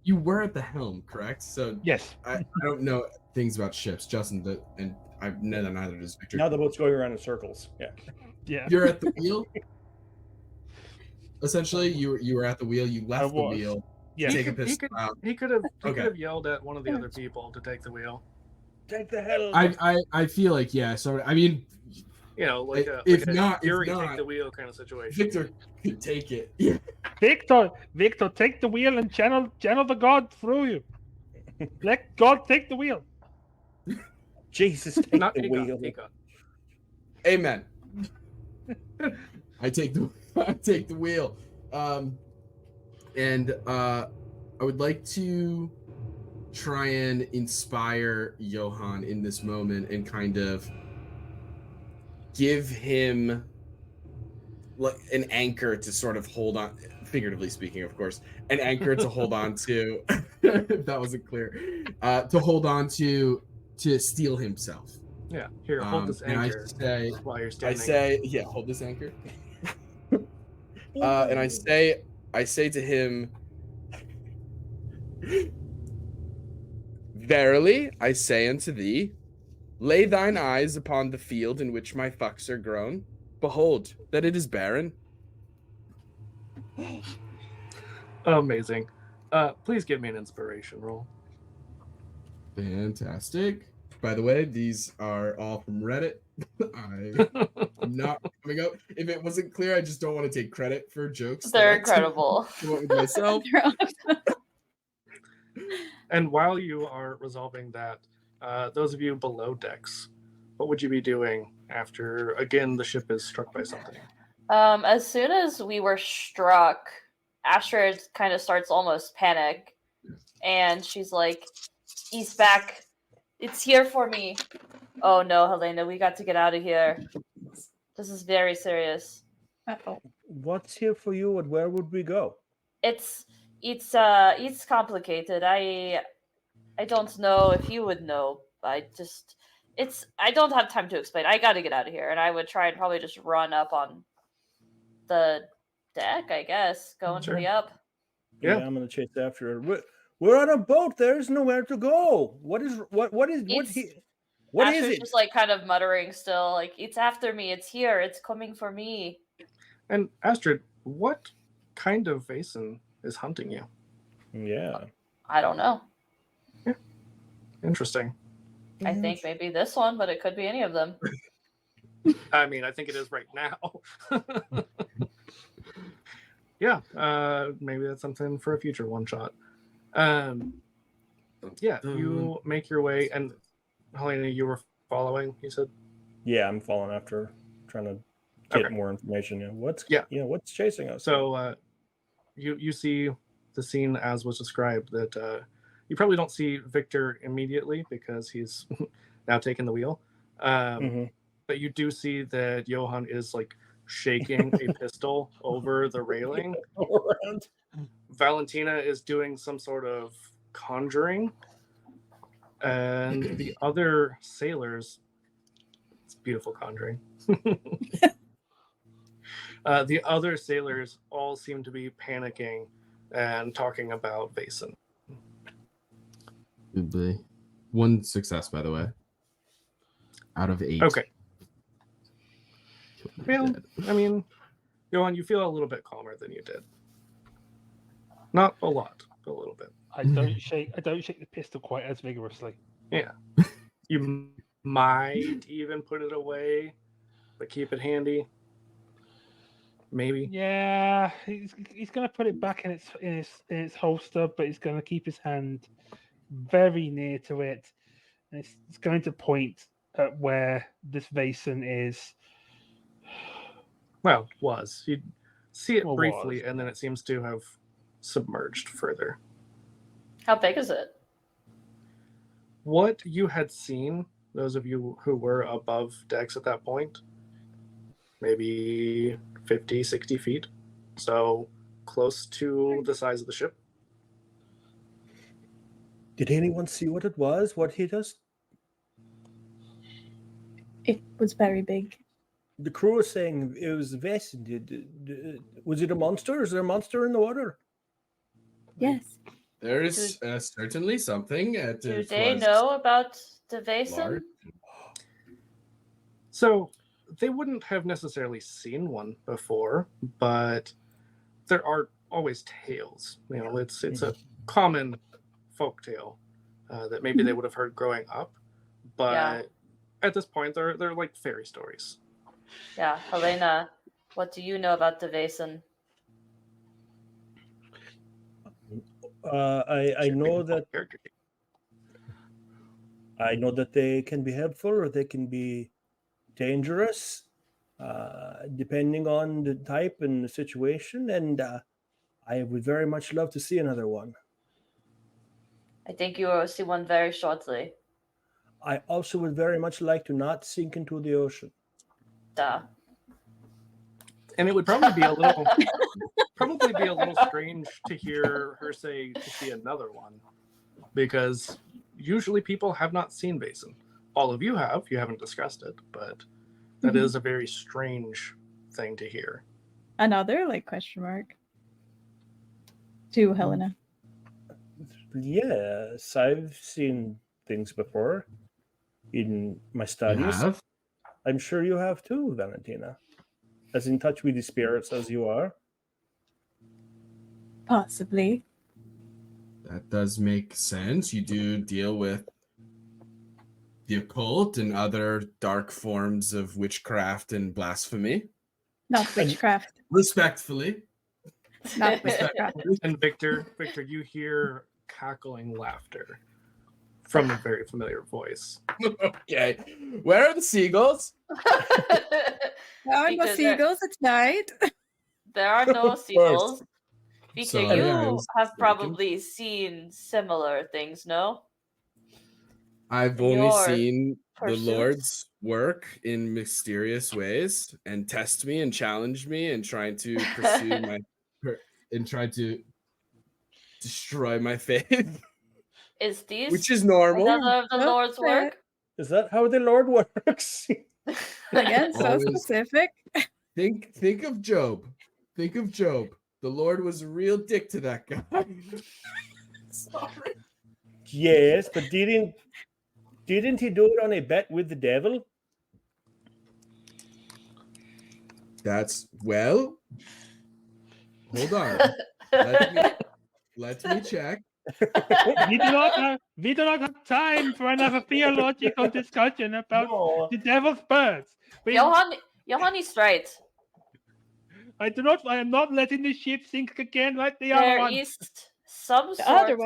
You were at the helm, correct? So yes. I don't know things about ships, Justin, and I've neither does Victor. Now the boat's going around in circles. Yeah. You're at the wheel. Essentially, you were at the wheel. You left the wheel. Yeah. He could have yelled at one of the other people to take the wheel. Take the hell. I feel like So I mean, like if a not, Yuri take the wheel kind of situation. Victor could take it. Yeah. Victor, take the wheel and channel the God through you. Let God take the wheel. Jesus, take Not the wheel. Amen. I take the wheel. And I would like to try and inspire Johan in this moment and kind of give him like an anchor to sort of hold on, figuratively speaking, of course, an anchor to hold on to. If that wasn't clear, to hold on to steel himself. Yeah, here, hold this anchor. While you're standing. Hold this anchor. And I say to him, verily, I say unto thee, lay thine eyes upon the field in which my fucks are grown. Behold, that it is barren. Amazing. Please give me an inspiration roll. Fantastic. By the way, these are all from Reddit. I'm not coming up. If it wasn't clear, I just don't want to take credit for jokes. They're incredible. With myself. And while you are resolving that, those of you below decks, what would you be doing after, again, the ship is struck by something? As soon as we were struck, Astrid kind of starts almost panic, and she's like, he's back. It's here for me. Oh no, Helena, we got to get out of here. This is very serious. Uh-oh. What's here for you, and where would we go? It's complicated. I don't know if you would know. I don't have time to explain. I got to get out of here, and I would try and probably just run up on the deck, I guess, go into the up. Yeah, I'm gonna chase after her. We're on a boat. There's nowhere to go. What is it? Just like kind of muttering still, like, it's after me. It's here. It's coming for me. And Astrid, what kind of Vaesen is hunting you? Yeah, I don't know. Yeah, interesting. I think maybe this one, but it could be any of them. I mean, I think it is right now. Yeah, maybe that's something for a future one shot. Yeah, you make your way, and Helena, you were following, you said? Yeah, I'm following after, trying to get more information. What's chasing us? So you see the scene as was described, that you probably don't see Victor immediately because he's now taking the wheel. But you do see that Johan is like shaking a pistol over the railing. Valentina is doing some sort of conjuring, and the other sailors, it's beautiful conjuring. The other sailors all seem to be panicking and talking about Vaesen. One success, by the way, out of 8. Okay. Well, I mean, Johan, you feel a little bit calmer than you did. Not a lot, but a little bit. I don't shake the pistol quite as vigorously. Yeah. You might even put it away, but keep it handy. Maybe. Yeah, he's gonna put it back in its holster, but he's gonna keep his hand very near to it, and it's going to point at where this Vaesen is. Well, was. You see it briefly, and then it seems to have submerged further. How big is it? What you had seen, those of you who were above decks at that point, maybe 50, 60 feet. So close to the size of the ship. Did anyone see what it was? What hit us? It was very big. The crew was saying it was Vaesen. Was it a monster? Is there a monster in the water? Yes. There is certainly something. Do they know about the Vaesen? So they wouldn't have necessarily seen one before, but there are always tales. It's a common folk tale that maybe they would have heard growing up, but at this point, they're like fairy stories. Yeah, Helena, what do you know about the Vaesen? I know that they can be helpful or they can be dangerous, depending on the type and the situation. And I would very much love to see another one. I think you will see one very shortly. I also would very much like to not sink into the ocean. Duh. And it would probably be a little strange to hear her say to see another one, because usually people have not seen Vaesen. All of you have. You haven't discussed it, but that is a very strange thing to hear. Another question mark to Helena. Yes, I've seen things before in my studies. I'm sure you have too, Valentina. As in touch with the spirits as you are. Possibly. That does make sense. You do deal with the occult and other dark forms of witchcraft and blasphemy. Not witchcraft. Respectfully. Not witchcraft. And Victor, you hear cackling laughter from a very familiar voice. Okay. Where are the seagulls? There are no seagulls at night. There are no seagulls. Victor, Sorry, you have probably seen similar things, no? I've only seen the Lord's work in mysterious ways and test me and challenge me and trying to pursue and try to destroy my faith. Is these which is normal? another of the Lord's work? Is that how the Lord works? Again, so specific. Think of Job. Think of Job. The Lord was a real dick to that guy. Sorry. Yes, but didn't he do it on a bet with the devil? Well. Hold on. Let me check. We do not have time for another theological discussion about the devil's birds. Johanni's right. I am not letting the ship sink again like the there other one. There is some sort of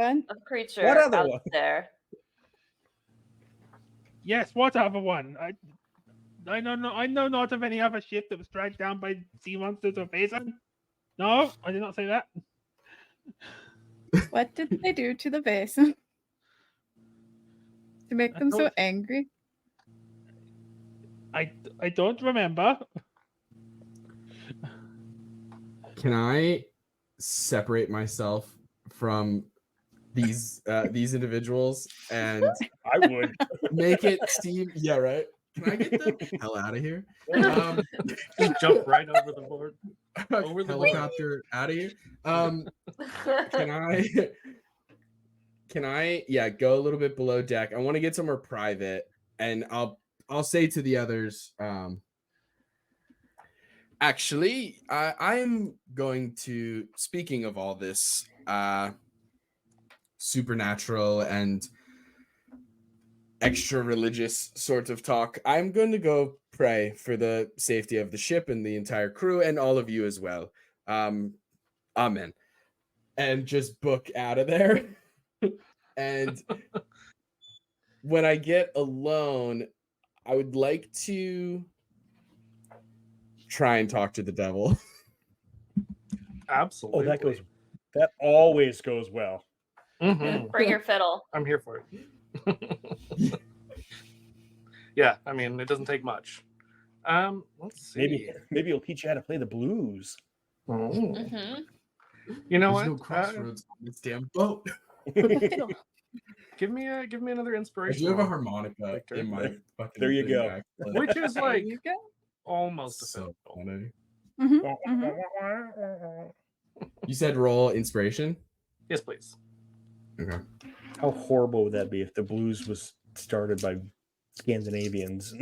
creature out there. Yes, what other one? I know not of any other ship that was dragged down by sea monsters or Vaesen. No, I did not say that. What did they do to the Vaesen to make them so angry? I don't remember. Can I separate myself from these individuals and I would make it Steve? Yeah, right. Can I get the hell out of here? Jump right over the board. Over the helicopter out of here. Can I go a little bit below deck? I want to get somewhere private, and I'll say to the others, actually, I am going to, speaking of all this supernatural and extra religious sort of talk, I'm going to go pray for the safety of the ship and the entire crew and all of you as well. Amen. And just book out of there. And when I get alone, I would like to try and talk to the devil. Absolutely. Oh, that always goes well. Mm-hmm. Bring your fiddle. I'm here for it. Yeah, I mean, it doesn't take much. Let's see. Maybe he'll teach you how to play the blues. Oh. Mm-hmm. You know There's what? no crossroads on this damn boat. Give me another inspiration. I do have a harmonica Victor. in my fucking There you thing go. back. Which is like almost a So fiddle. funny. You said roll inspiration? Yes, please. Okay. How horrible would that be if the blues was started by Scandinavians?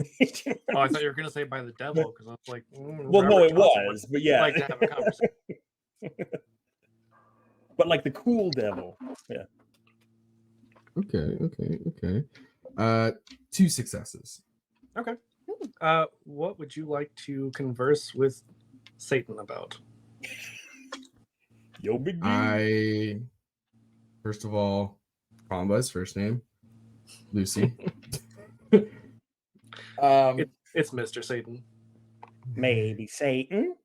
Oh, I thought you were going to say by the devil, because I was like, well, no, it was, but yeah. Like to have a conversation. But like the cool devil. Yeah. Okay. 2 successes. Okay. What would you like to converse with Satan about? Yo, big D. I first of all, call him by his first name, Lucy. It's Mr. Satan. Maybe Satan.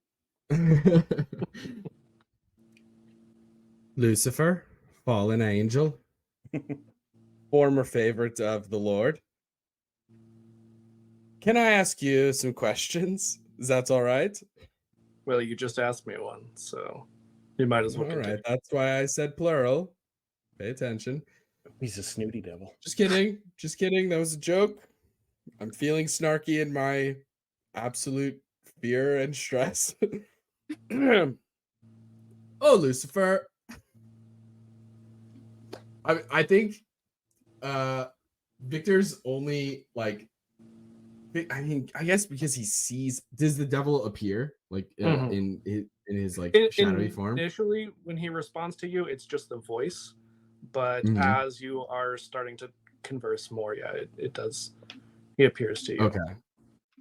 Lucifer, fallen angel, former favorite of the Lord. Can I ask you some questions? Is that all right? Well, you just asked me one, so you might as well All continue. right, that's why I said plural. Pay attention. He's a snooty devil. Just kidding. Just kidding. That was a joke. I'm feeling snarky in my absolute fear and stress. Oh, Lucifer. I think Victor's only like, I mean, I guess because he sees. Does the devil appear like in his like shadowy form? Initially, when he responds to you, it's just the voice. But as you are starting to converse more, yeah, it does. He appears to you.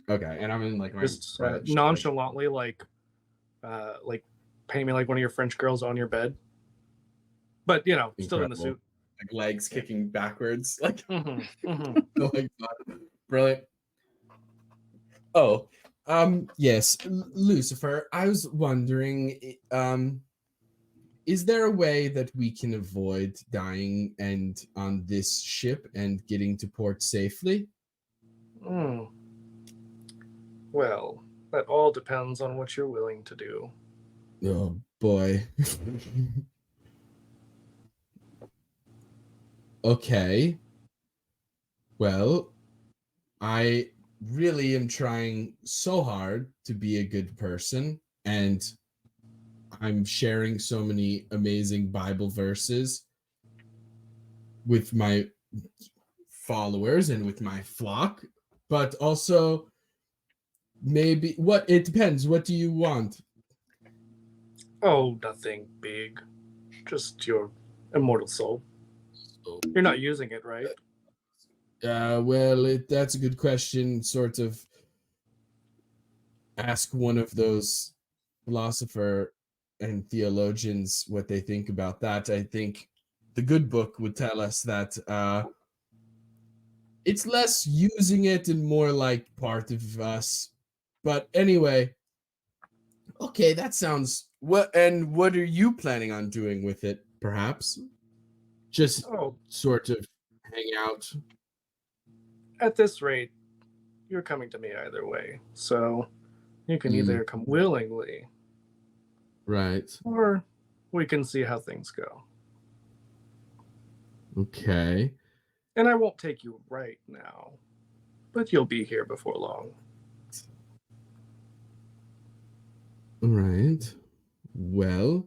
Okay, and I'm in like my just nonchalantly, like paint me like one of your French girls on your bed. But you know, still in the suit, like legs kicking backwards, like like brilliant. Oh, yes, Lucifer. I was wondering, is there a way that we can avoid dying and on this ship and getting to port safely? Well, that all depends on what you're willing to do. Oh boy. Okay. Well, I really am trying so hard to be a good person, and I'm sharing so many amazing Bible verses with my followers and with my flock, but also maybe it depends. What do you want? Oh, nothing big. Just your immortal soul. You're not using it, right? Well, that's a good question. Sort of ask one of those philosopher and theologians what they think about that. I think the good book would tell us that it's less using it and more like part of us. But anyway, okay, that sounds what are you planning on doing with it, perhaps? Just sort of hang out. At this rate, you're coming to me either way. So you can either come willingly. Right. Or we can see how things go. Okay. And I won't take you right now, but you'll be here before long. All right. Well,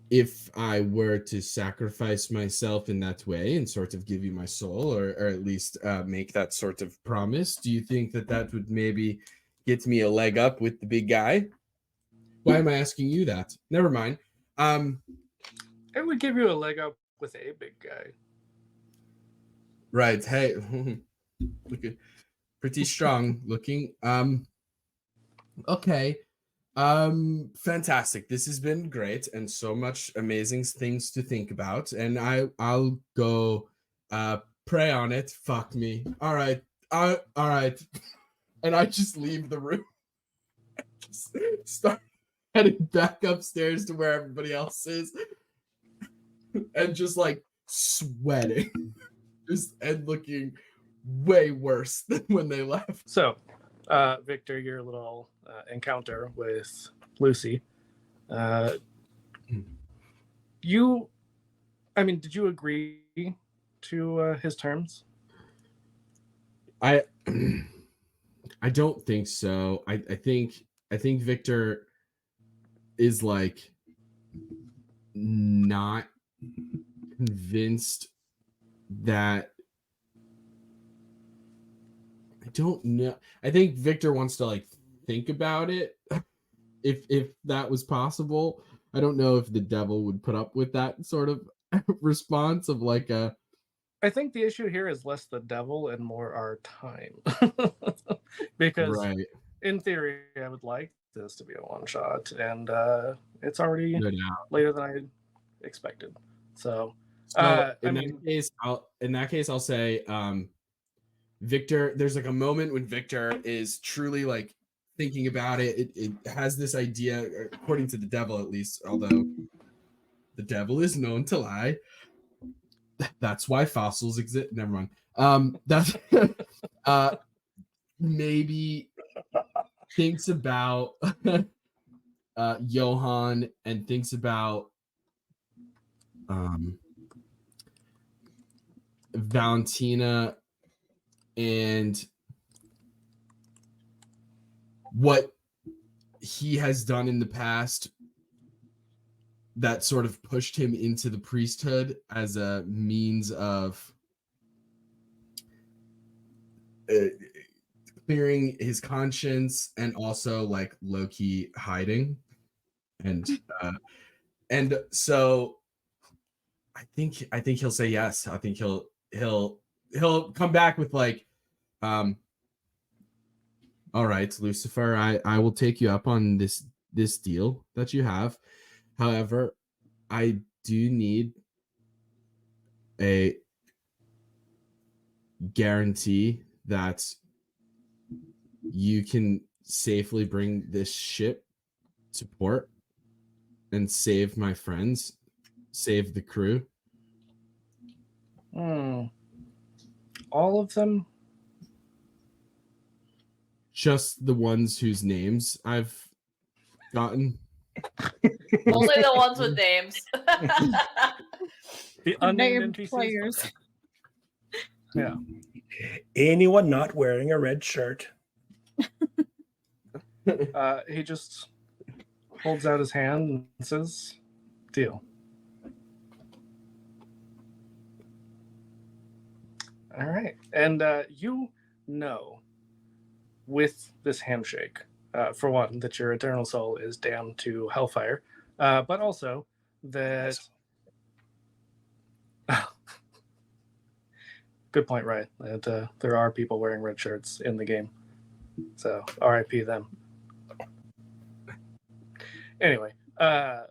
if I were to sacrifice myself in that way and sort of give you my soul, or at least make that sort of promise, do you think that would maybe get me a leg up with the big guy? Why am I asking you that? Never mind. It would give you a leg up with a big guy. Right. Hey, looking pretty strong looking. Okay. Fantastic. This has been great and so much amazing things to think about. And I'll go pray on it. Fuck me. All right. All right. And I just leave the room. Just start heading back upstairs to where everybody else is. And just like sweating. And looking way worse than when they left. So, Victor, your little encounter with Lucy. Did you agree to his terms? I don't think so. I think Victor is like not convinced that. I don't know. I think Victor wants to like think about it if that was possible. I don't know if the devil would put up with that sort of response of like a I think the issue here is less the devil and more our time. Because in theory, I would like this to be a one shot, and it's already later than I expected. So in that case, I'll say Victor. There's like a moment when Victor is truly like thinking about it. It has this idea, according to the devil at least, although the devil is known to lie. That's why fossils exist. Never mind. That's maybe thinks about Johan and thinks about Valentina and what he has done in the past that sort of pushed him into the priesthood as a means of clearing his conscience and also like low-key hiding. And so I think he'll say yes. I think he'll come back with like all right, Lucifer, I will take you up on this deal that you have. However, I do need a guarantee that you can safely bring this ship to port and save my friends, save the crew. All of them? Just the ones whose names I've gotten. Only the ones with names. The unnamed NPCs. Players. Yeah. Anyone not wearing a red shirt? He just holds out his hand and says, "Deal." All right. And you know, with this handshake, for one, that your eternal soul is damned to hellfire, but also that... Good point, right? That there are people wearing red shirts in the game. So, RIP them. Anyway, yeah,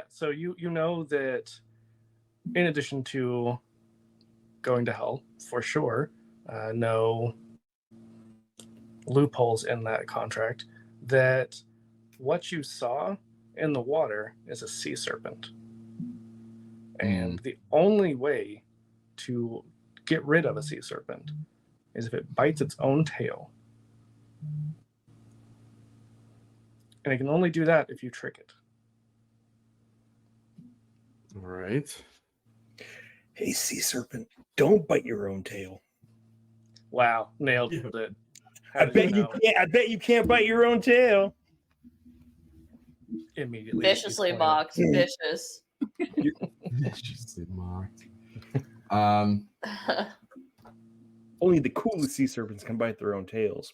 so you know that in addition to going to hell, for sure, no loopholes in that contract, that what you saw in the water is a sea serpent. And the only way to get rid of a sea serpent is if it bites its own tail. And it can only do that if you trick it. All right. Hey, sea serpent, don't bite your own tail. Wow, nailed it. I bet you can't bite your own tail. Immediately. Viciously mocked. Vicious. Viciously mocked. Only the coolest sea serpents can bite their own tails.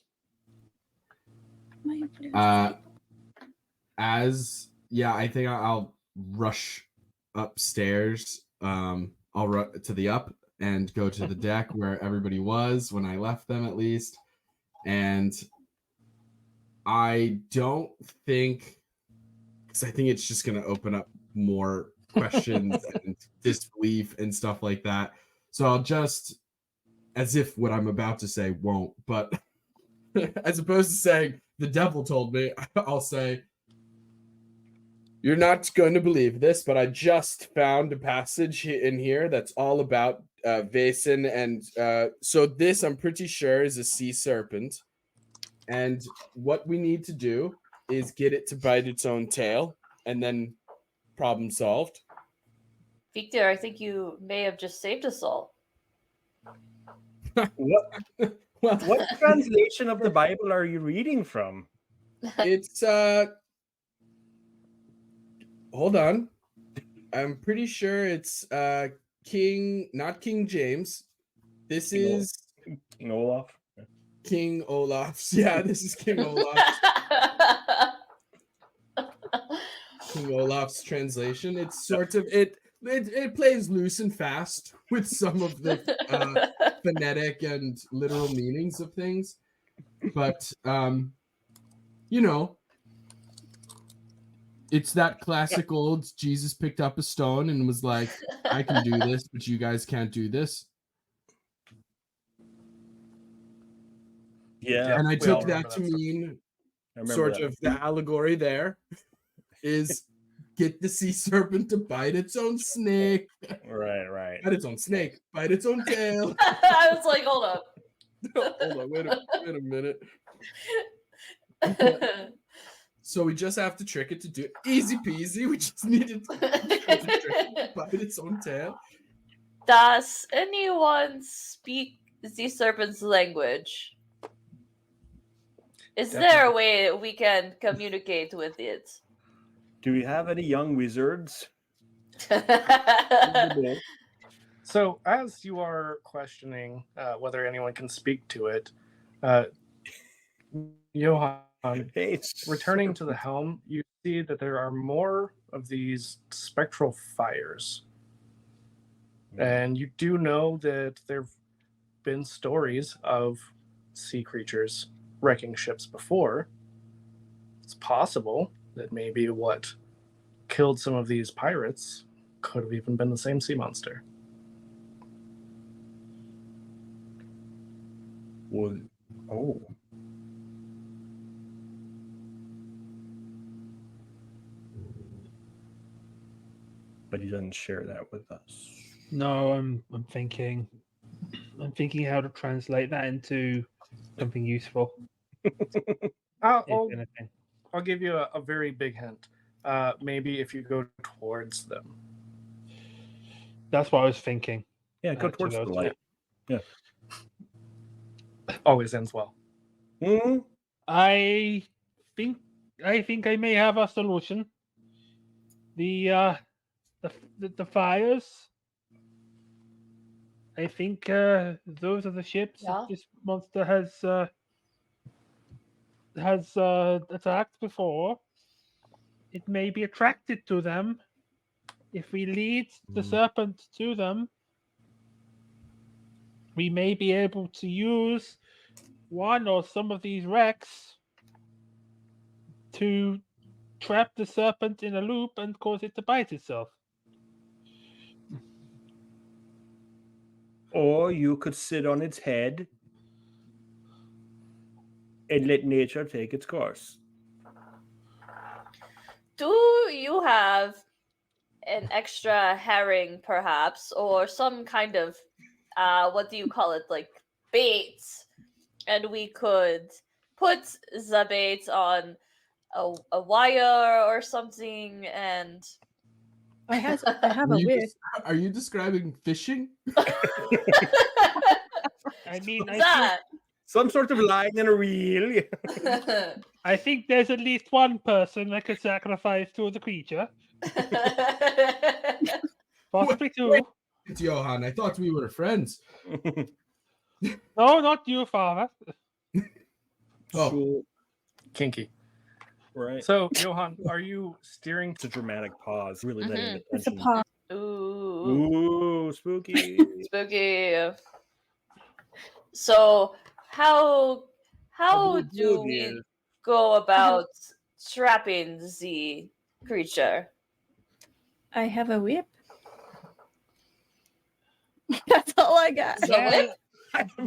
I think I'll rush upstairs. I'll run to the up and go to the deck where everybody was when I left them, at least. And I don't think, because I think it's just going to open up more questions and disbelief and stuff like that. So I'll just, as if what I'm about to say won't, but as opposed to saying the devil told me, I'll say, you're not going to believe this, but I just found a passage in here that's all about Vaesen. And so this, I'm pretty sure, is a sea serpent. And what we need to do is get it to bite its own tail, and then problem solved. Victor, I think you may have just saved us all. What translation of the Bible are you reading from? It's hold on. I'm pretty sure it's not King James. This is King Olaf. King Olaf's. Yeah, this is King Olaf's. King Olaf's translation. It's sort of it. it plays loose and fast with some of the phonetic and literal meanings of things, but you know, it's that classic old Jesus picked up a stone and was like, I can do this, but you guys can't do this. Yeah. And I took that to mean sort of the allegory there is get the sea serpent to bite its own snake. Right. Bite its own snake, bite its own tail. I was like, hold up. Hold on, wait a minute. So we just have to trick it to do it. Easy peasy. We just needed to trick it to bite its own tail. Does anyone speak the serpent's language? Is there a way we can communicate with it? Do we have any young wizards? So, as you are questioning whether anyone can speak to it, Johan, returning to the helm, you see that there are more of these spectral fires. And you do know that there have been stories of sea creatures wrecking ships before. It's possible that maybe what killed some of these pirates could have even been the same sea monster. Well, oh. But he doesn't share that with us. No, I'm thinking how to translate that into something useful. I'll give you a very big hint. Maybe if you go towards them. That's what I was thinking. Yeah, go towards the light. Yeah. Always ends well. Mm-hmm. I think I may have a solution. The fires. I think those are the ships that this monster has attacked before. It may be attracted to them. If we lead the serpent to them, we may be able to use one or some of these wrecks to trap the serpent in a loop and cause it to bite itself. Or you could sit on its head and let nature take its course. Do you have an extra herring, perhaps, or some kind of, what do you call it, like bait? And we could put the bait on a wire or something, and I have a whip. Are you describing fishing? I mean, some sort of line and a reel. I think there's at least one person that could sacrifice to the creature. Possibly two. It's Johan. I thought we were friends. No, not you, father. Oh, kinky. Right. So, Johan, are you steering? It's a dramatic pause. Really letting it. It's a pause. Ooh, spooky. Spooky. So, how do we go about trapping the creature? I have a whip. That's all I got.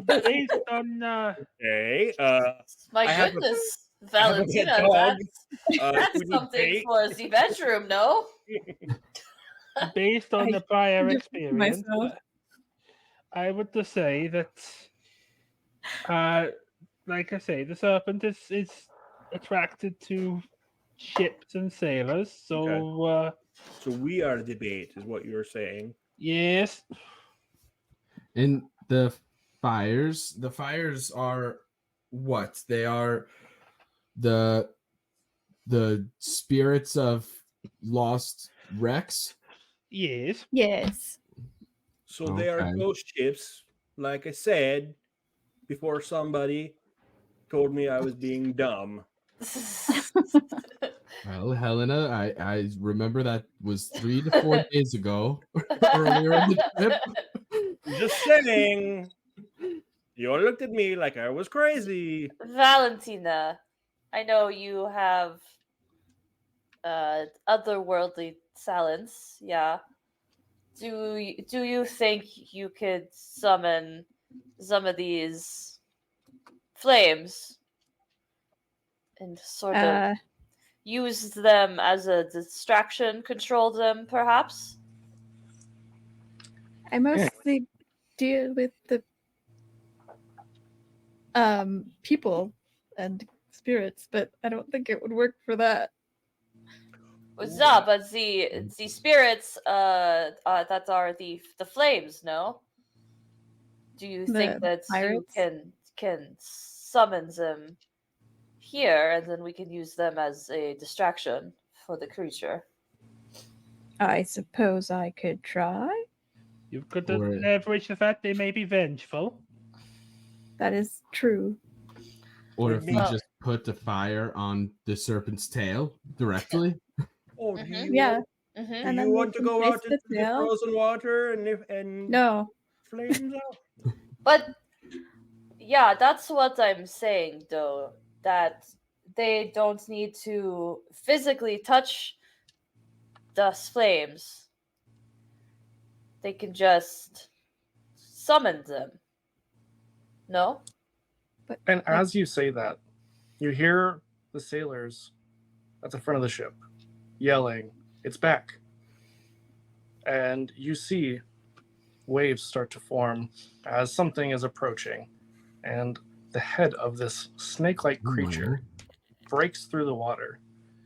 Based on okay. My goodness, Valentina, that's something for the bedroom, no? Based on the prior experience, I would just say that, like I say, the serpent is attracted to ships and sailors. So, so we are the bait, is what you're saying. Yes. And the fires are what? They are the spirits of lost wrecks. Yes. Yes. So they are ghost ships, like I said before somebody told me I was being dumb. Well, Helena, I remember that was 3 to 4 days ago, earlier in the trip. Just saying. You all looked at me like I was crazy. Valentina, I know you have otherworldly talents. Yeah. Do you think you could summon some of these flames and sort of use them as a distraction, control them, perhaps? I mostly deal with the people and spirits, but I don't think it would work for that. Yeah, but the spirits that are the flames, no? Do you think that pirates? you can summon them here, and then we can use them as a distraction for the creature? I suppose I could try. You could leverage the fact they may be vengeful. That is true. Or if we just put the fire on the serpent's tail directly. Oh, do you And do you want to go out into the frozen water and no flames out? But yeah, that's what I'm saying, though, that they don't need to physically touch the flames. They can just summon them. No? And as you say that, you hear the sailors at the front of the ship yelling, "It's back." And you see waves start to form as something is approaching. And the head of this snake-like creature breaks through the water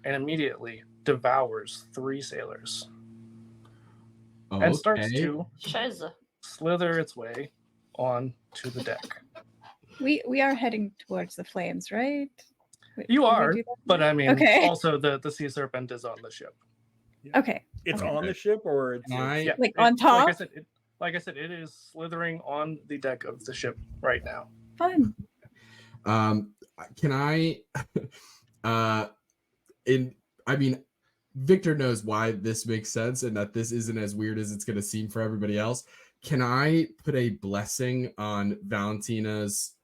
and immediately devours 3 sailors. And starts to slither its way on to the deck. We are heading towards the flames, right? You are, but I mean, also the sea serpent is on the ship. Okay. It's on the ship, or it's like on top? Like I said, it is slithering on the deck of the ship right now. Fun. Can I I mean, Victor knows why this makes sense and that this isn't as weird as it's going to seem for everybody else. Can I put a blessing on Valentina's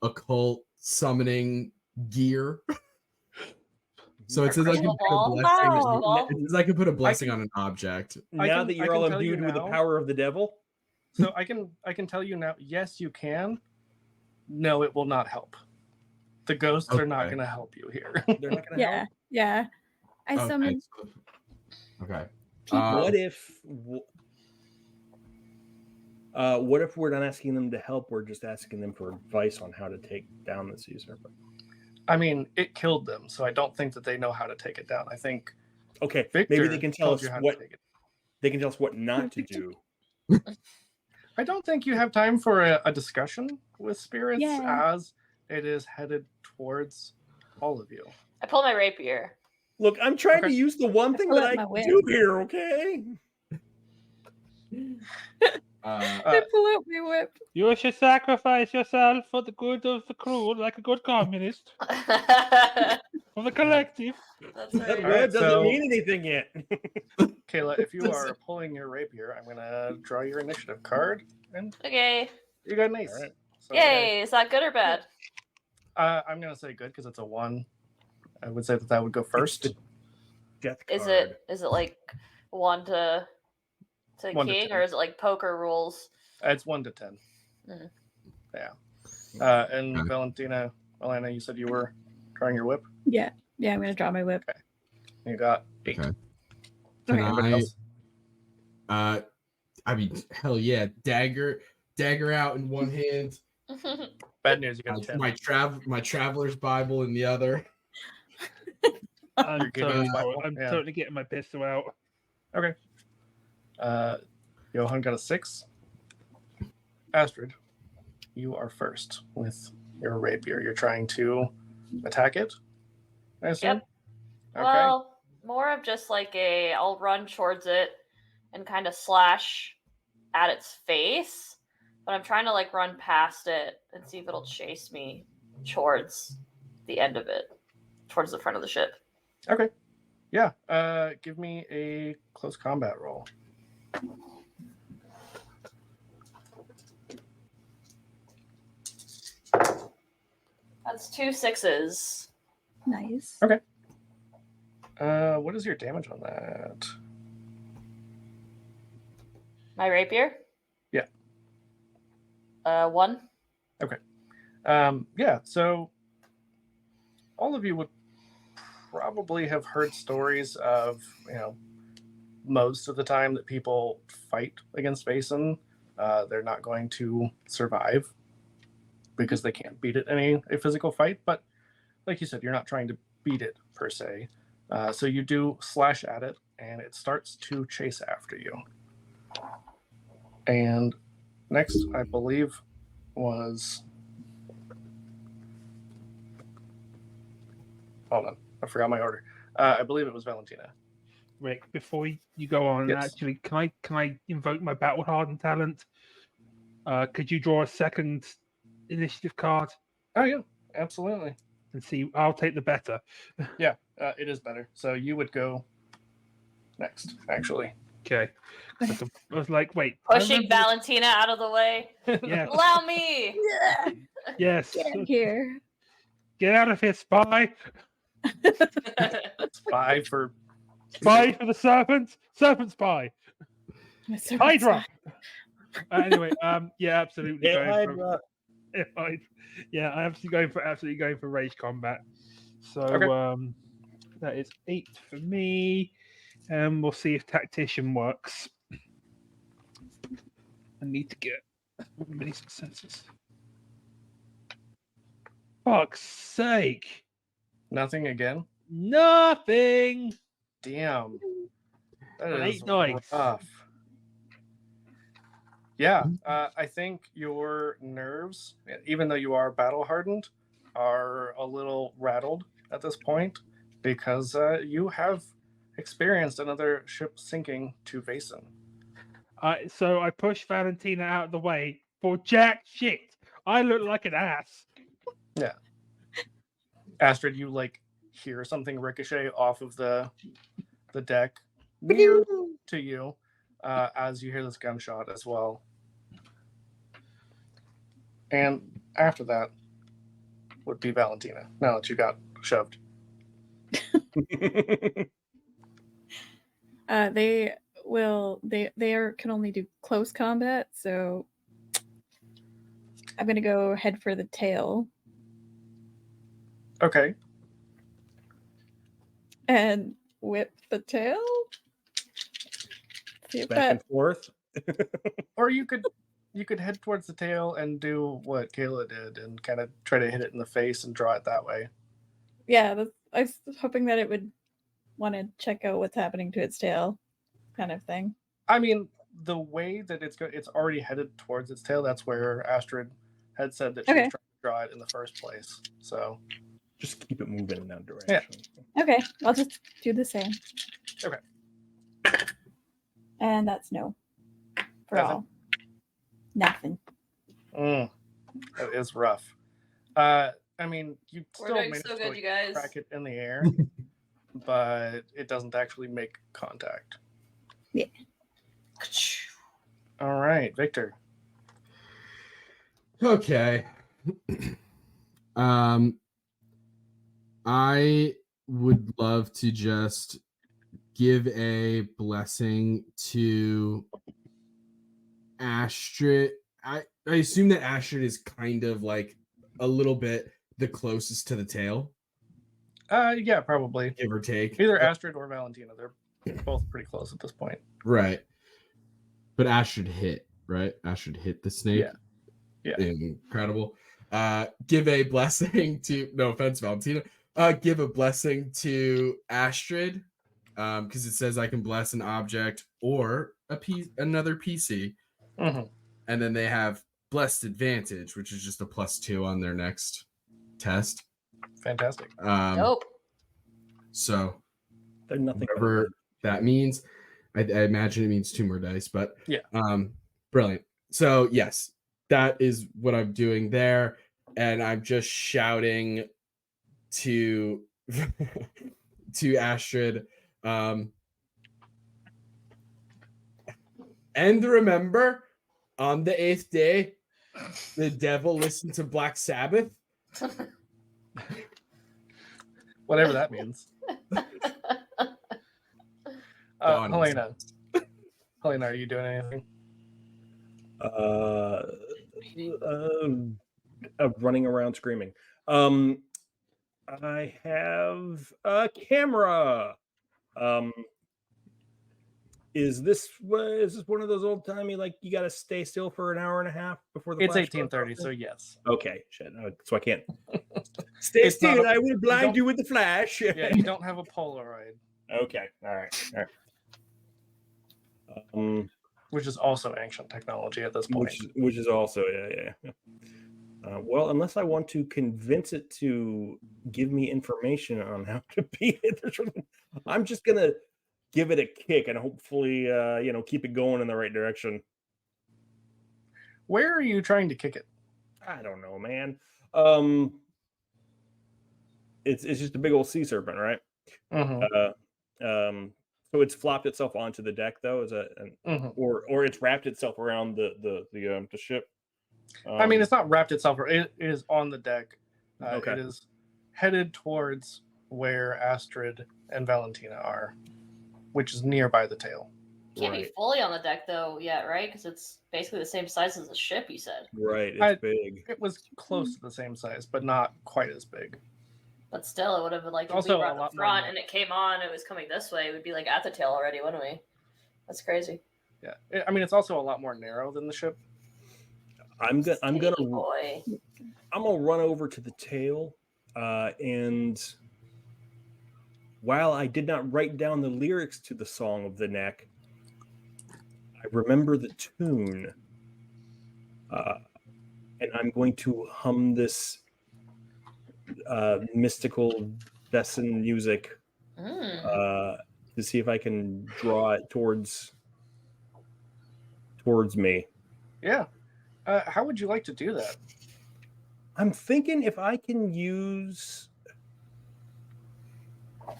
occult summoning gear? So it says I can put a blessing. It says I can put a blessing on an object. Now that you're all imbued with the power of the devil. So I can tell you now. Yes, you can. No, it will not help. The ghosts are not going to help you here. They're not going to help. Yeah. I summoned. Okay. What if we're not asking them to help? We're just asking them for advice on how to take down the sea serpent. I mean, it killed them, so I don't think that they know how to take it down. I think. Okay, Victor maybe they can tell us what they can tell us what not to do. I don't think you have time for a discussion with spirits as it is headed towards all of you. I pull my rapier. Look, I'm trying to use the one thing that I can do here, okay? I pull out my whip. You should sacrifice yourself for the good of the crew, like a good communist. For the collective. That's that word doesn't mean anything yet. Kayla, if you are pulling your rapier, I'm going to draw your initiative card. And okay. You got an ace. Right. So, yay, is that good or bad? I'm going to say good because it's a 1. I would say that would go first. Death card. Is it like 1 to 1 king, to or is it like poker rules? It's 1 to 10. Mm. Yeah. And Valentina, Alana, you said you were drawing your whip? Yeah, I'm going to draw my whip. Okay. You got 8. Okay. Can I mean, hell yeah, dagger out in one hand. Bad news, you got 10. My traveler's Bible in the other. I'm totally getting my pistol out. Okay. Johan got a 6. Astrid, you are first with your rapier. You're trying to attack it, I assume? Yep. Okay. Well, more of just like I'll run towards it and kind of slash at its face, but I'm trying to like run past it and see if it'll chase me towards the end of it, towards the front of the ship. Okay. Yeah. Give me a close combat roll. That's 2 6s. Nice. Okay. What is your damage on that? My rapier? Yeah. 1. Okay. Yeah, so all of you would probably have heard stories of, most of the time that people fight against Vaesen, they're not going to survive because they can't beat it in a physical fight. But like you said, you're not trying to beat it per se. So you do slash at it, and it starts to chase after you. And next, I believe, was... Hold on, I forgot my order. I believe it was Valentina. Rick, before you go on, Yes. actually, can I invoke my battle hardened talent? Could you draw a second initiative card? Oh yeah, absolutely. And see, I'll take the better. Yeah, it is better. So you would go next, actually. Okay. I was like, wait. Pushing Valentina out of the way. Yes. Allow me. Yes. Get here. Get out of here, spy. Spy for the serpent. Serpent spy. Hydra. Anyway, yeah, absolutely. Yeah, I'm absolutely going for rage combat. So Okay. that is 8 for me, and we'll see if tactician works. I need to get many successes. Fuck's sake! nothing again. Nothing. Damn. That An is 8 dice. rough. Yeah, I think your nerves, even though you are battle hardened, are a little rattled at this point because you have experienced another ship sinking to Vaesen. So I pushed Valentina out of the way for jack shit. I look like an ass. Yeah. Astrid, you hear something ricochet off of the deck near to you as you hear this gunshot as well. And after that would be Valentina, now that you got shoved. They can only do close combat, so I'm gonna go head for the tail. Okay. And whip the tail. See if Back and forth. Or you could head towards the tail and do what Kayla did and kind of try to hit it in the face and draw it that way. Yeah, I was hoping that it would want to check out what's happening to its tail, kind of thing. I mean, the way that it's already headed towards its tail. That's where Astrid had said that she was trying to draw it in the first place. So just keep it moving in that direction. Yeah. Okay, I'll just do the same. Okay. And that's no. For all. Nothing. That is rough. I mean, you We're still doing managed so to good, you guys. crack it in the air, but it doesn't actually make contact. Yeah. All right, Victor. Okay. I would love to just give a blessing to Astrid. I assume that Astrid is kind of like a little bit the closest to the tail. Yeah, probably. Give or take. Either Astrid or Valentina. They're both pretty close at this point. Right. But Astrid hit, right? Astrid hit the snake. Yeah. Incredible. Give a blessing to, no offense, Valentina. Give a blessing to Astrid. Because it says I can bless an object or another PC. Mm-hmm. And then they have blessed advantage, which is just a +2 on their next test. Fantastic. Nope. So They're nothing. whatever that means. I imagine it means 2 more dice, but yeah. Brilliant. So yes, that is what I'm doing there. And I'm just shouting to to Astrid. And remember, on the 8th day, the devil listened to Black Sabbath. Whatever that means. Helena, are you doing anything? Running around screaming. I have a camera. Is this one of those old timey, like, you got to stay still for an hour and a half before the? It's 1830, so yes. Okay, shit. So I can't stay still. I will blind you with the flash. Yeah, you don't have a Polaroid. Okay, all right. Which is also ancient technology at this point. Which is also yeah. Well, unless I want to convince it to give me information on how to beat it, I'm just gonna give it a kick and hopefully, keep it going in the right direction. Where are you trying to kick it? I don't know, man. It's just a big old sea serpent, right? Mm-hmm. So it's flopped itself onto the deck, though, or it's wrapped itself around the ship. I mean, it's not wrapped itself. It is on the deck. Okay. It is headed towards where Astrid and Valentina are, which is nearby the tail. Can't be fully on the deck though yet, right? Because it's basically the same size as the ship, you said. Right, it's big. It was close to the same size, but not quite as big. But still, it would have been like, if we were at the front and it came on, it was coming this way, it would be like at the tail already, wouldn't we? That's crazy. Yeah, I mean, it's also a lot more narrow than the ship. I'm gonna run over to the tail, and while I did not write down the lyrics to the Song of the Neck, I remember the tune, and I'm going to hum this mystical Vaesen music to see if I can draw it towards me. Yeah. How would you like to do that? I'm thinking if I can use...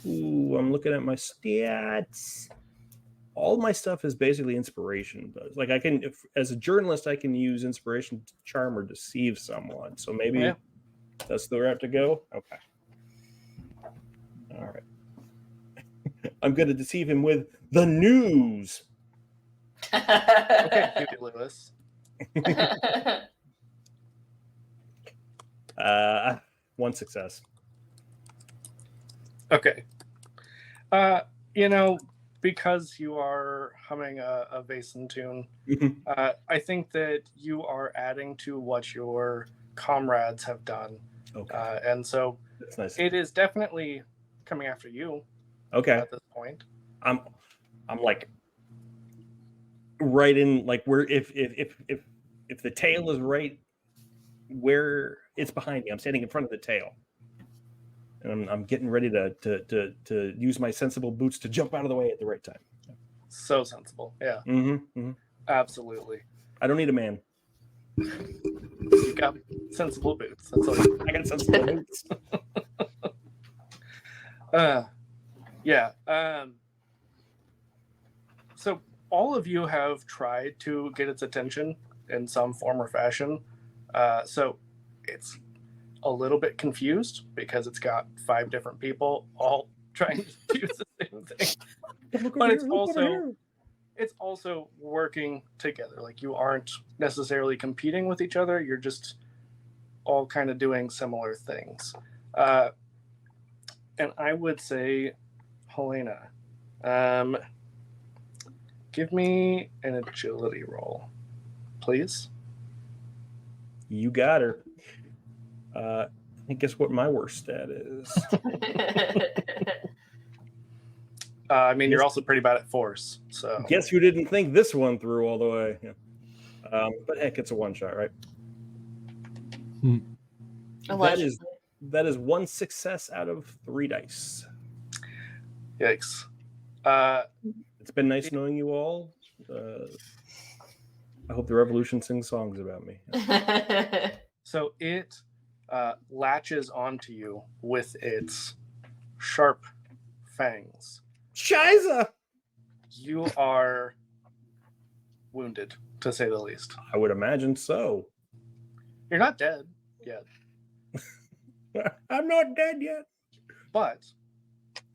I'm looking at my stats. All my stuff is basically inspiration. Like, I can, as a journalist, I can use inspiration to charm or deceive someone. So maybe that's the route to go. Okay. All right. I'm going to deceive him with the news. Okay, Huey Lewis. One success. Okay. Because you are humming a Vaesen tune, I think that you are adding to what your comrades have done. Okay. And so that's nice. It is definitely coming after you. Okay. At this point. I'm like right in, like, where if the tail is right where it's behind me, I'm standing in front of the tail. And I'm getting ready to use my sensible boots to jump out of the way at the right time. So sensible, yeah. Absolutely. I don't need a man. You got sensible boots. That's all. I got sensible boots. Yeah. So all of you have tried to get its attention in some form or fashion. So it's a little bit confused because it's got 5 different people all trying to do the same thing. But it's also working together. Like, you aren't necessarily competing with each other. You're just all kind of doing similar things. And I would say, Helena, give me an agility roll, please. You got her. And guess what my worst stat is? I mean, you're also pretty bad at force. So guess who didn't think this one through all the way? Yeah. But heck, it's a one shot, right? That is 1 success out of 3 dice. Yikes. It's been nice knowing you all. I hope the Revolution sings songs about me. So it latches onto you with its sharp fangs. Shiza! You are wounded, to say the least. I would imagine so. You're not dead yet. I'm not dead yet. But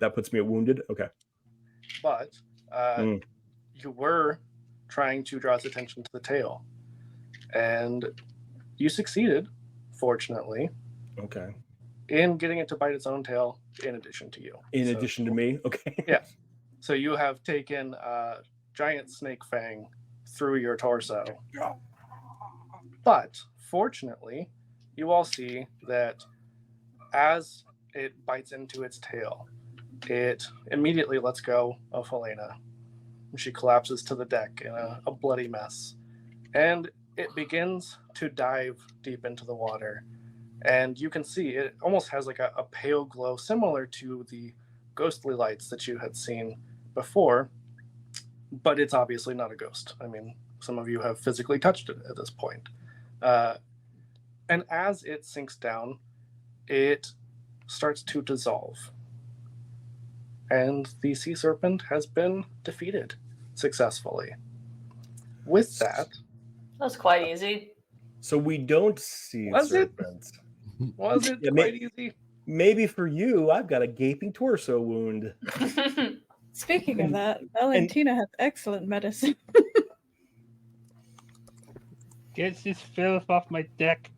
that puts me at wounded. Okay. But you were trying to draw its attention to the tail, and you succeeded, fortunately. Okay. In getting it to bite its own tail, in addition to you. In addition to me. Okay. Yeah. So you have taken a giant snake fang through your torso. But fortunately, you all see that as it bites into its tail, it immediately lets go of Helena. She collapses to the deck in a bloody mess. And it begins to dive deep into the water. And you can see it almost has like a pale glow, similar to the ghostly lights that you had seen before. But it's obviously not a ghost. I mean, some of you have physically touched it at this point. And as it sinks down, it starts to dissolve. And the sea serpent has been defeated successfully. With that... That was quite easy. So we don't see serpents. Was it quite easy? Maybe for you, I've got a gaping torso wound. Speaking of that, Valentina has excellent medicine. Get this filth off my deck.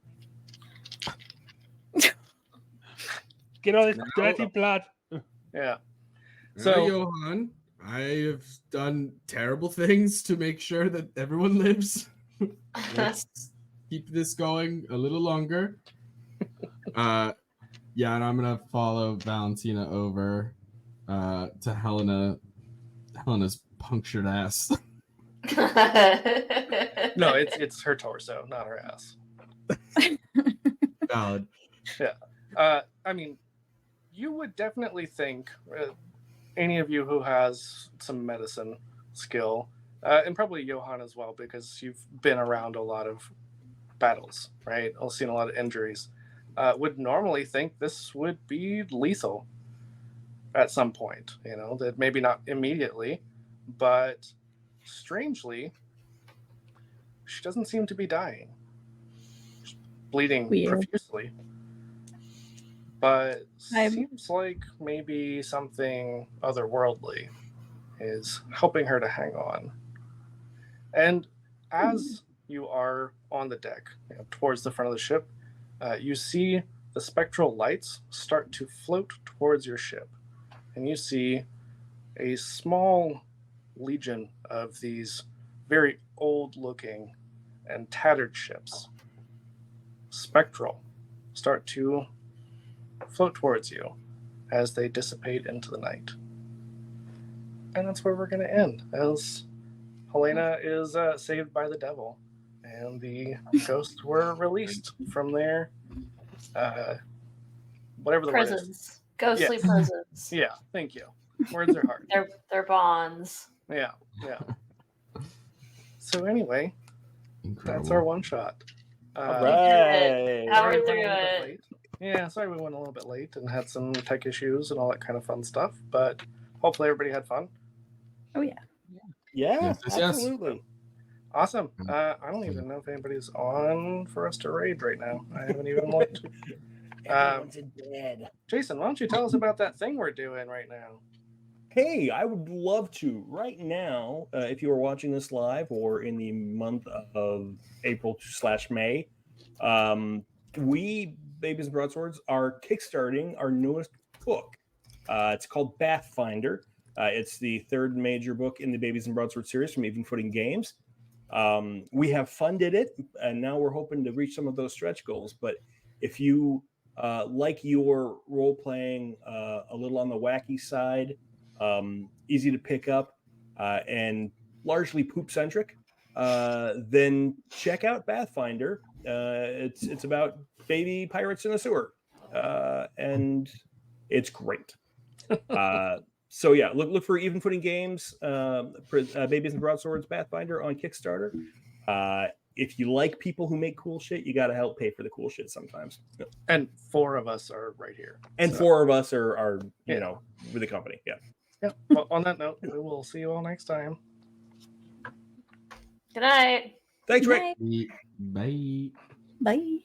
Get all this dirty blood. Yeah. So, Johan, I have done terrible things to make sure that everyone lives. Let's keep this going a little longer. Yeah, and I'm gonna follow Valentina over to Helena's punctured ass. No, it's her torso, not her ass. Valid. Yeah. I mean, you would definitely think, any of you who has some medicine skill, and probably Johan as well, because you've been around a lot of battles, right? I've seen a lot of injuries. Would normally think this would be lethal at some point, that maybe not immediately, but strangely, she doesn't seem to be dying. She's bleeding profusely. But seems like maybe something otherworldly is helping her to hang on. And as you are on the deck, towards the front of the ship, you see the spectral lights start to float towards your ship. And you see a small legion of these very old-looking and tattered ships, spectral, start to float towards you as they dissipate into the night. And that's where we're going to end, as Helena is saved by the devil, and the ghosts were released from their whatever the word is. Ghostly prisons. Yeah, thank you. Words are hard. They're bonds. Yeah. So anyway, that's our one shot. All right. Powered through it. Yeah, sorry we went a little bit late and had some tech issues and all that kind of fun stuff, but hopefully everybody had fun. Oh, yeah. Yeah, absolutely. Awesome. I don't even know if anybody's on for us to raid right now. I haven't even looked. Everyone's dead. Jason, why don't you tell us about that thing we're doing right now? Hey, I would love to. Right now, if you are watching this live or in the month of April/May, we, Babies and Broadswords, are kickstarting our newest book. It's called Pathfinder. It's the third major book in the Babies and Broadswords series from Even Footing Games. We have funded it, and now we're hoping to reach some of those stretch goals. But if you like your role-playing a little on the wacky side, easy to pick up, and largely poop-centric, then check out Pathfinder. It's about baby pirates in a sewer, and it's great. So yeah, look for Even Footing Games, Babies and Broadswords Pathfinder on Kickstarter. if you like people who make cool shit, you got to help pay for the cool shit sometimes. And 4 of us are right here. And so. 4 of us are you know, with the company. Yeah. Yeah. Well, on that note, we will see you all next time. Good night. Thanks, Rick. Bye. Bye.